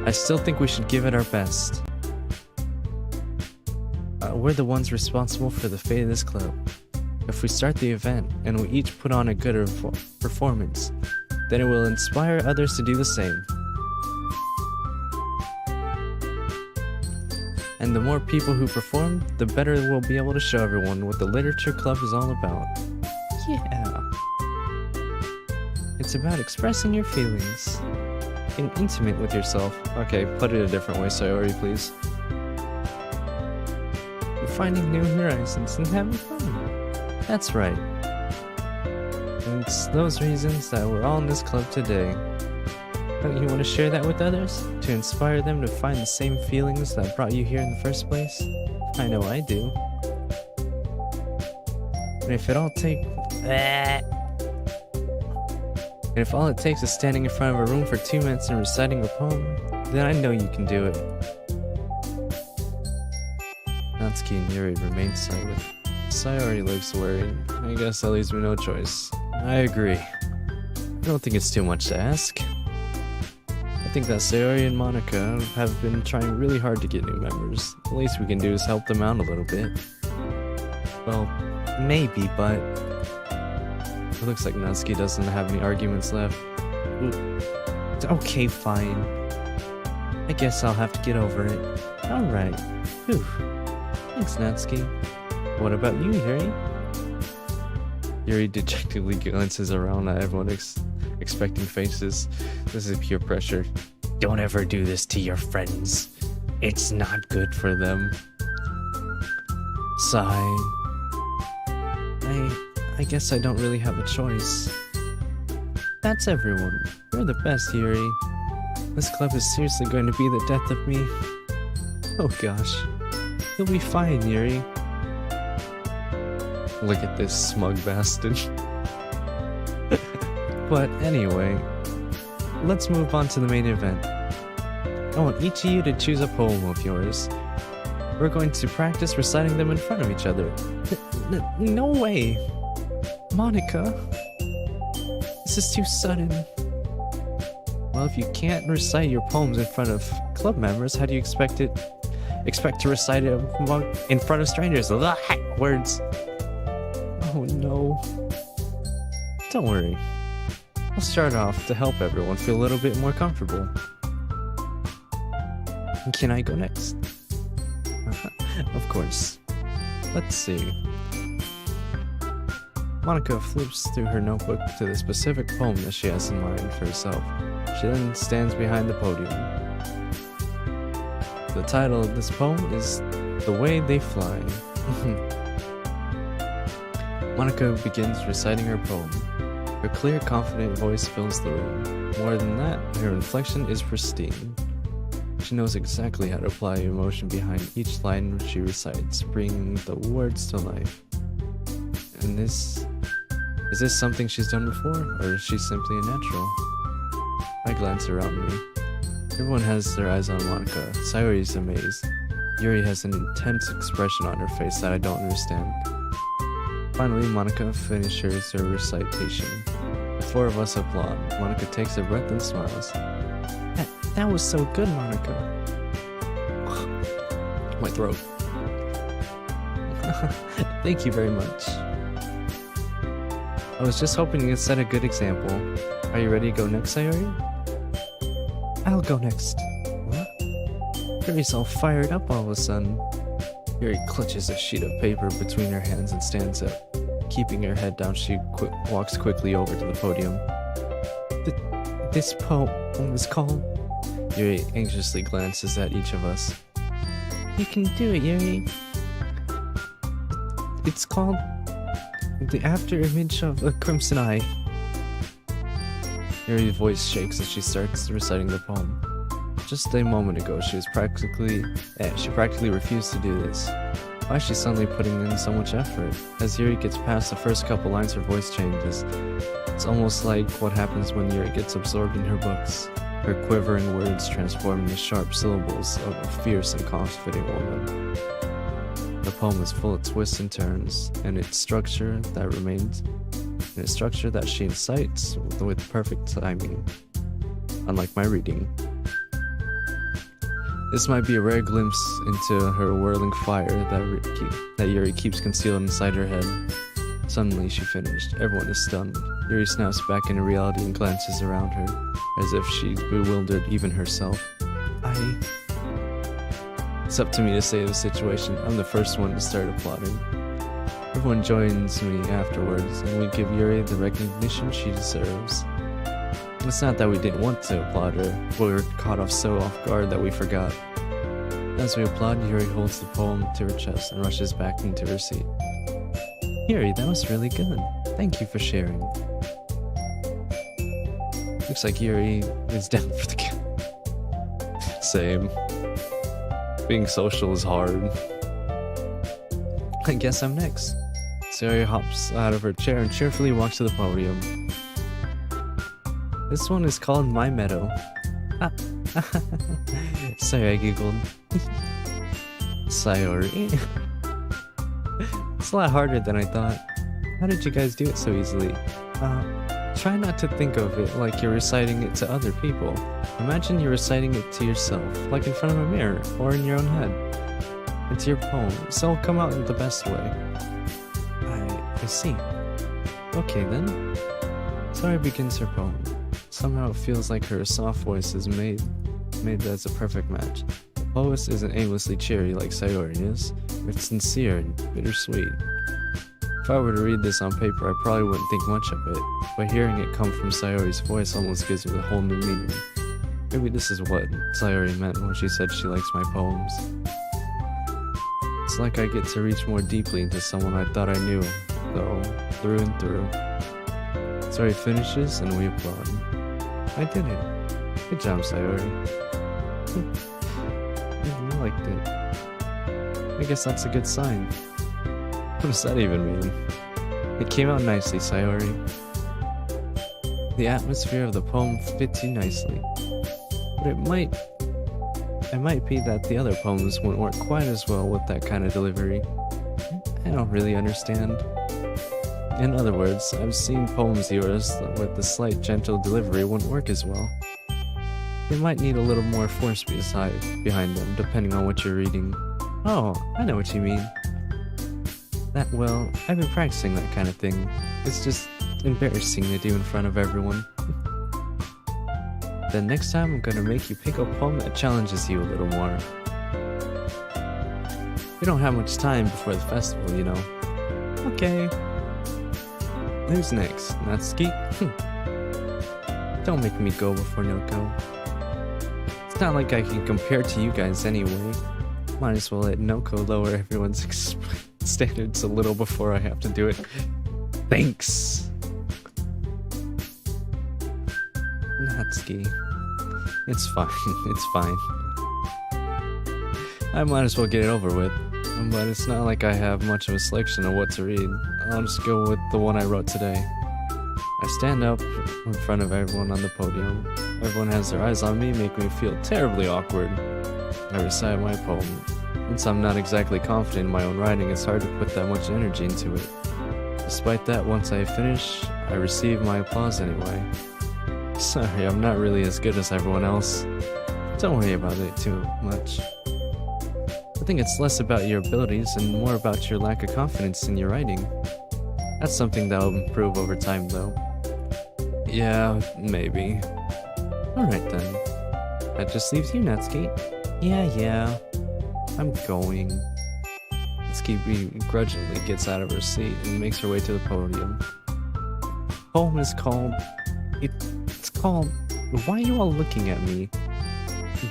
I still think we should give it our best. We're the ones responsible for the fate of this club. If we start the event and we each put on a good performance, then it will inspire others to do the same. And the more people who perform, the better we'll be able to show everyone what the literature club is all about. Yeah. It's about expressing your feelings. Being intimate with yourself. Okay, put it a different way, Sayori, please. Finding new horizons and having fun. That's right. And it's those reasons that we're all in this club today. Don't you want to share that with others? To inspire them to find the same feelings that brought you here in the first place? I know I do. And if all it takes is standing in front of a room for 2 minutes and reciting a poem, then I know you can do it. Natsuki and Yuri remain silent. Sayori looks worried. I guess that leaves me no choice. I agree. I don't think it's too much to ask. I think that Sayori and Monica have been trying really hard to get new members. The least we can do is help them out a little bit. Well, maybe, but it looks like Natsuki doesn't have any arguments left. Okay, fine. I guess I'll have to get over it. Alright. Whew. Thanks, Natsuki. What about you, Yuri? Yuri dejectedly glances around at everyone expecting faces. This is pure pressure. Don't ever do this to your friends. It's not good for them. Sigh. I guess I don't really have a choice. That's everyone. You're the best, Yuri. This club is seriously going to be the death of me. Oh gosh. You'll be fine, Yuri. Look at this smug bastard. But anyway, let's move on to the main event. I want each of you to choose a poem of yours. We're going to practice reciting them in front of each other. No way! Monica! This is too sudden. Well, if you can't recite your poems in front of club members, how do you expect to recite it in front of strangers? Words. Oh no. Don't worry. I'll start off to help everyone feel a little bit more comfortable. Can I go next? Of course. Let's see. Monica flips through her notebook to the specific poem that she has in mind for herself. She then stands behind the podium. The title of this poem is The Way They Fly. Monica begins reciting her poem. Her clear, confident voice fills the room. More than that, her inflection is pristine. She knows exactly how to apply emotion behind each line she recites, bringing the words to life. And is this something she's done before, or is she simply a natural? I glance around me. Everyone has their eyes on Monica. Sayori is amazed. Yuri has an intense expression on her face that I don't understand. Finally, Monica finishes her recitation. The four of us applaud. Monica takes a breath and smiles. That was so good, Monica. My throat. Thank you very much. I was just hoping you could set a good example. Are you ready to go next, Sayori? I'll go next. What? Yuri's all fired up all of a sudden. Yuri clutches a sheet of paper between her hands and stands up. Keeping her head down, she walks quickly over to the podium. This poem is called... Yuri anxiously glances at each of us. You can do it, Yuri. It's called The After Image of a Crimson Eye. Yuri's voice shakes as she starts reciting the poem. Just a moment ago, she practically refused to do this. Why is she suddenly putting in so much effort? As Yuri gets past the first couple lines, her voice changes. It's almost like what happens when Yuri gets absorbed in her books. Her quivering words transform into sharp syllables of a fierce and confident woman. The poem is full of twists and turns, and its structure that she incites with perfect timing. Unlike my reading. This might be a rare glimpse into her whirling fire that Yuri keeps concealed inside her head. Suddenly she finished. Everyone is stunned. Yuri snaps back into reality and glances around her, as if she's bewildered even herself. It's up to me to save the situation. I'm the first one to start applauding. Everyone joins me afterwards, and we give Yuri the recognition she deserves. It's not that we didn't want to applaud her, but we were caught so off guard that we forgot. As we applaud, Yuri holds the poem to her chest and rushes back into her seat. Yuri, that was really good. Thank you for sharing. Looks like Yuri is down for the count. Same. Being social is hard. I guess I'm next. Sayori hops out of her chair and cheerfully walks to the podium. This one is called My Meadow. Sorry, I giggled. Sayori. It's a lot harder than I thought. How did you guys do it so easily? Try not to think of it like you're reciting it to other people. Imagine you're reciting it to yourself, like in front of a mirror, or in your own head. It's your poem, so it'll come out in the best way. I see. Okay then. Sayori begins her poem. Somehow it feels like her soft voice is made as a perfect match. The poet isn't aimlessly cheery like Sayori is. It's sincere and bittersweet. If I were to read this on paper, I probably wouldn't think much of it, but hearing it come from Sayori's voice almost gives it a whole new meaning. Maybe this is what Sayori meant when she said she likes my poems. It's like I get to reach more deeply into someone I thought I knew, though, through and through. Sayori finishes and we applaud. I did it. Good job, Sayori. You liked it. I guess that's a good sign. What does that even mean? It came out nicely, Sayori. The atmosphere of the poem fits you nicely. But it might be that the other poems wouldn't work quite as well with that kind of delivery. I don't really understand. In other words, I've seen poems of yours with the slight gentle delivery wouldn't work as well. They might need a little more force behind them, depending on what you're reading. Oh, I know what you mean. Well, I've been practicing that kind of thing. It's just embarrassing to do in front of everyone. Then next time I'm gonna make you pick a poem that challenges you a little more. We don't have much time before the festival, you know. Okay. Who's next? Natsuki? Don't make me go before Noko. It's not like I can compare to you guys anyway. Might as well let Noko lower everyone's standards a little before I have to do it. Thanks! Natsuki. It's fine, it's fine. I might as well get it over with. But it's not like I have much of a selection of what to read. I'll just go with the one I wrote today. I stand up in front of everyone on the podium. Everyone has their eyes on me, make me feel terribly awkward. I recite my poem. Since I'm not exactly confident in my own writing, it's hard to put that much energy into it. Despite that, once I finish, I receive my applause anyway. Sorry, I'm not really as good as everyone else. Don't worry about it too much. I think it's less about your abilities and more about your lack of confidence in your writing. That's something that'll improve over time though. Yeah, maybe. Alright then. That just leaves you, Natsuki. Yeah. I'm going. Natsuki begrudgingly gets out of her seat and makes her way to the podium. The poem is called... It's called... Why are you all looking at me?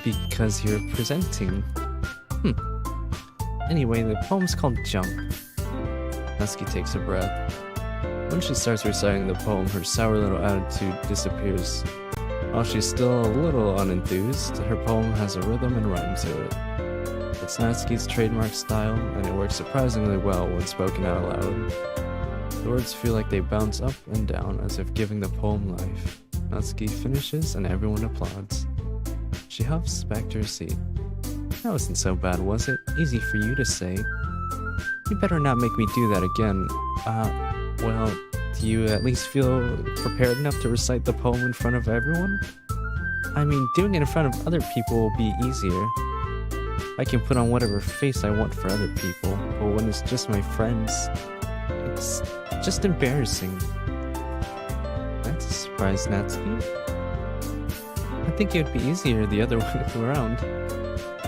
Because you're presenting. Anyway, the poem's called Jump. Natsuki takes a breath. When she starts reciting the poem, her sour little attitude disappears. While she's still a little unenthused, her poem has a rhythm and rhyme to it. It's Natsuki's trademark style, and it works surprisingly well when spoken out loud. The words feel like they bounce up and down as if giving the poem life. Natsuki finishes and everyone applauds. She huffs back to her seat. That wasn't so bad, was it? Easy for you to say. You better not make me do that again. Well, do you at least feel prepared enough to recite the poem in front of everyone? I mean, doing it in front of other people will be easier. I can put on whatever face I want for other people, but when it's just my friends, it's just embarrassing. That's a surprise, Natsuki. I think it would be easier the other way around.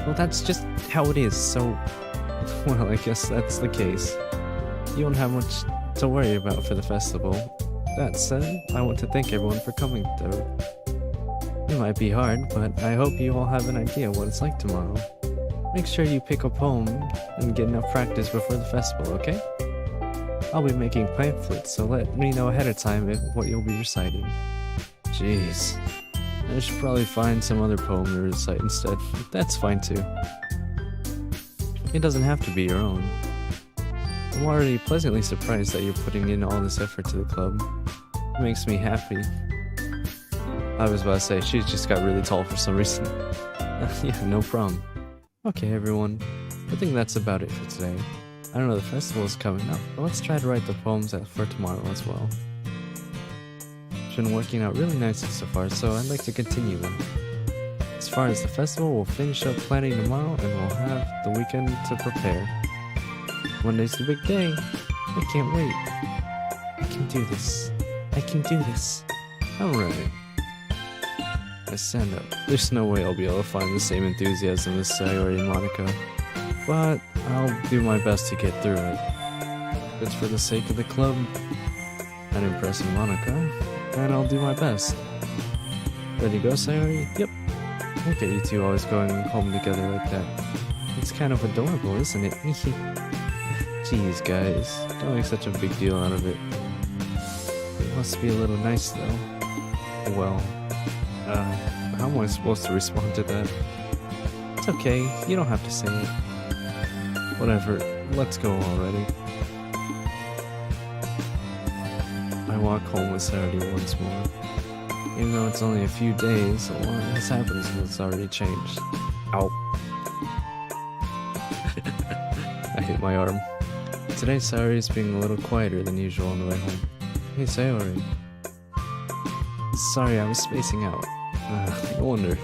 Well, that's just how it is, so... Well, I guess that's the case. You won't have much to worry about for the festival. That said, I want to thank everyone for coming though. It might be hard, but I hope you all have an idea what it's like tomorrow. Make sure you pick a poem and get enough practice before the festival, okay? I'll be making pamphlets, so let me know ahead of time what you'll be reciting. Jeez. I should probably find some other poem to recite instead. That's fine too. It doesn't have to be your own. I'm already pleasantly surprised that you're putting in all this effort to the club. It makes me happy. I was about to say, she just got really tall for some reason. Yeah, no problem. Okay, everyone. I think that's about it for today. I don't know, the festival is coming up, but let's try to write the poems for tomorrow as well. It's been working out really nicely so far, so I'd like to continue them. As far as the festival, we'll finish up planning tomorrow and we'll have the weekend to prepare. Monday's the big day. I can't wait. I can do this. I can do this. Alright. I stand up. There's no way I'll be able to find the same enthusiasm as Sayori and Monica. But I'll do my best to get through it. It's for the sake of the club and impressing Monica, and I'll do my best. Ready to go, Sayori? Yep. Look at you two always going home together like that. It's kind of adorable, isn't it? Jeez, guys. Don't make such a big deal out of it. It must be a little nice, though. Well, how am I supposed to respond to that? It's okay. You don't have to say it. Whatever. Let's go already. I walk home with Saturday once more. Even though it's only a few days, a lot has happened since it's already changed. Ow. I hit my arm. Today, Sayori is being a little quieter than usual on the way home. Hey, Sayori. Sorry, I was spacing out. No wonder.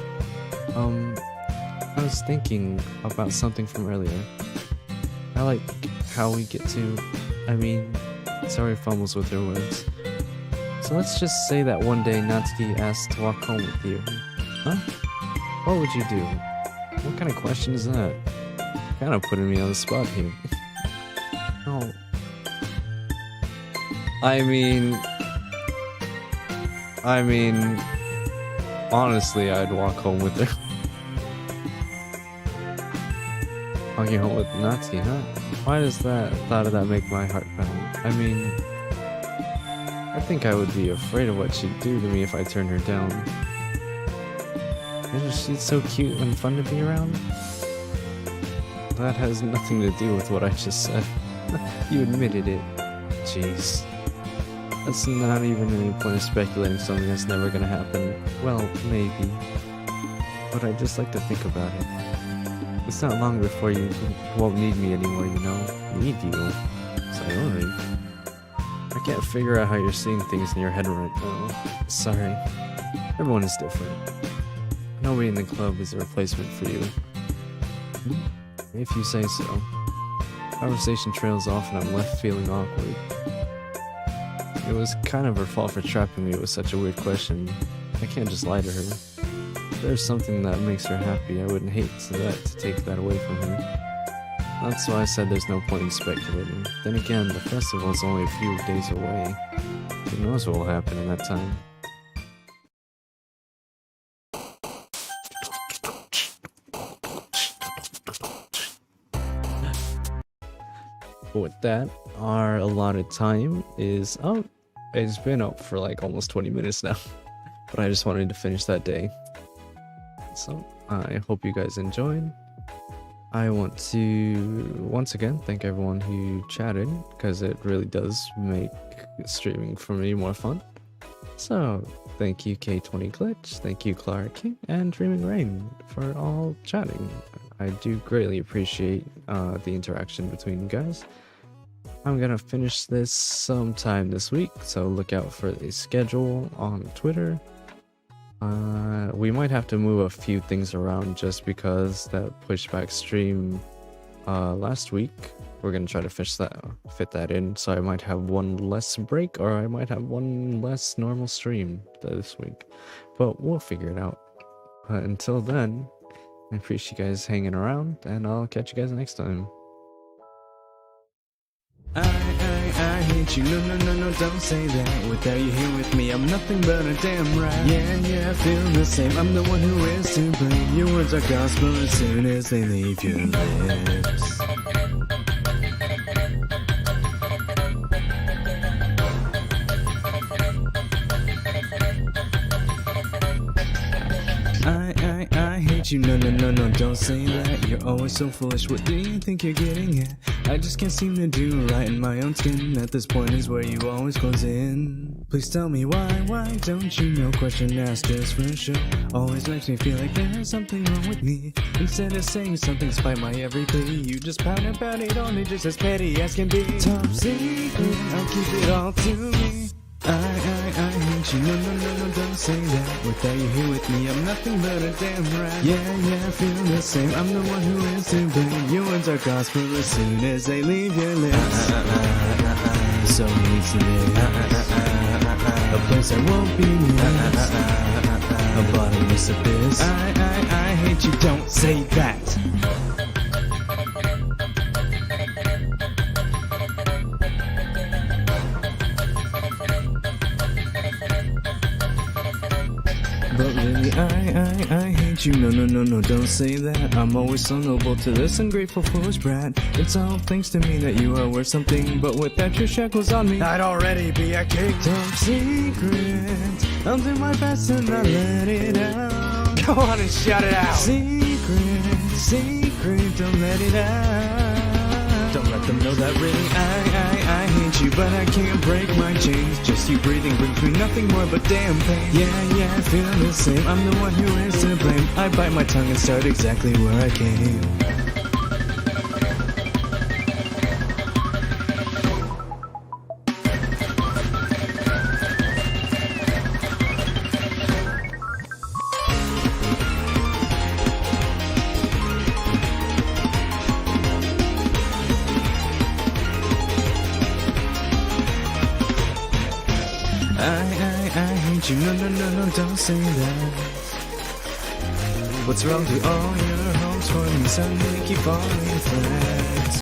I was thinking about something from earlier. I like how we get to... Sayori fumbles with her words. So let's just say that one day Natsuki asked to walk home with you. Huh? What would you do? What kind of question is that? Kinda putting me on the spot here. Oh. I mean, honestly, I'd walk home with her. Walking home with Natsuki, huh? Why does that thought of that make my heart pound? I think I would be afraid of what she'd do to me if I turned her down. And she's so cute and fun to be around. That has nothing to do with what I just said. You admitted it. Jeez. That's not even any point of speculating something that's never gonna happen. Well, maybe. But I just like to think about it. It's not long before you won't need me anymore, you know? Need you. Sorry. I can't figure out how you're seeing things in your head right now. Sorry. Everyone is different. Nobody in the club is a replacement for you. If you say so. Conversation trails off and I'm left feeling awkward. It was kind of her fault for trapping me with such a weird question. I can't just lie to her. If there's something that makes her happy, I wouldn't hate to take that away from her. That's why I said there's no point in speculating. Then again, the festival's only a few days away. Who knows what will happen in that time. With that, our allotted time is up. It's been up for like almost 20 minutes now. But I just wanted to finish that day. So, I hope you guys enjoyed. I want to once again thank everyone who chatted, because it really does make streaming for me more fun. So, thank you K20 Glitch, thank you Clark, and Dreaming Rain for all chatting. I do greatly appreciate the interaction between you guys. I'm gonna finish this sometime this week, so look out for the schedule on Twitter. We might have to move a few things around just because that pushback stream last week. We're gonna try to fit that in, so I might have one less break, or I might have one less normal stream this week. But we'll figure it out. Until then, I appreciate you guys hanging around, and I'll catch you guys next time. I hate you, no, don't say that. Without you here with me, I'm nothing but a damn rat. Yeah, I feel the same, I'm the one who is to blame. Your words are gospel as soon as they leave your lips. I hate you, no, don't say that. You're always so foolish, what do you think you're getting at? I just can't seem to do right in my own skin. At this point is where you always close in. Please tell me why don't you know? Question asked just for sure. Always makes me feel like there's something wrong with me. Instead of saying something despite my every plea, you just pound about it only just as petty as can be. Top secret, I'll keep it all to me. I hate you, no, don't say that. Without you here with me, I'm nothing but a damn rat. Yeah, I feel the same, I'm the one who is to blame. Your words are gospel as soon as they leave your lips. So needs to live. A place I won't be missed. A bottomless abyss. I hate you, don't say that. But really, I hate you, no, don't say that. I'm always so noble to this ungrateful foolish brat. It's all thanks to me that you are worth something, but without your shackles on me, I'd already be a king. Top secret, I'll do my best and not let it out. Go on and shout it out. Secret, don't let it out. Don't let them know that really I hate you, but I can't break my chains. Just you breathing brings me nothing more but damn pain. Yeah, I feel the same, I'm the one who is to blame. I bite my tongue and start exactly where I came. I hate you, no, don't say that. What's wrong to all your hopes for me? Suddenly keep falling flat.